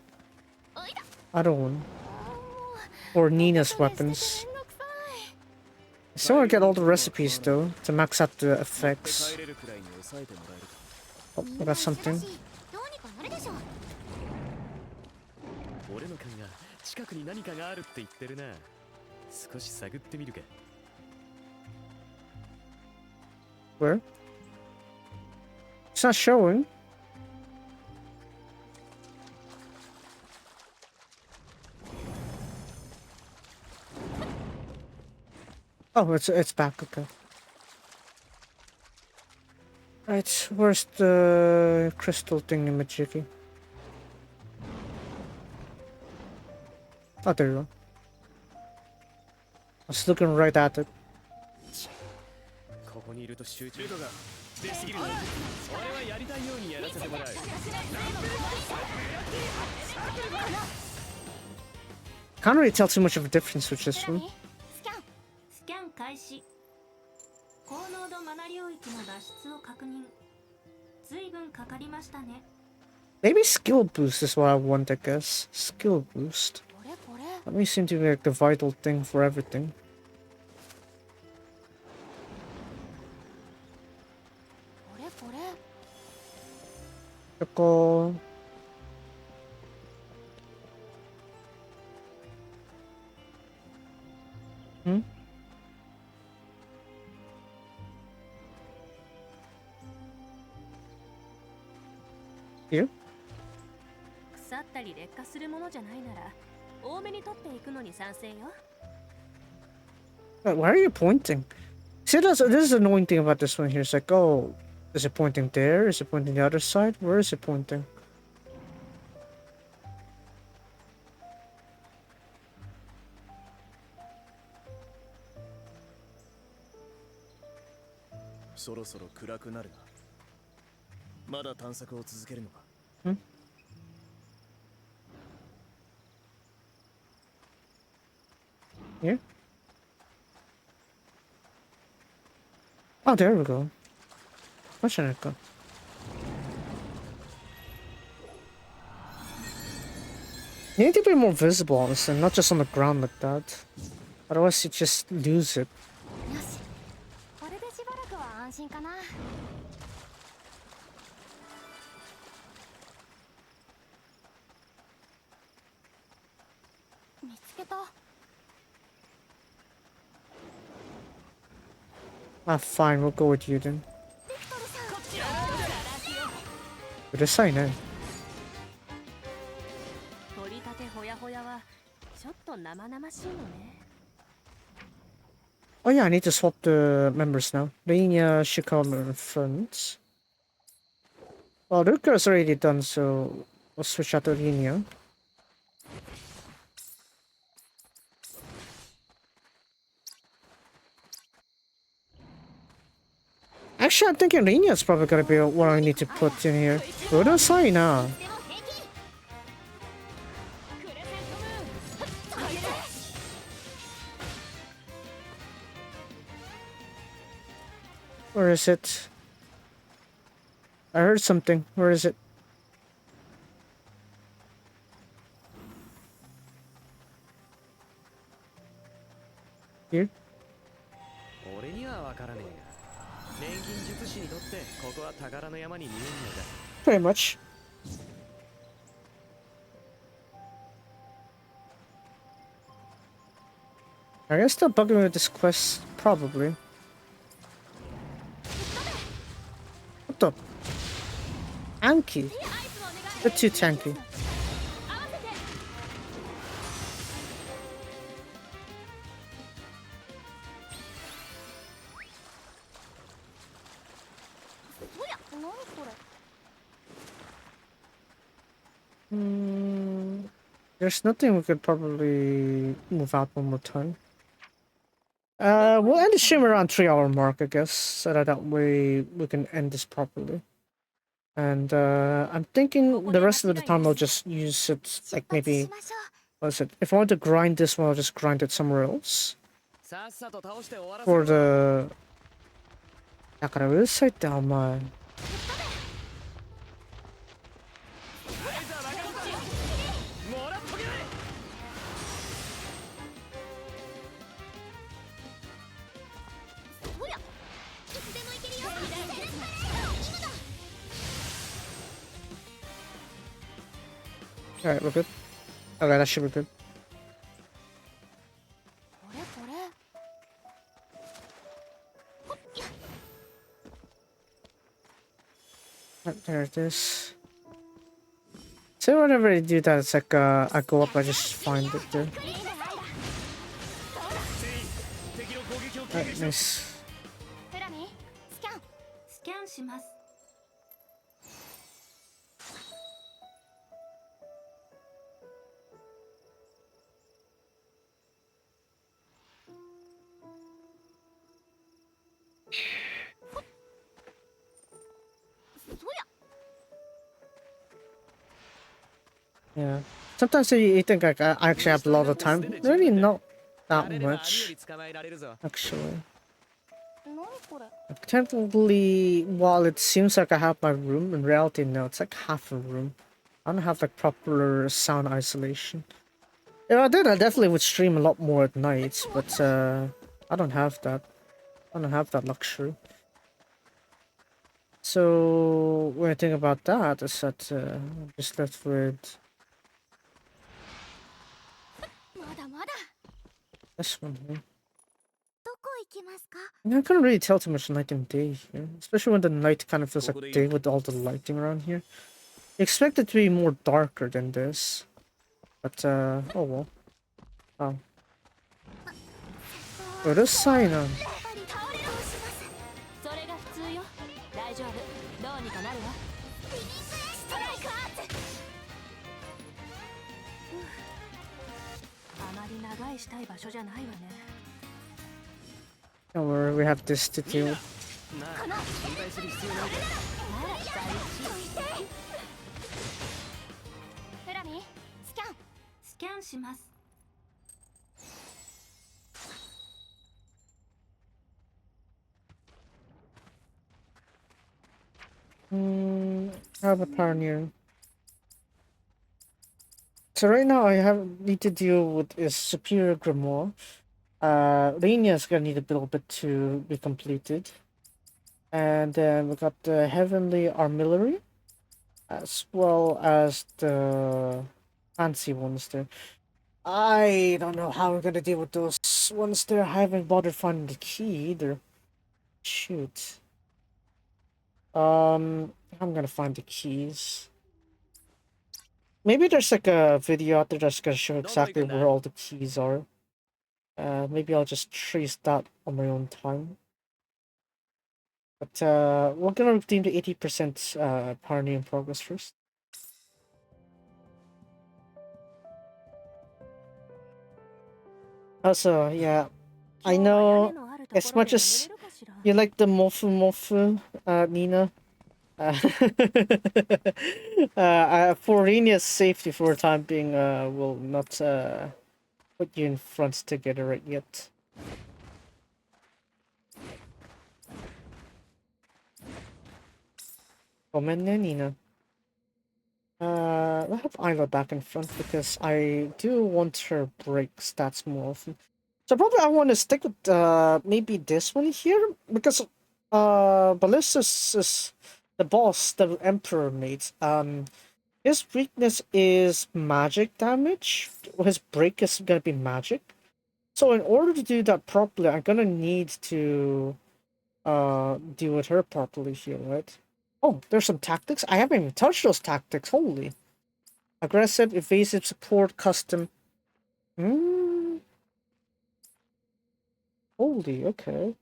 other one. Or Nina's weapons. I still want to get all the recipes though, to max out the effects. Oh, I got something. 俺の勘が近くに何かがあるって言ってるな。少し探ってみるか。Where? It's not showing. Oh, it's back. Okay. Right, where's the crystal thingamajiggy? Oh, there you go. I was looking right at it. ここにいると集中度が出すぎる。俺はやりたいようにやらせてもらう。Can't really tell too much of a difference with this one. スキャン開始。高濃度マナ領域の脱出を確認。随分かかりましたね。Maybe skill boost is what I want, I guess. Skill boost. That may seem to be like the vital thing for everything. Circle. Here? 腐ったり劣化するものじゃないなら多めに取っていくのに賛成よ。Why are you pointing? See, this is the annoying thing about this one here. It's like, oh, is it pointing there? Is it pointing the other side? Where is it pointing? Here? Oh, there we go. Where should I go? You need to be more visible, honestly, not just on the ground like that. Otherwise, you just lose it. よし、これでしばらくは安心かな。けた。 Ah, fine, we'll go with you then. うるさいね。取り立てほやほやはちょっと生々しいのね。 Oh yeah, I need to swap the members now. Linia, Shikama, and friends. Well, Ruka's already done, so we'll switch out to Linia. Actually, I'm thinking Linia's probably gonna be what I need to put in here. Urusai na. Where is it? I heard something. Where is it? Here? 俺にはわからねえが、錬金術師にとってここは宝の山に見えんのだ。 Pretty much. I guess they'll bug me with this quest, probably. What the? Anki? They're too tanky. There's nothing we could probably move out one more time. We'll end the stream around 3-hour mark, I guess, so that way we can end this properly. And I'm thinking the rest of the time I'll just use it, like maybe, what is it? If I want to grind this one, I'll just grind it somewhere else. さっさと倒して終わらせ For ろ。 the... だからうるさいってお前。もらっとけ。Alright, we're good. Okay, that should be good. これこれ。 Right, there it is. So whenever I do that, it's like I go up, I just find it there. Right, nice. フラミー、スキャン。スキャンします。 Yeah. Sometimes you think like I actually have a lot of time. Really not that 慣れれば網よ much, り捕まえられるぞ。 actually. 何これ。 Like, technically, while it seems like I have my room, in reality, no, it's like half a room. I don't have like proper sound isolation. If I did, I definitely would stream a lot more at night, but I don't have that. I don't have that luxury. So when I think about that, is that I'm just left with まだまだ。 this one here. どこ行きますか？ I mean, I couldn't really tell too much night and day here, especially when the night kind of feels like day with all the lighting around here. You expect it to be more darker than this, but oh well. Oh. Oh, this sign on. それが普通よ。大丈夫。どうにかなるわ。ストライクアーツ。あまり長いしたい場所じゃないわね。 Don't worry, we have this to deal with. なあ、心配する必要ないから。フラミー、スキャン。スキャンします。 How about Pioneer? So right now I need to deal with is Superior Grimoire. Linia is gonna need a little bit to be completed. And then we got the Heavenly Armillary, as well as the fancy ones there. I don't know how we're gonna deal with those ones there. I haven't bothered finding the key either. Shoot. I'm gonna find the keys. Maybe there's like a video out there that's gonna show exactly where all the keys are. Maybe I'll just trace that on my own time. But we're gonna redeem the 80% party in progress first. Also, yeah, I know as much as you like the Mofu Mofu, Nina, for Renia's safety for the time being, will not put you in front together right yet. Komenne, Nina. I have Iva back in front because I do want her break stats more often. So probably I want to stick with maybe this one here because Ballistus is the boss the Emperor made. His weakness is magic damage. His break is gonna be magic. So in order to do that properly, I'm gonna need to deal with her properly here, right? Oh, there's some tactics. I haven't even touched those tactics. Holy. Aggressive, evasive, support, custom. Holy, okay.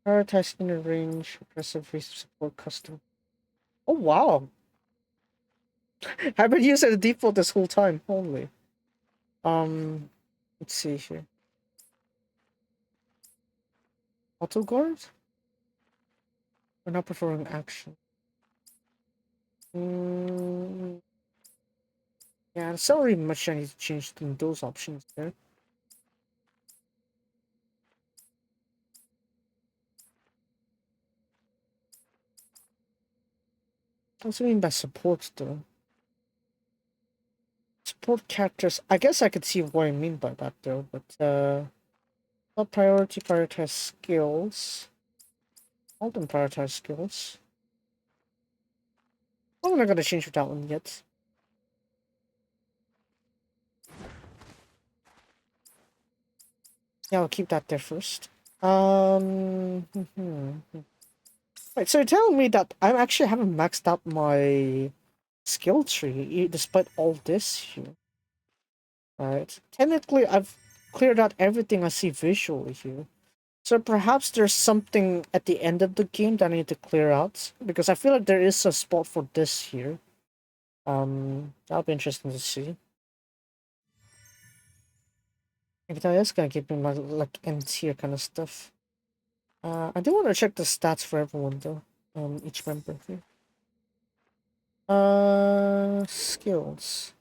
Prioritize inner range, aggressive, evasive, support, custom. Oh, wow. I've been using the default this whole time. Holy. Let's see here. Auto guard? We're not preferring action. Yeah, there's not really much I need to change in those options there. What do you mean by support, though? Support characters. I guess I could see what I mean by that, though, but, not priority, prioritize skills. All them prioritize skills. I'm not gonna change that one yet. Yeah, I'll keep that there first. Right, so you're telling me that I actually haven't maxed out my skill tree despite all this here. Right. Technically, I've cleared out everything I see visually here. So perhaps there's something at the end of the game that I need to clear out. Because I feel like there is a spot for this here. That'll be interesting to see. If that is gonna give me my, like, end tier kind of stuff. I do want to check the stats for everyone, though. Each member here. Skills.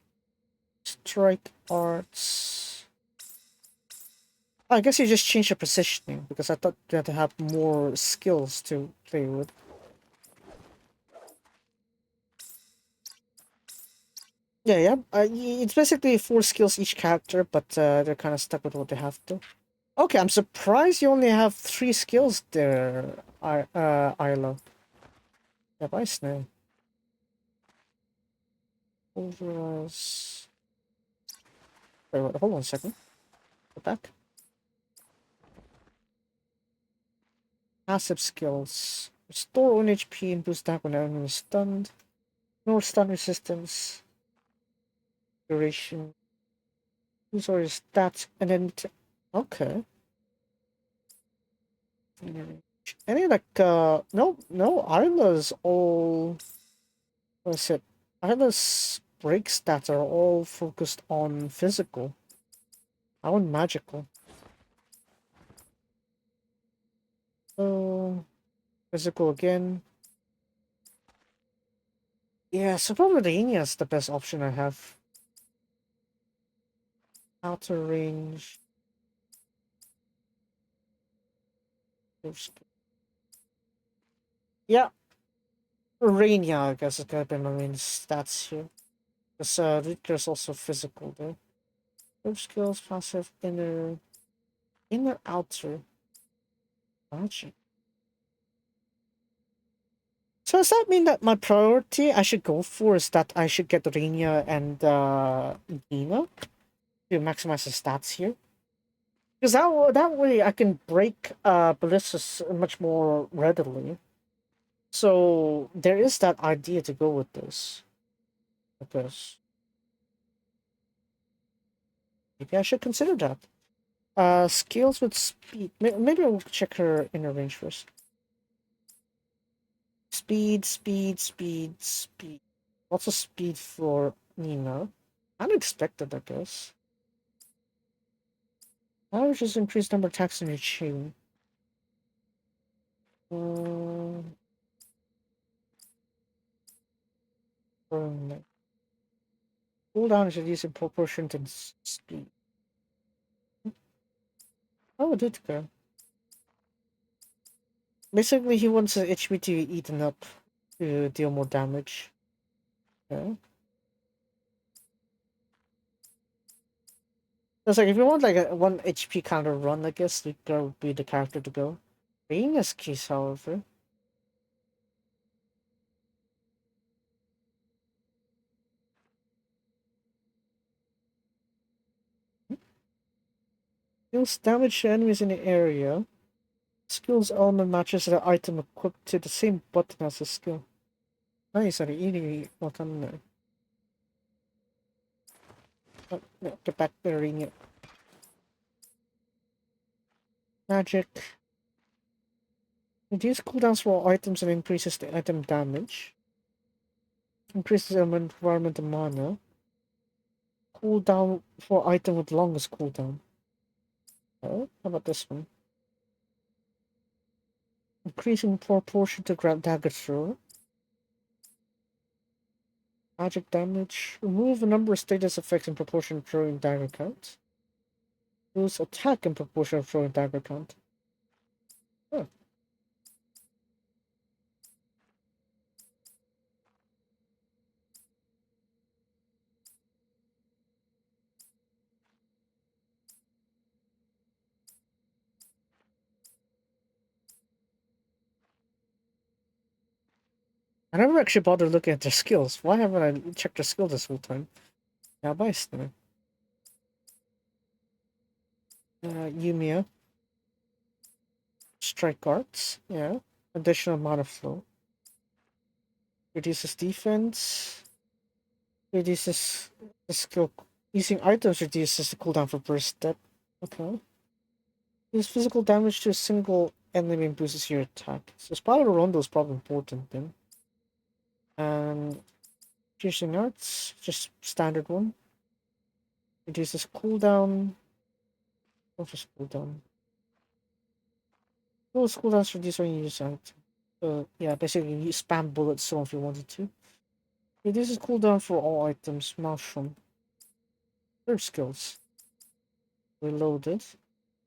Strike arts. I guess you just change your positioning, because I thought you had to have more skills to play with. Yeah. It's basically 4 skills each character, but they're kind of stuck with what they have to. Okay, I'm surprised you only have 3 skills there, Isla. Yeah, bye, Snail. Overalls. Wait, hold on a second. Go back. Passive skills. Restore own HP and boost attack when enemy is stunned. No stun resistance. Duration. Use all your stats and then... Okay. Any like, no, Isla's all... What is it? Isla's break stats are all focused on physical. I want magical. So... Physical again. Yeah, so probably Renia is the best option I have. Outer range. Yeah. Renia, I guess, is gonna be my main stats here. Because Ricker's also physical though. Group skills, passive, inner, outer. Magic. So does that mean that my priority I should go for is that I should get Rainia and Nina to maximize the stats here? Because that way I can break ballistas much more readily. So there is that idea to go with this. I guess maybe I should consider that. Skills with speed. Maybe I'll check her inner range first. Speed, speed, speed, speed. Lots of speed for Nina. Unexpected, I guess. How just increase number of attacks in your chain? Cooldown is reduced in proportion to speed. Oh, it did go. Basically, he wants his HP to be eaten up to deal more damage. Okay. It's like if you want like a 1 HP counter run, I guess Luca would be the character to go. Rainia's case, however. Deals damage to enemies in the area. Skill's element matches the item equipped to the same button as the skill. Nice, are really what on there. Oh, no, get back to Rainia. Magic. Reduce cooldowns for all items and increases the item damage. Increases environment and mana. Cooldown for item with longest cooldown. Oh, how about this one? Increasing proportion to grab dagger throw. Magic damage. Remove a number of status effects in proportion to throwing dagger count. Lose attack in proportion of throwing dagger count. Oh. I never actually bothered looking at their skills. Why haven't I checked their skill this whole time? Now by Stinner. Yumiya. Strike arts, yeah. Additional mana flow. Reduces defense. Reduces the skill. Using items reduces the cooldown for burst step. Okay. Use physical damage to a single enemy and boosts your attack. So Spiral Rondo is probably important then. And piercing arts, just standard one. Reduces cooldown. Or just cooldown. Those cooldowns reduce when you use it. So yeah, basically you spam bullets so if you wanted to. Reduces cooldown for all items. Mushroom. Third skills. Reloaded.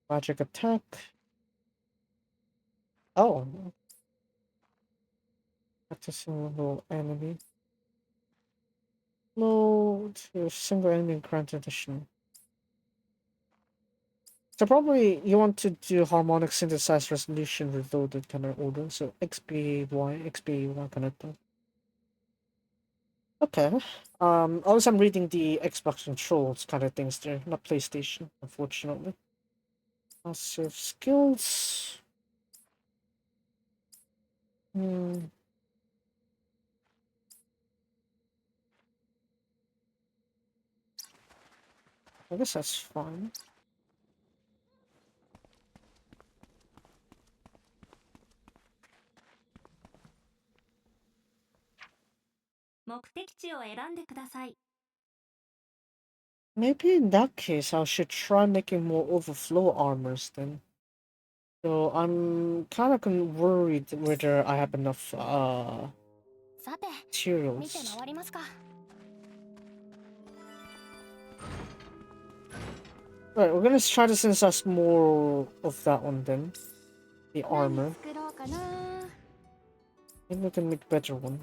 Magic attack. Oh. That's a single enemy. Load to a single enemy in current edition. So probably you want to do harmonic synthesized resolution reloaded kind of order. So XBY, XBY kind of thing. Okay. Also I'm reading the Xbox controls kind of things there, not PlayStation, unfortunately. Passive skills. I guess that's fine. Maybe in that case, I should try making more overflow armors then. So I'm kind of worried whether I have enough materials. Right, we're gonna try to synthesize more of that one then. The armor. Maybe we can make better one.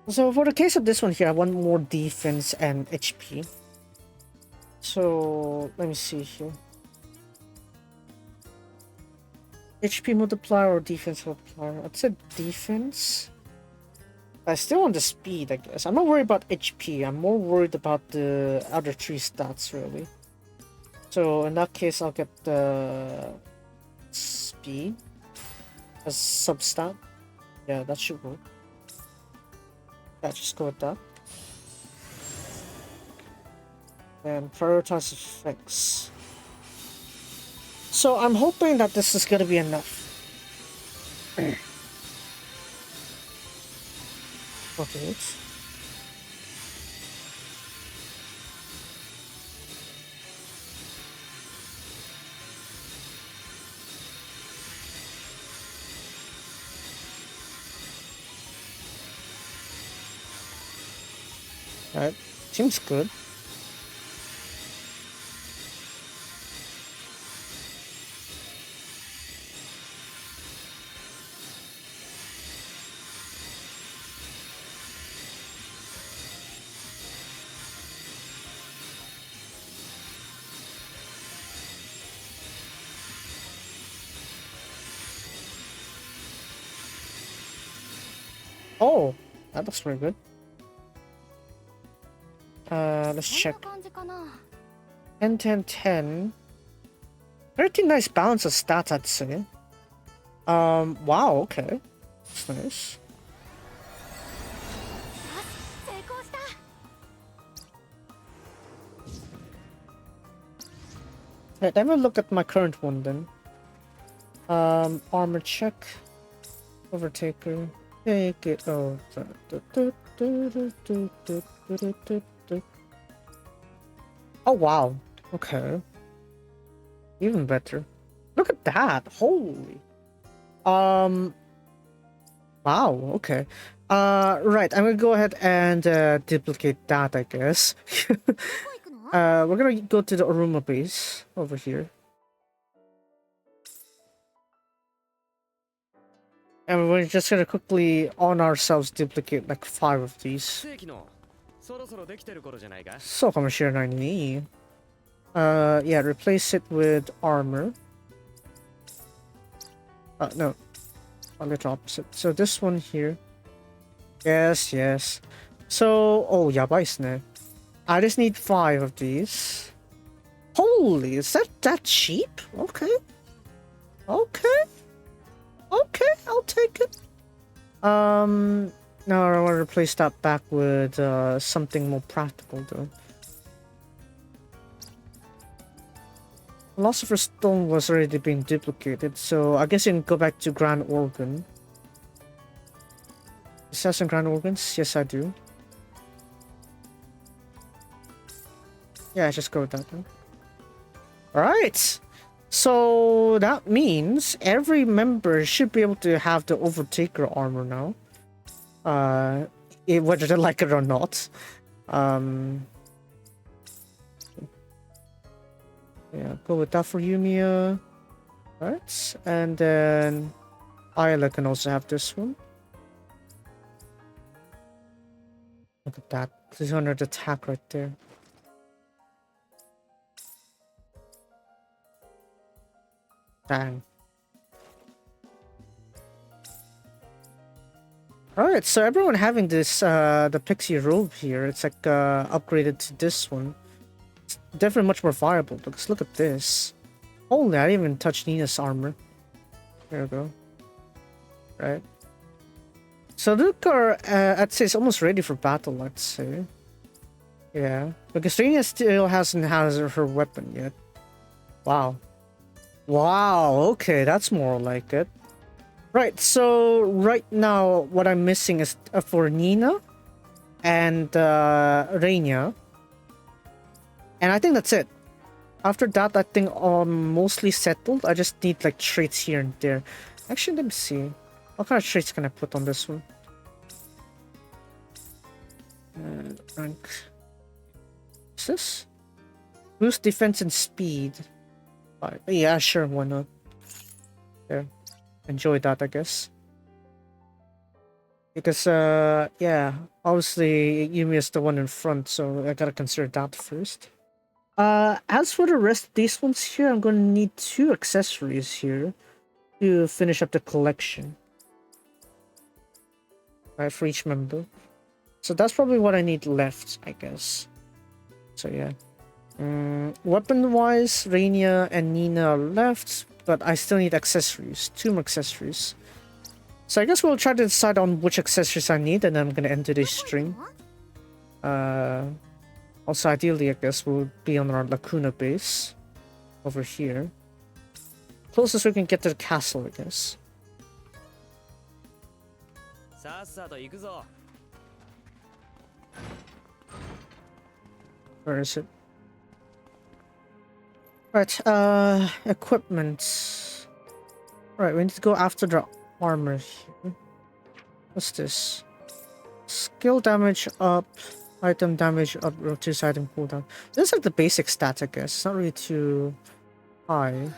So for the case of this one here, I want more defense and HP. So So let me see here. HP multiplier or defense multiplier? I'd say defense. I still want the speed, I guess. I'm not worried about HP. I'm more worried about the other three stats, really. So in that case, I'll get the speed as substat. Yeah, that should work. Yeah, just go with that. And prioritize effects. So I'm hoping that this is gonna be enough. Okay. Alright, seems good. Oh, that looks pretty good. Let's check. 感じかな。 10, 10, 10. Pretty nice balance of stats, I'd say. Wow, okay. That's nice. 成功した。 Right, let me look at my current one then. Armor check. Overtaker. Take it over. Oh wow. Okay. Even better. Look at that. Holy. Wow, okay. Right, I'm gonna go ahead and duplicate that, I guess. We're gonna go to the Aruma base over here. And we're just gonna quickly on ourselves duplicate like 5 of these. 正規のそろそろできてる頃じゃないか。そうかもしれないね。Yeah, replace it with armor. No. A little opposite. So this one here. Yes, yes. So, oh, やばいっすね. I just need 5 of these. Holy, is that cheap? Okay. Okay. Okay, I'll take it. No, I want to replace that back with something more practical though. Philosopher's Stone was already being duplicated, so I guess you can go back to Grand Organ. Is that some Grand Organs? Yes, I do. Yeah, just go with that then. Alright! So that means every member should be able to have the Overtaker armor now. Whether they like it or not. Yeah, go with that for Yumiya. Right, and then Ayla can also have this one. Look at that, 300 attack right there. Dang. Alright, so everyone having this, the Pixie robe here, it's like upgraded to this one. It's definitely much more viable, because look at this. Holy, I didn't even touch Nina's armor. There we go. Right. So Lucar, I'd say, is almost ready for battle, I'd say. Yeah, because Nina still hasn't has her weapon yet. Wow. Wow, okay, that's more like it. Right, so right now what I'm missing is for Nina and Reina. And I think that's it. After that, I think I'm mostly settled. I just need like traits here and there. Actually, let me see. What kind of traits can I put on this one? Rank. What's this? Boost defense and speed. Yeah, sure, why not? There. Enjoy that, I guess. Because, yeah, obviously Yumi is the one in front, so I gotta consider that first. As for the rest of these ones here, I'm gonna need 2 accessories here to finish up the collection. Right, for each member. So that's probably what I need left, I guess. So yeah. Weapon-wise, Rainia and Nina are left, but I still need accessories. 2 more accessories. So I guess we'll try to decide on which accessories I need, and then I'm gonna end today's stream. Also, ideally, I guess we'll be on our Lacuna base over here. Closest we can get to the castle, I guess. さっさと行くぞ。 Where is it? Right, equipment. Right, we need to go after the armor here. What's this? Skill damage up, item damage up, reduce item cooldown. This is like the basic stat, I guess. It's not really too high.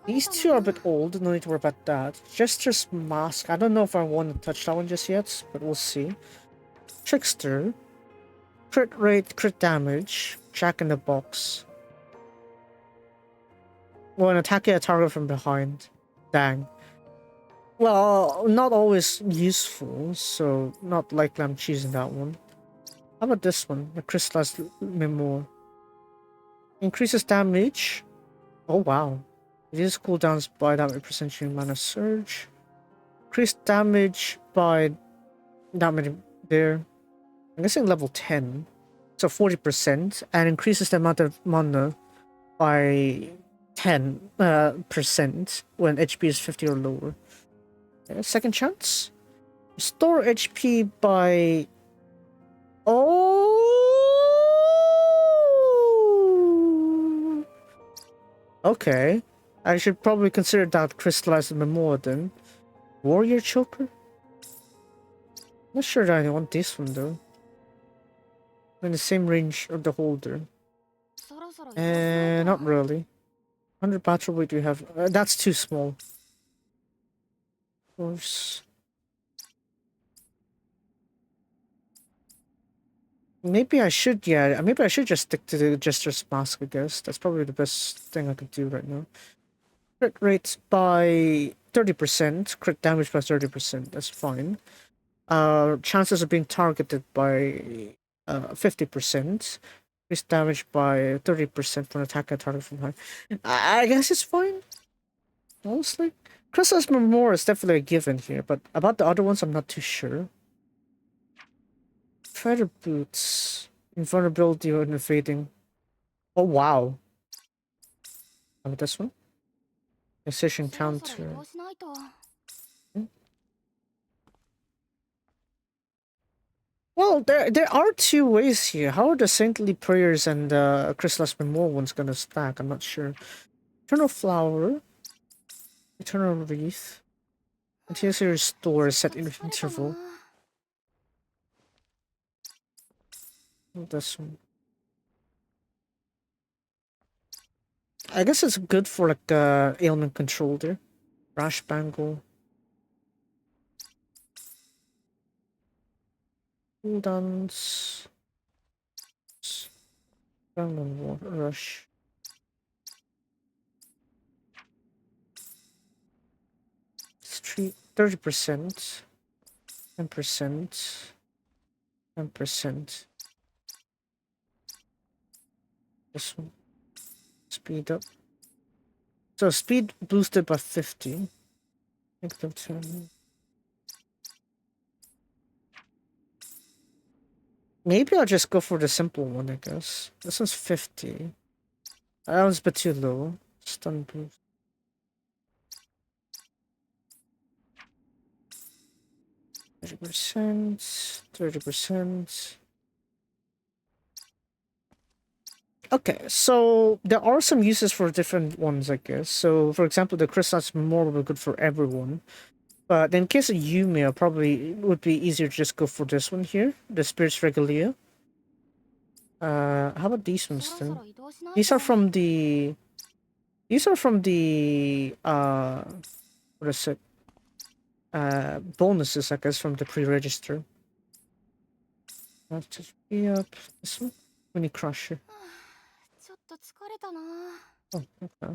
These 2 are a bit old, no need to worry about that. Jester's Mask, I don't know if I want to touch that one just yet, but we'll see. Trickster. Crit rate, crit damage. Jack in the Box. When attacking a target from behind. Dang. Well, not always useful, so not likely I'm choosing that one. How about this one? The Crystallized Memoir. Increases damage. Oh wow. It is cooldowns by that percentage in mana surge. Increased damage by that many there. I'm guessing level 10. So 40%. And increases the amount of mana by 10% when HP is 50 or lower. Okay, second chance. Restore HP by... Oh! Okay. I should probably consider that Crystallized Memoir then. Warrior Choker? Not sure that I want this one though. In the same range of the holder. Not really. 100 battle weight we have. That's too small. Of course. Maybe I should, yeah. Maybe I should just stick to the Jester's Mask, I guess. That's probably the best thing I could do right now. Crit rate by 30%. Crit damage by 30%. That's fine. Chances of being targeted by 50%. Increase damage by 30% when attacking a target from high. I guess it's fine. Honestly. Crystallized Memoir is definitely a given here, but about the other ones, I'm not too sure. Feather Boots. Invulnerability when evading. Oh, wow. How about this one? Precision counter. Well, there are 2 ways here. How are the Saintly Prayers and Crystallized Memoir ones gonna stack? I'm not sure. Eternal Flower. Eternal Wreath. Continuously restore set in interval. This one. I guess it's good for like ailment control there. Rash Bangle. Cooldowns. Rush. Street 30%. 10%. 10%. This one. Speed up. So speed boosted by 50. Make them 10. Maybe I'll just go for the simple one, I guess. This one's 50. That one's a bit too low. Stun boost. 30%. 30%. Okay, so there are some uses for different ones, I guess. So, for example, the Crystallized Memoir will be good for everyone. But in case of Yumiya, probably it would be easier to just go for this one here, the Spirit's Regalia. How about these ones then? These are from the... what is it? Bonuses, I guess, from the pre-register. Let's just be up this one. Mini Crusher. と疲れたな。 Oh, okay.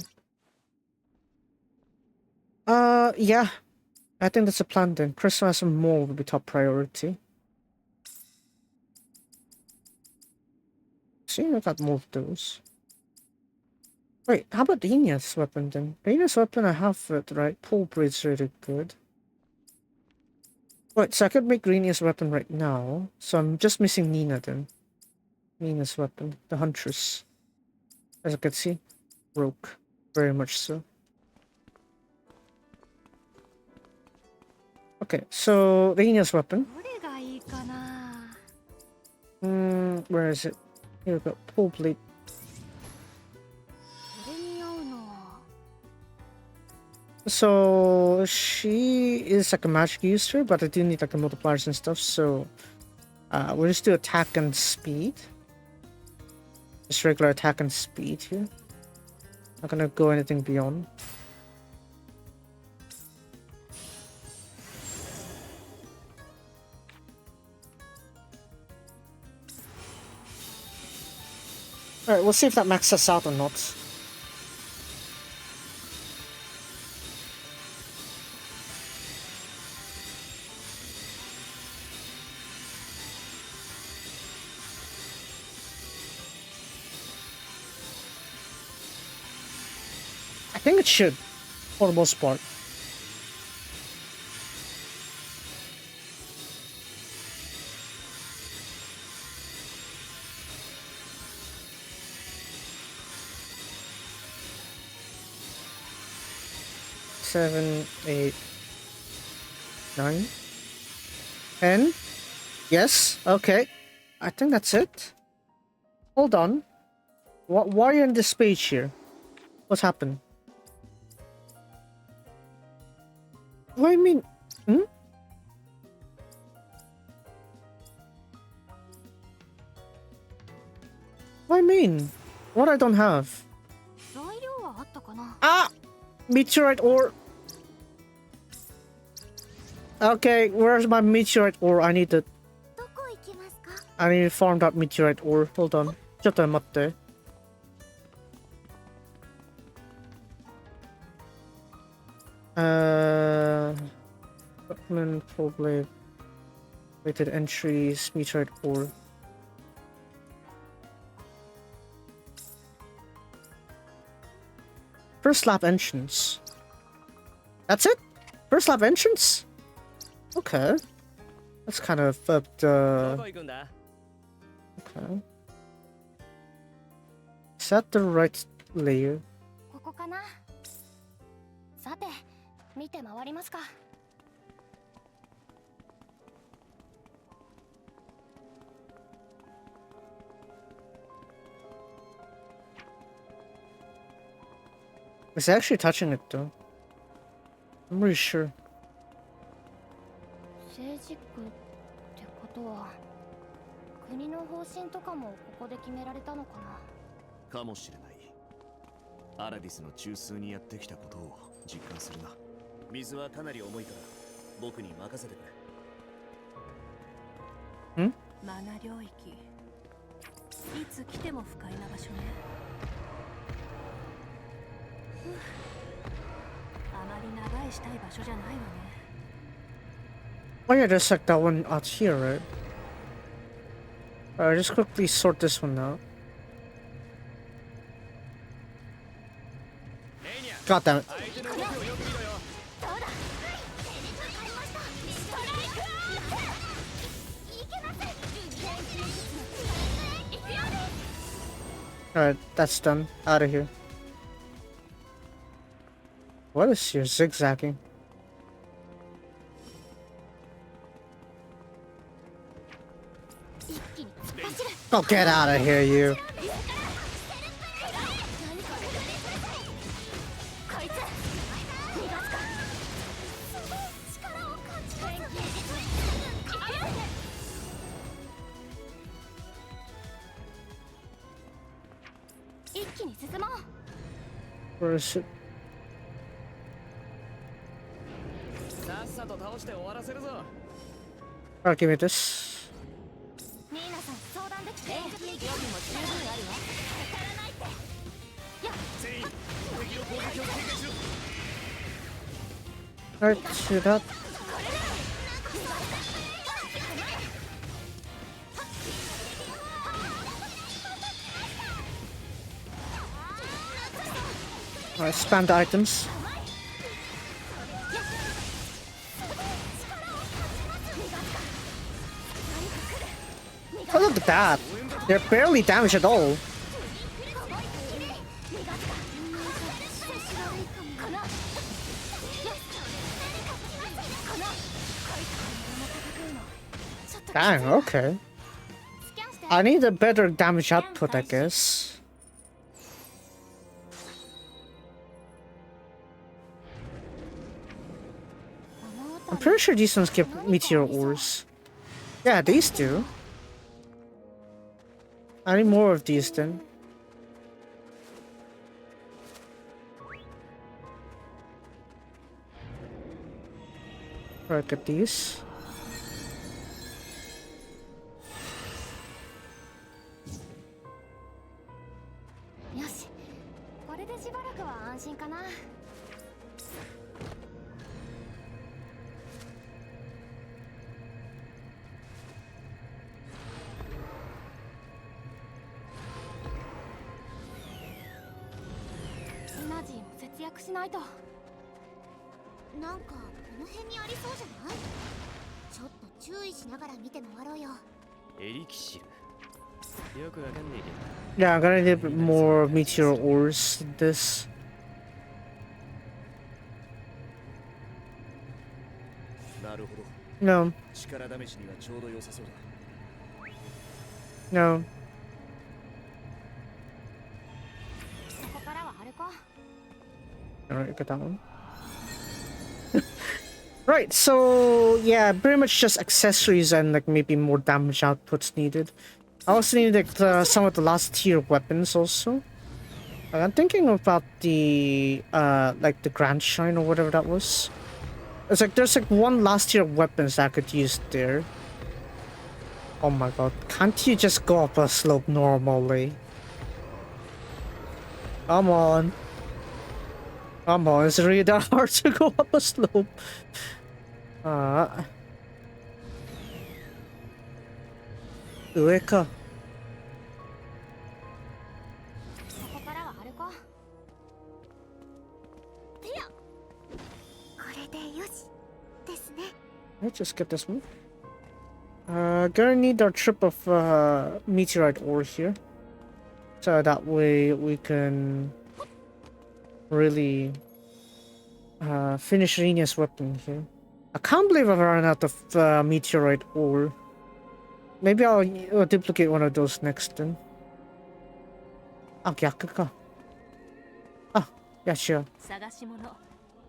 Yeah. I think that's a plan then. Christmas and more will be top priority. See, I got more of those. Wait, how about the Igneous weapon then? The Igneous weapon, I have it, right? Pull Braid's really good. Wait, so I could make Igneous weapon right now. So I'm just missing Nina then. Nina's weapon, the Huntress. As you can see, broke. Very much so. Okay, so the Igneous weapon. どれがいいかな。 Where is it? Here we go. Pull Blade. それに合うのは。 So she is like a magic user, but I do need like the multipliers and stuff. So we'll just do attack and speed. Just regular attack and speed here. Not gonna go anything beyond. Alright, we'll see if that maxes us out or not. I think it should, for the most part. Seven, 8, 9, 10. Yes, okay. I think that's it. Hold on. Why are you in this page here? What's happened? What do you mean? What do you mean? What I don't have? 材料はあったかな。 Ah! Meteorite ore! Okay, where's my meteorite ore? I need it. どこ行きますか？ I need to farm that meteorite ore. Hold on. ちょっと待って。Equipment, probably weighted entries, meteorite ore. First lap entrance. That's it? First lap entrance? Okay. That's kind of up ど the... こ行くんだ？ Okay. Is that the right layer? ここかな。さて、見て回りますか。 It's actually touching it though. I'm pretty sure. 政治区ってことは、国の方針とかもここで決められたのかな。かもしれない。アラディスの中枢にやってきたことを実感するな。水はかなり重いから僕に任せてくれ。マナ領域。いつ来ても不快な場所ね。あまり長いしたい場所じゃないわね。 Oh yeah, there's like that one out here, right? Alright, just quickly sort this one out. God damn it. 相手の動きをよく見ろよ。 Alright, that's done. Out of here. What is your zigzagging? Oh, get out of here, you. Where is it? さっさと倒して終わらせるぞ。 Alright, give me this. ニーナさん相談できて予備も十分あるわ。足らないって Alright, shoot that. Alright, spam the items. Oh, look at that. They're barely damaged at all. Dang, okay. I need a better damage output, I guess. I'm pretty sure these ones give meteor ores. Yeah, these do. I need more of these then. Look at these. Yeah, I'm gonna need more meteor ores in this. No. No. Alright, get that one. Right, so yeah, pretty much just accessories and like maybe more damage outputs needed. I also need like some of the last tier weapons also. I'm thinking about the like the Grand Shine or whatever that was. It's like there's like one last tier weapons that I could use there. Oh my god, can't you just go up a slope normally? Come on. Come on, it's really that hard to go up a slope. Ueka. Let's just get this one. Gonna need our trip of meteorite ore here. So that way we can really finish Rinia's weapon here. I can't believe I've run out of meteorite ore. Maybe I'll duplicate one of those next then. Ah, gyaku ka. Ah, yeah, sure.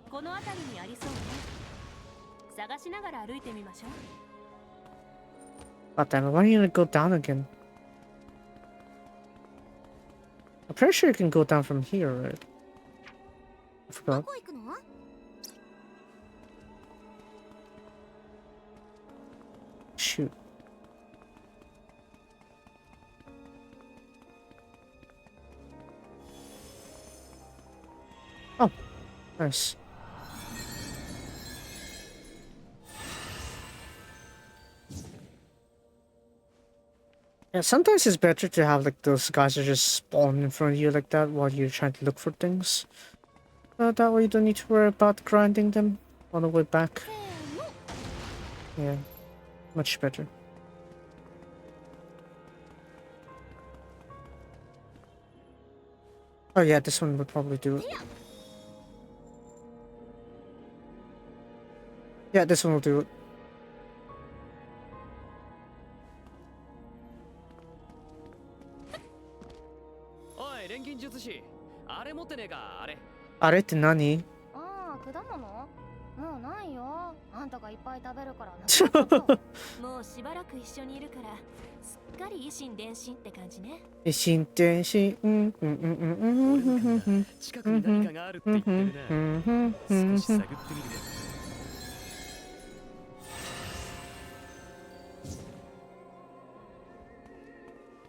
この辺りにありそうね。探しながら歩いてみましょう。God damn it, why are you gonna go down again? I'm pretty sure you can go down from here, right? I forgot. Shoot. Oh, nice. Yeah, sometimes it's better to have like those guys that just spawn in front of you like that while you're trying to look for things. That way you don't need to worry about grinding them on the way back. Yeah, much better. Oh yeah, this one would probably do it. Yeah, this one will do it. Areって何? ああ、果物？もうないよ。あんたがいっぱい食べるからな。もうしばらく一緒にいるから、すっかり以心伝心って感じね。以心伝心。近くに何かがあるって言ってるな。少し探ってみる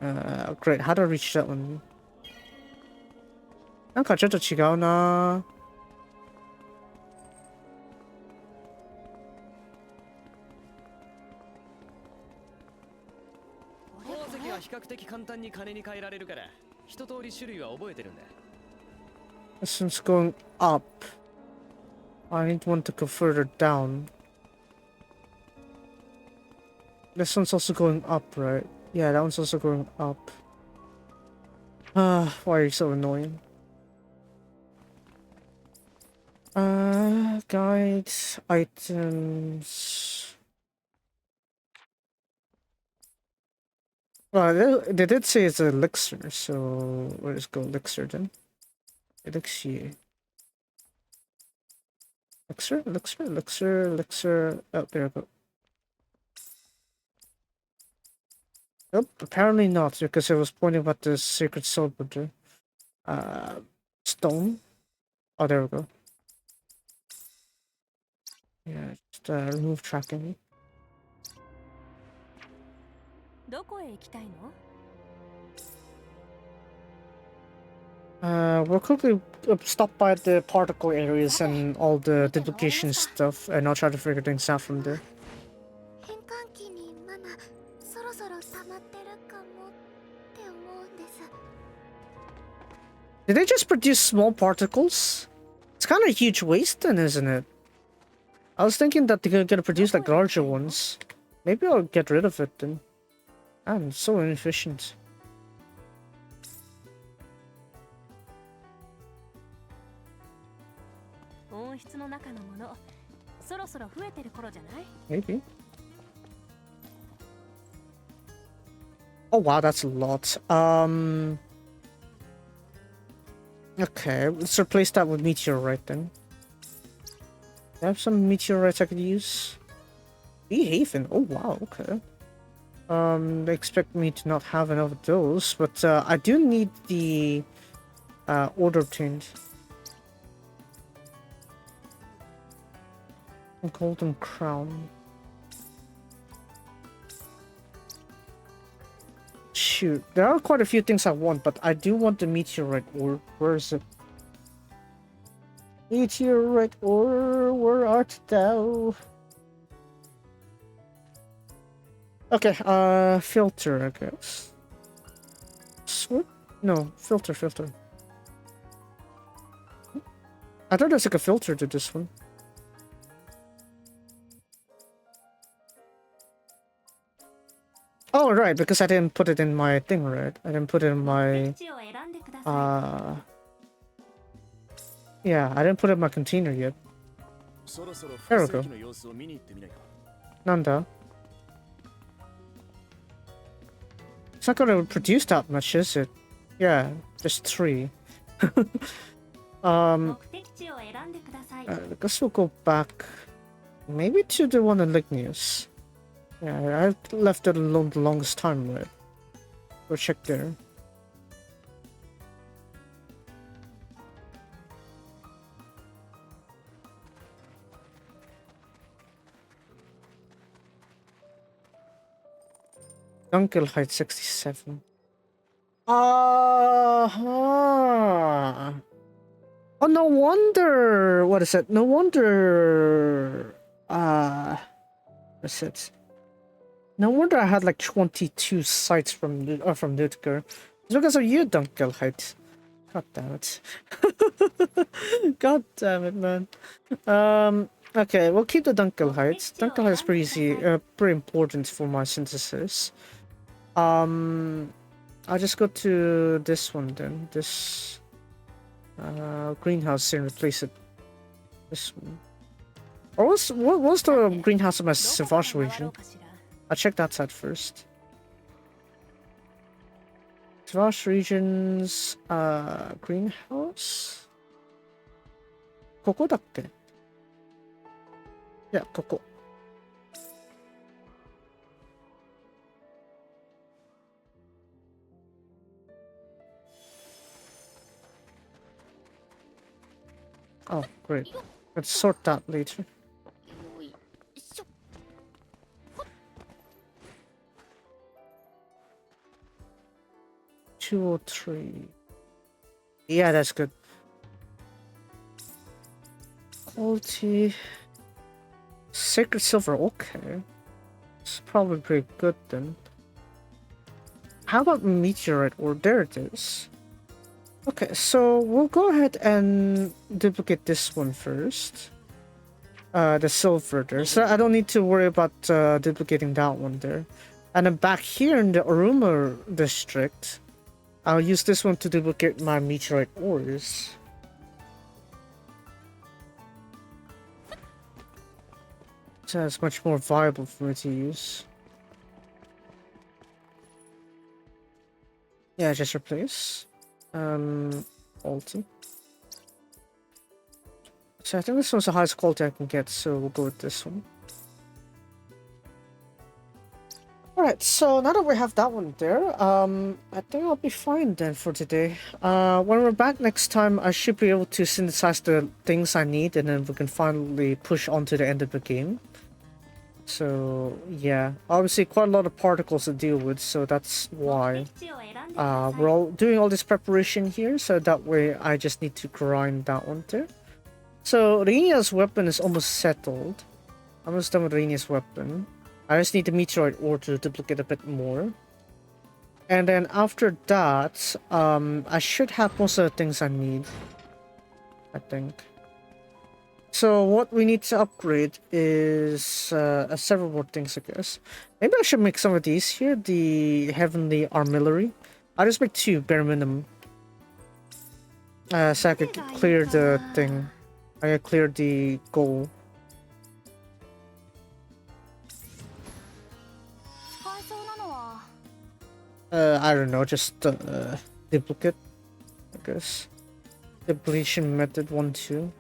か。Great. How do I reach that one? なんかちょっと違うな。宝石は比較的簡単に金に換えられるから、一通り種類は覚えてるんだ。This one's going up. I need one to go further down. This one's also going up, right? Yeah, that one's also going up. Why are you so annoying? Guides, items. Well, they did say it's an elixir, so we'll just go elixir then. Elixir. Elixir. Oh, there we go. Nope, apparently not, because it was pointing at the sacred sword builder. Stone. Oh, there we go. Yeah, just remove tracking. どこへ行きたいの？ We'll quickly stop by the particle areas and all the duplication stuff, and I'll try to figure things out from there. 変換器にマナそろそろ溜まってるかもって思うんです。 Did they just produce small particles? It's kind of a huge waste then, isn't it? I was thinking that they're gonna produce like larger ones. Maybe I'll get rid of it then. I'm so inefficient. 温室の中のもの、そろそろ増えてる頃じゃない？ Maybe. Oh wow, that's a lot. Okay, let's replace that with meteorite then. I have some meteorites I could use. Haven. Oh wow, okay. They expect me to not have enough of those, but I do need the order obtained. Golden crown. Shoot, there are quite a few things I want, but I do want the meteorite ore. Where is it? Meteorite ore, where art thou? Okay, filter, I guess. What? No, filter. I thought there's like a filter to this one. Oh, right, because I didn't put it in my thing, right? I didn't put it in my... Yeah, I didn't put it in my container yet. There we go. Nanda. It's not gonna produce that much, is it? Yeah, just 3. I guess we'll go back... Maybe to the one in Lignius. Yeah, I've left it alone the longest time, right? Go check there. Dunkel Height 67. Oh, no wonder! What is it? No wonder... What's it? No wonder I had like 22 sites from Ludger. It's because of you, Dunkelheit. God damn it. God damn it, man. Okay, we'll keep the Dunkelheit. Dunkelheit is pretty easy, pretty important for my synthesis. I'll just go to this one then. This greenhouse and replace it. This one. Or what's the greenhouse of my Savage region? I'll check that side first. Savage regions, greenhouse? ここだっけ? Yeah, ここ. Oh, great. Let's sort that later. 203. Yeah, that's good. quality. Sacred silver, okay. It's probably pretty good then. How about meteorite ore? There it is. Okay, so we'll go ahead and duplicate this one first. The silver there. So I don't need to worry about duplicating that one there. And then back here in the Oruma district, I'll use this one to duplicate my meteorite ores. So it's much more viable for me to use. Yeah, just replace. Quality. So I think this one's the highest quality I can get, so we'll go with this one. Alright, so now that we have that one there, I think I'll be fine then for today. When we're back next time, I should be able to synthesize the things I need, and then we can finally push on to the end of the game. So, yeah, obviously quite a lot of particles to deal with, so that's why we're all doing all this preparation here, so that way I just need to grind that one there. So, Rinia's weapon is almost settled. I'm almost done with Rinia's weapon. I just need the meteorite ore to duplicate a bit more. And then after that, I should have most of the things I need, I think. So what we need to upgrade is several more things, I guess. Maybe I should make some of these here, the Heavenly Armillary. I'll just make 2, bare minimum. So I could clear the thing. I could clear the goal. I don't know, just duplicate, I guess. Depletion method 1, 2.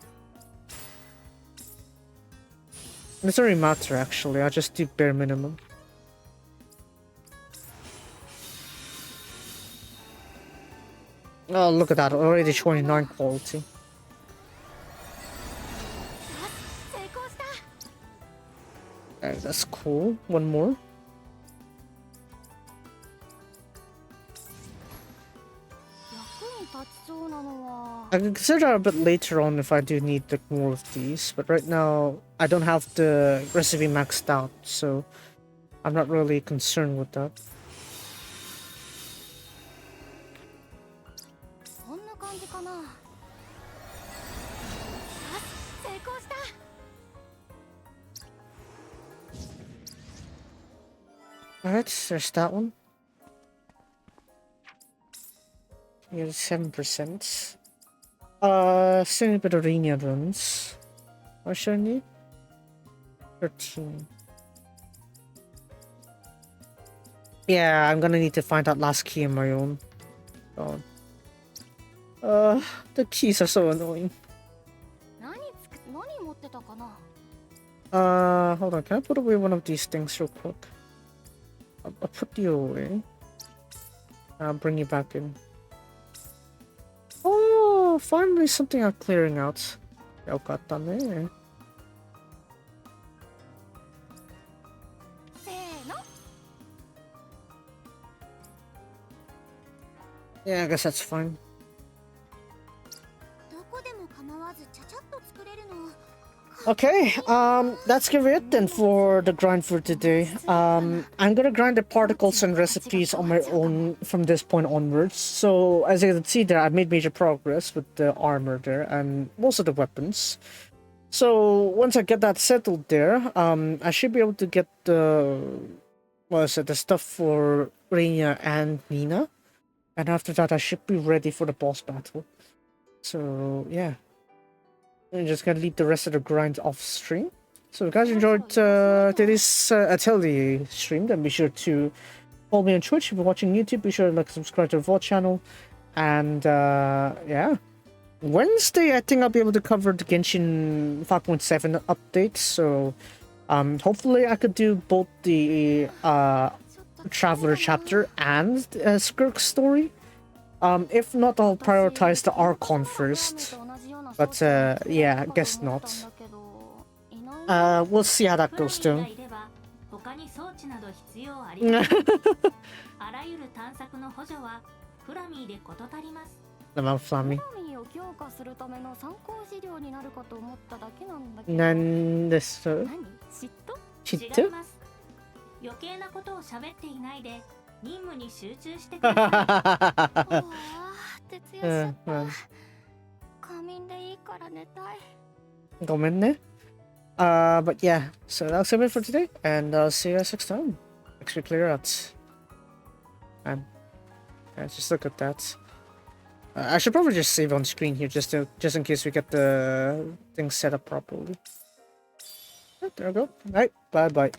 It doesn't really matter actually, I'll just do bare minimum. Oh, look at that, already 29 quality. That's cool, one more. I can consider a bit later on if I do need like more of these, but right now I don't have the recipe maxed out, so I'm not really concerned with that. Alright, there's that one. Yeah, 7%. Still need a bit of Renia runs. What should I need? 13. Yeah, I'm gonna need to find that last key on my own. God. The keys are so annoying. Hold on, can I put away one of these things real quick? I'll put you away. I'll bring you back in. Oh, finally something I'm clearing out. Yokata. Yeah, I guess that's fine. Okay, that's gonna be it then for the grind for today. I'm gonna grind the particles and recipes on my own from this point onwards. So as you can see there, I've made major progress with the armor there and most of the weapons. So once I get that settled there, I should be able to get the the stuff for Reina and Nina. And after that, I should be ready for the boss battle. So yeah. I'm just gonna leave the rest of the grind off stream. So if you guys enjoyed today's Atelier stream, then be sure to follow me on Twitch. If you're watching YouTube, be sure to like, subscribe to the VOD channel. And yeah, Wednesday I think I'll be able to cover the Genshin 5.7 update. So hopefully I could do both the Traveler chapter and Skirk story. If not, I'll prioritize the Archon first. But yeah, I guess not. We'll see how that goes too. naman Flammy. 好みを強化するための参考資料になるかと思っただけなんだけど。なんです何？嫉妬？違い知ってます余計なことを喋っていないで任務に集中してくださいああ、徹夜しちゃっうんうんた。仮眠でいいから寝たい。ごめんね。But yeah, so that's it for today, and I'll see you guys next time. Next we clear out. And yeah, just look at that. I should probably just save on screen here, just in case we get the thing set up properly. There we go. Alright, bye bye.